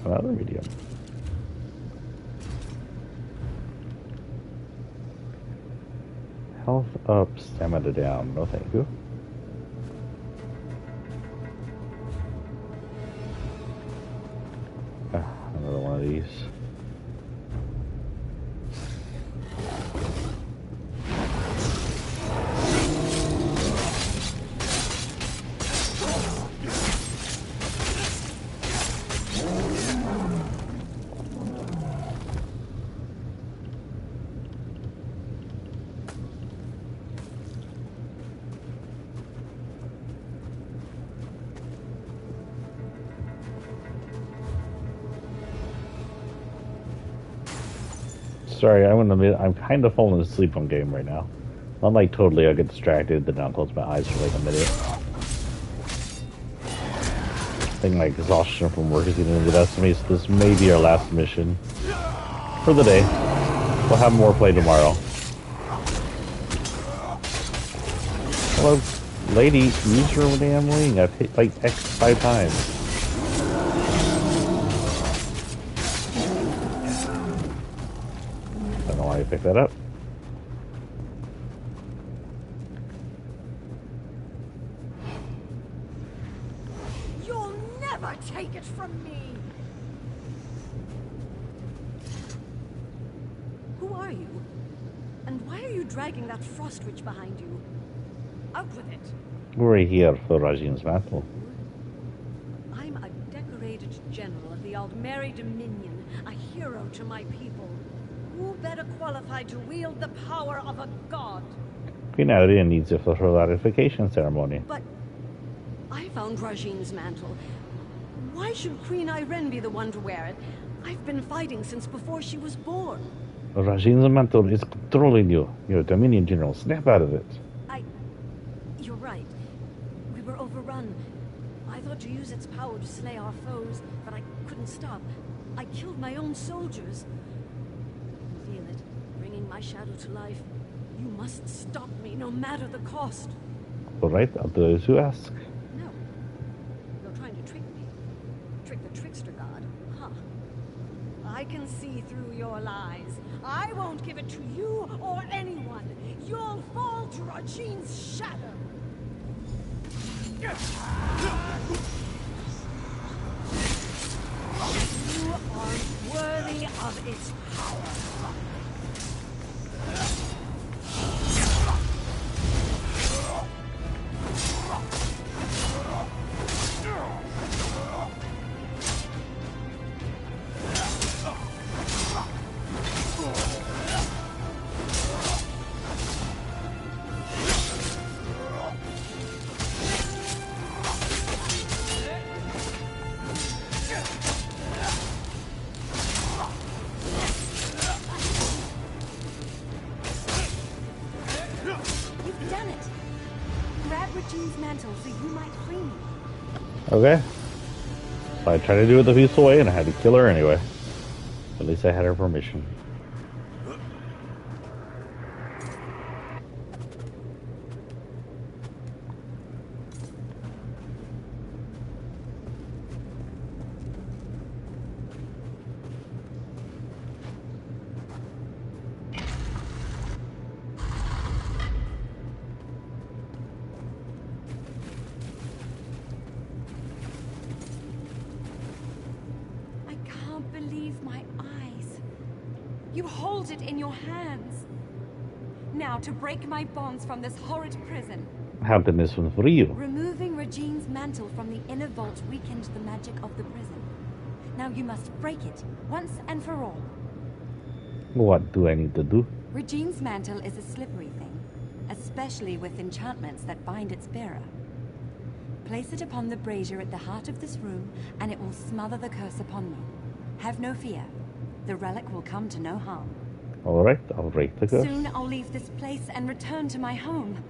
Speaker 1: Another medium. Health up, stamina down. No thank you. Another one of these. Sorry, I want to admit, I'm kind of falling asleep on game right now. Not like totally, I get distracted, then I'll close my eyes for like a minute. I think my exhaustion from work is getting to get us to me, so this may be our last mission for the day. We'll have more play tomorrow. Hello, lady, use your damn wing. I've hit like X 5 times. Pick that up.
Speaker 11: You'll never take it from me! Who are you? And why are you dragging that frost witch behind you? Out with it!
Speaker 1: We're here for Rajin's mantle.
Speaker 11: I'm a decorated general of the Aldmeri Dominion, a hero to my people. Who better qualified to wield the power of a god?
Speaker 1: Queen Aria needs it for her ratification ceremony.
Speaker 11: But I found Rajin's mantle. Why should Queen Irene be the one to wear it? I've been fighting since before she was born.
Speaker 1: Rajin's mantle is controlling you. You're a Dominion general. Snap out of it.
Speaker 11: You're right. We were overrun. I thought to use its power to slay our foes, but I couldn't stop. I killed my own soldiers. My shadow to life. You must stop me, no matter the cost.
Speaker 1: All right, I'll do as you ask.
Speaker 11: No. You're trying to trick me. Trick the trickster god. Huh. I can see through your lies. I won't give it to you or anyone. You'll fall to Rajin's shadow. You aren't worthy of its power.
Speaker 1: Okay. So I tried to do it the peaceful way and I had to kill her anyway. At least I had her permission.
Speaker 2: To break my bonds from this horrid prison.
Speaker 1: How did this one for you?
Speaker 2: Removing Rajin's mantle from the inner vault weakened the magic of the prison. Now you must break it, once and for all.
Speaker 1: What do I need to do?
Speaker 2: Rajin's mantle is a slippery thing, especially with enchantments that bind its bearer. Place it upon the brazier at the heart of this room, and it will smother the curse upon me. Have no fear. The relic will come to no harm.
Speaker 1: Alright, I'll break the curse.
Speaker 2: Soon I'll leave this place and return to my home.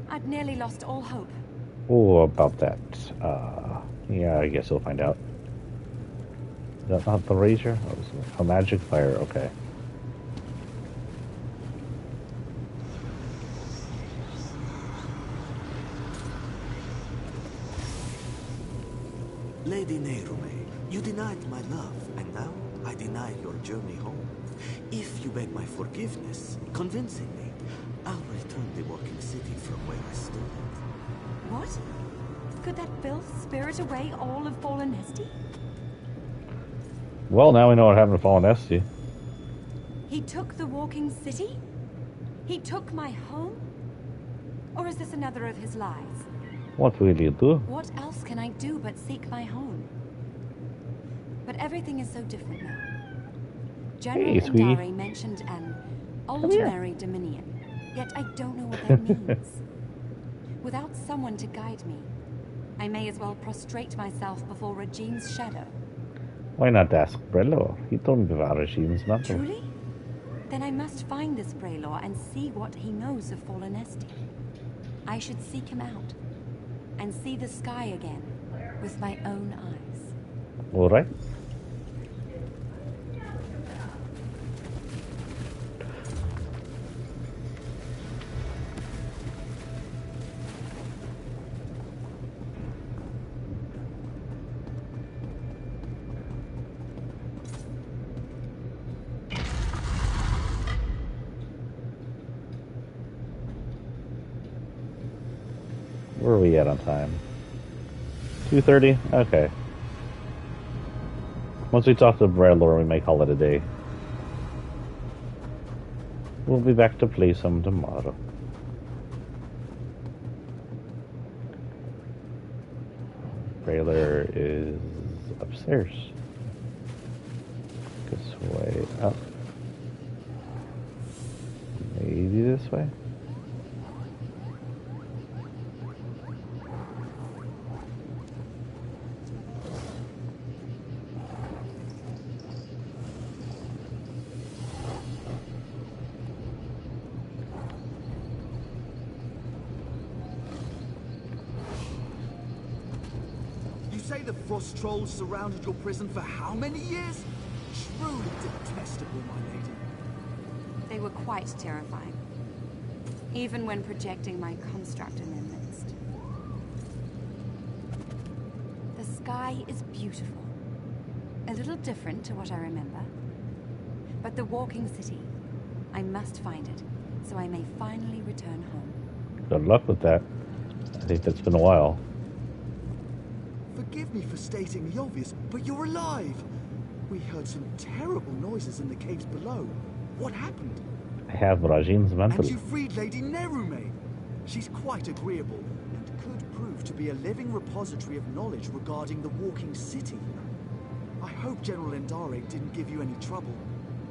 Speaker 2: I'd nearly lost all hope.
Speaker 1: Oh, about that. Yeah, I guess we'll find out. Is that not the razor? Oh, a magic fire, okay.
Speaker 3: Lady Nehrume, You denied my love, and now I deny your journey home. If you beg my forgiveness, convincingly, I'll return the walking city from where I stole it.
Speaker 2: What? Could that filth spirit away all of Fallen Esty?
Speaker 1: Well, now we know what happened to Fallen Esty.
Speaker 2: He took the walking city? He took my home? Or is this another of his lies?
Speaker 1: What will you do?
Speaker 2: What else can I do but seek my home? But everything is so different now. General Indari mentioned an ultimary dominion, yet I don't know what that means. Without someone to guide me, I may as well prostrate myself before Regine's shadow.
Speaker 1: Why not ask Brello? He told me about Regine's mantle.
Speaker 2: Truly? Then I must find this Braylor and see what he knows of Fallen Esty. I should seek him out and see the sky again with my own eyes.
Speaker 1: All right. Where are we at on time? 2:30? Okay. Once we talk to Bradley, we may call it a day. We'll be back to play some tomorrow. Trailer is upstairs. This way up. Maybe this way?
Speaker 17: The frost trolls surrounded your prison for how many years? Truly detestable, my lady.
Speaker 2: They were quite terrifying, even when projecting my construct in their midst. The sky is beautiful, a little different to what I remember. But the walking city, I must find it, so I may finally return home.
Speaker 1: Good luck with that. I think that's been a while.
Speaker 17: Forgive me for stating the obvious, but you're alive! We heard some terrible noises in the caves below. What happened?
Speaker 1: I have Rajin's mantle.
Speaker 17: And you freed Lady Nerume! She's quite agreeable, and could prove to be a living repository of knowledge regarding the walking city. I hope General Indari didn't give you any trouble.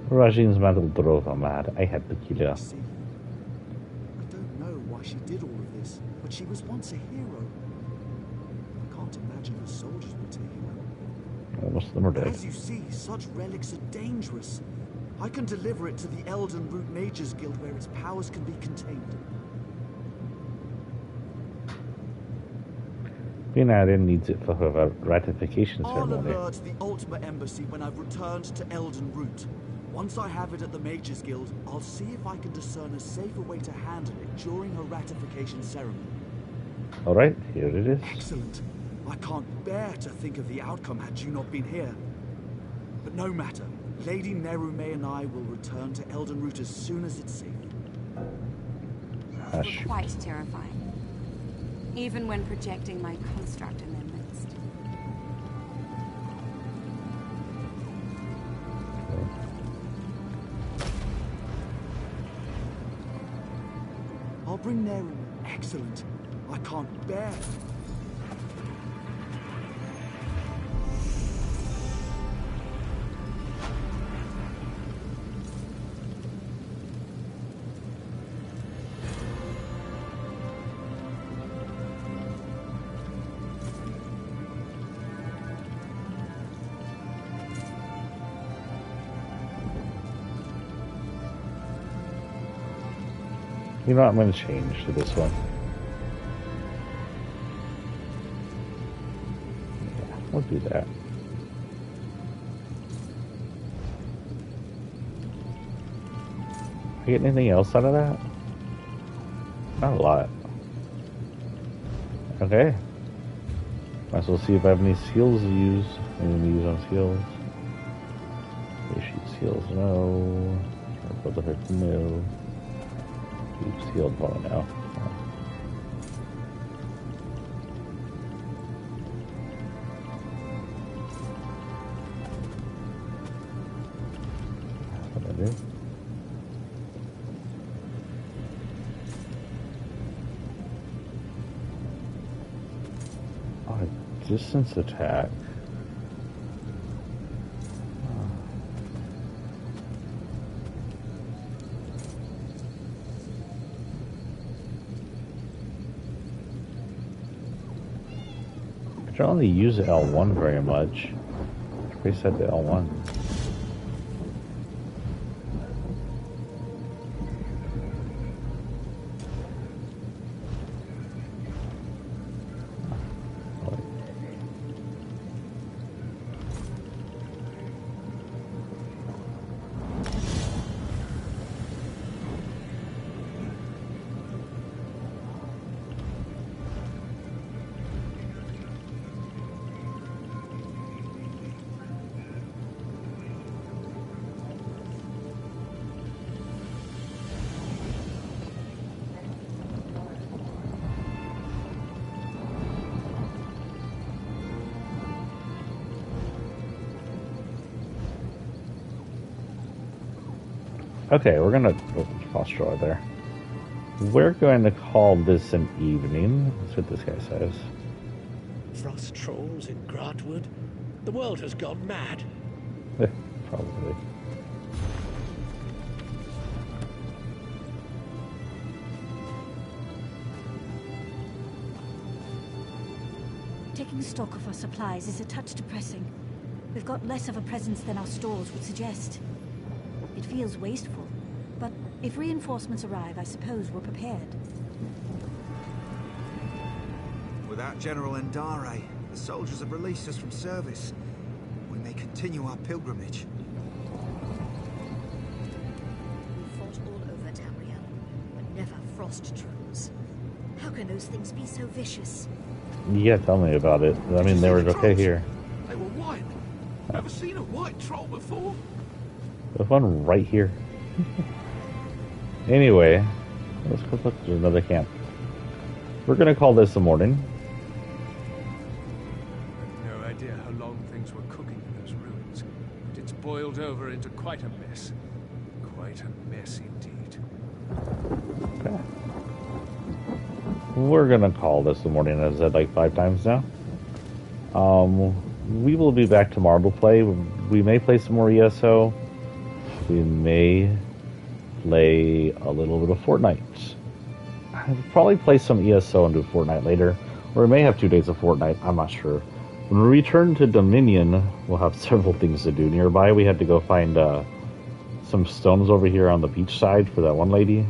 Speaker 1: Rajin's mantle drove her mad. I had to kill her.
Speaker 17: See, I don't know why she did all of this, but she was once a hero. I can't imagine the soldiers would take her.
Speaker 1: Most of them are dead.
Speaker 17: As you see, such relics are dangerous. I can deliver it to the Elden Root Mages Guild where its powers can be contained.
Speaker 1: Benarin needs it for her ratification ceremony.
Speaker 17: I'll alert the Ultima Embassy when I've returned to Elden Root. Once I have it at the Mages Guild, I'll see if I can discern a safer way to handle it during her ratification ceremony.
Speaker 1: Alright, here it is.
Speaker 17: Excellent. I can't bear to think of the outcome had you not been here. But no matter. Lady Nerume and I will return to Elden Root as soon as it's safe.
Speaker 2: They were quite terrifying, even when projecting my construct in their midst.
Speaker 17: I'll bring Nerume. Excellent. I can't bear.
Speaker 1: You know what, I'm going to change to this one. Yeah, we'll do that. You get anything else out of that? Not a lot. Okay. Might as well see if I have any seals to use. Anything to use on seals. Sheet seals, no. Report effect, no. Deep sealed, probably no. What I do? Oh, distance attack. I don't only use L1 very much. Reset to L1. Okay, we're gonna frost draw there. We're going to call this an evening. That's what this guy says.
Speaker 21: Frost trolls in Grotwood? The world has gone mad.
Speaker 1: Probably.
Speaker 14: Taking stock of our supplies is a touch depressing. We've got less of a presence than our stores would suggest. It feels wasteful, but if reinforcements arrive, I suppose we're prepared.
Speaker 20: Without General Endare, the soldiers have released us from service. We may continue our pilgrimage.
Speaker 14: We fought all over Tamriel, but never frost trolls. How can those things be so vicious?
Speaker 1: Yeah, tell me about it. I mean, they were okay here.
Speaker 7: They were white. Never seen a white troll before.
Speaker 1: There's one right here. Anyway, let's go look. There's another camp. We're gonna call this the morning.
Speaker 10: No idea how long things were cooking in those ruins, but it's boiled over into quite a mess. Quite a mess indeed.
Speaker 1: Okay. We're gonna call this the morning, as I said like 5 times now. We will be back tomorrow to play. We may play some more ESO. We may play a little bit of Fortnite. I'll probably play some ESO and do Fortnite later. Or we may have 2 days of Fortnite, I'm not sure. When we return to Dominion, we'll have several things to do nearby. We had to go find some stones over here on the beach side for that one lady.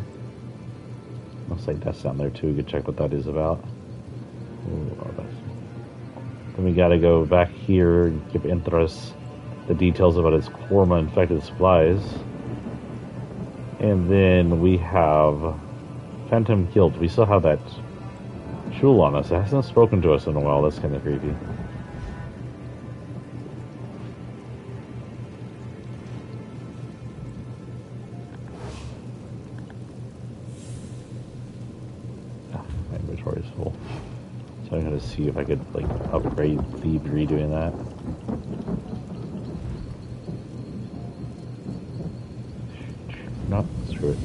Speaker 1: Looks like that's down there too. We could check what that is about. Ooh, oh, then we gotta go back here and give Inthrus the details about his Korma infected supplies. And then we have Phantom Guild. We still have that jewel on us. It hasn't spoken to us in a while. That's kind of creepy. My inventory is full. So I'm gonna see if I could like upgrade thievery doing that. No, screw it.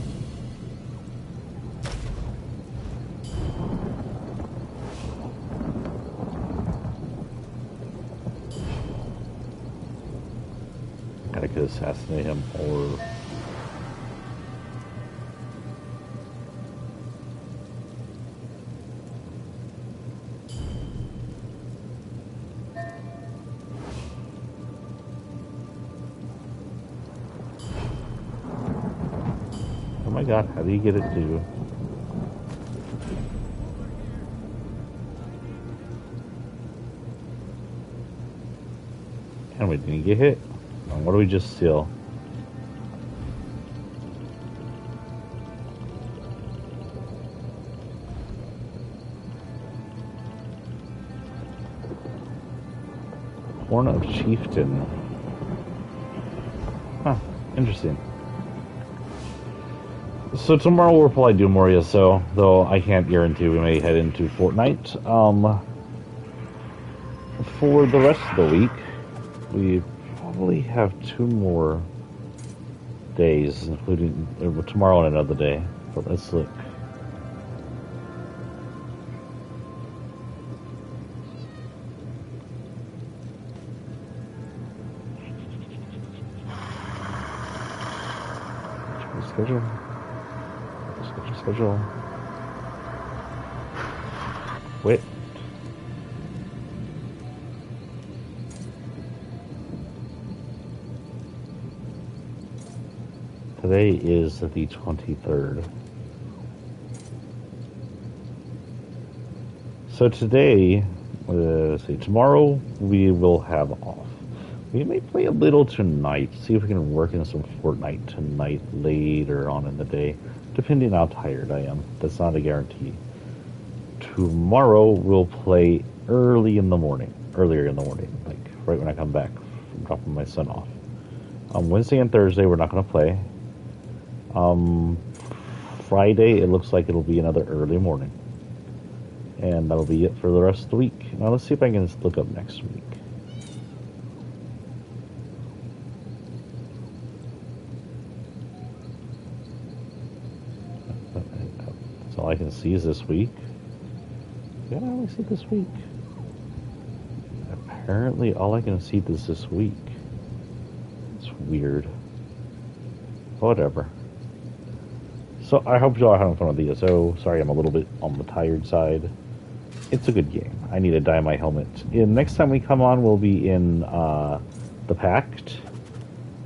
Speaker 1: Gotta could assassinate him or oh my god, how do you get it to? And we didn't get hit. What do we just steal? Horn of Chieftain. Huh, interesting. So tomorrow we'll probably do more ESO, though I can't guarantee we may head into Fortnite. For the rest of the week, we probably have 2 more days, including tomorrow and another day. But let's look. Schedule. Schedule. Wait. Today is the 23rd. So today, let's see, tomorrow we will have off. We may play a little tonight, see if we can work in some Fortnite tonight later on in the day, depending on how tired I am. That's not a guarantee. Tomorrow we'll play earlier in the morning, like right when I come back from dropping my son off. Wednesday and Thursday we're not going to play. Friday it looks like it'll be another early morning. And that'll be it for the rest of the week. Now let's see if I can look up next week. That's all I can see is this week. Yeah, I only see this week. Apparently all I can see is this week. It's weird. Whatever. So I hope y'all are having fun with the ESO. Sorry I'm a little bit on the tired side. It's a good game. I need to dye my helmet. Next time we come on, we'll be in the Pact.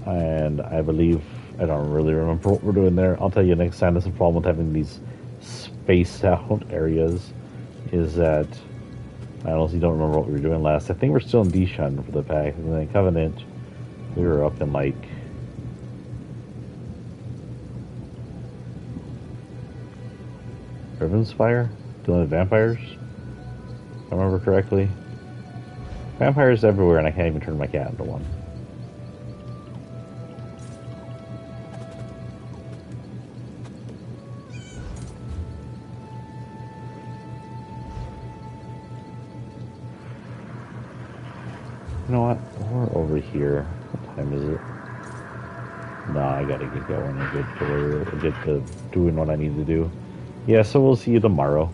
Speaker 1: And I believe, I don't really remember what we're doing there. I'll tell you next time. That's the problem with having these spaced out areas. Is that, I honestly don't remember what we were doing last. I think we're still in Dishun for the Pact. And then Covenant, we were up in like... Rivenspire? Dealing with vampires? If I remember correctly. Vampires everywhere and I can't even turn my cat into one. You know what? We're over here. What time is it? Nah, I gotta get going and get to doing what I need to do. Yeah, so we'll see you tomorrow.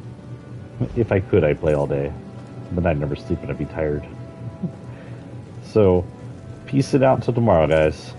Speaker 1: If I could, I'd play all day. But I'd never sleep and I'd be tired. So, peace it out till tomorrow, guys.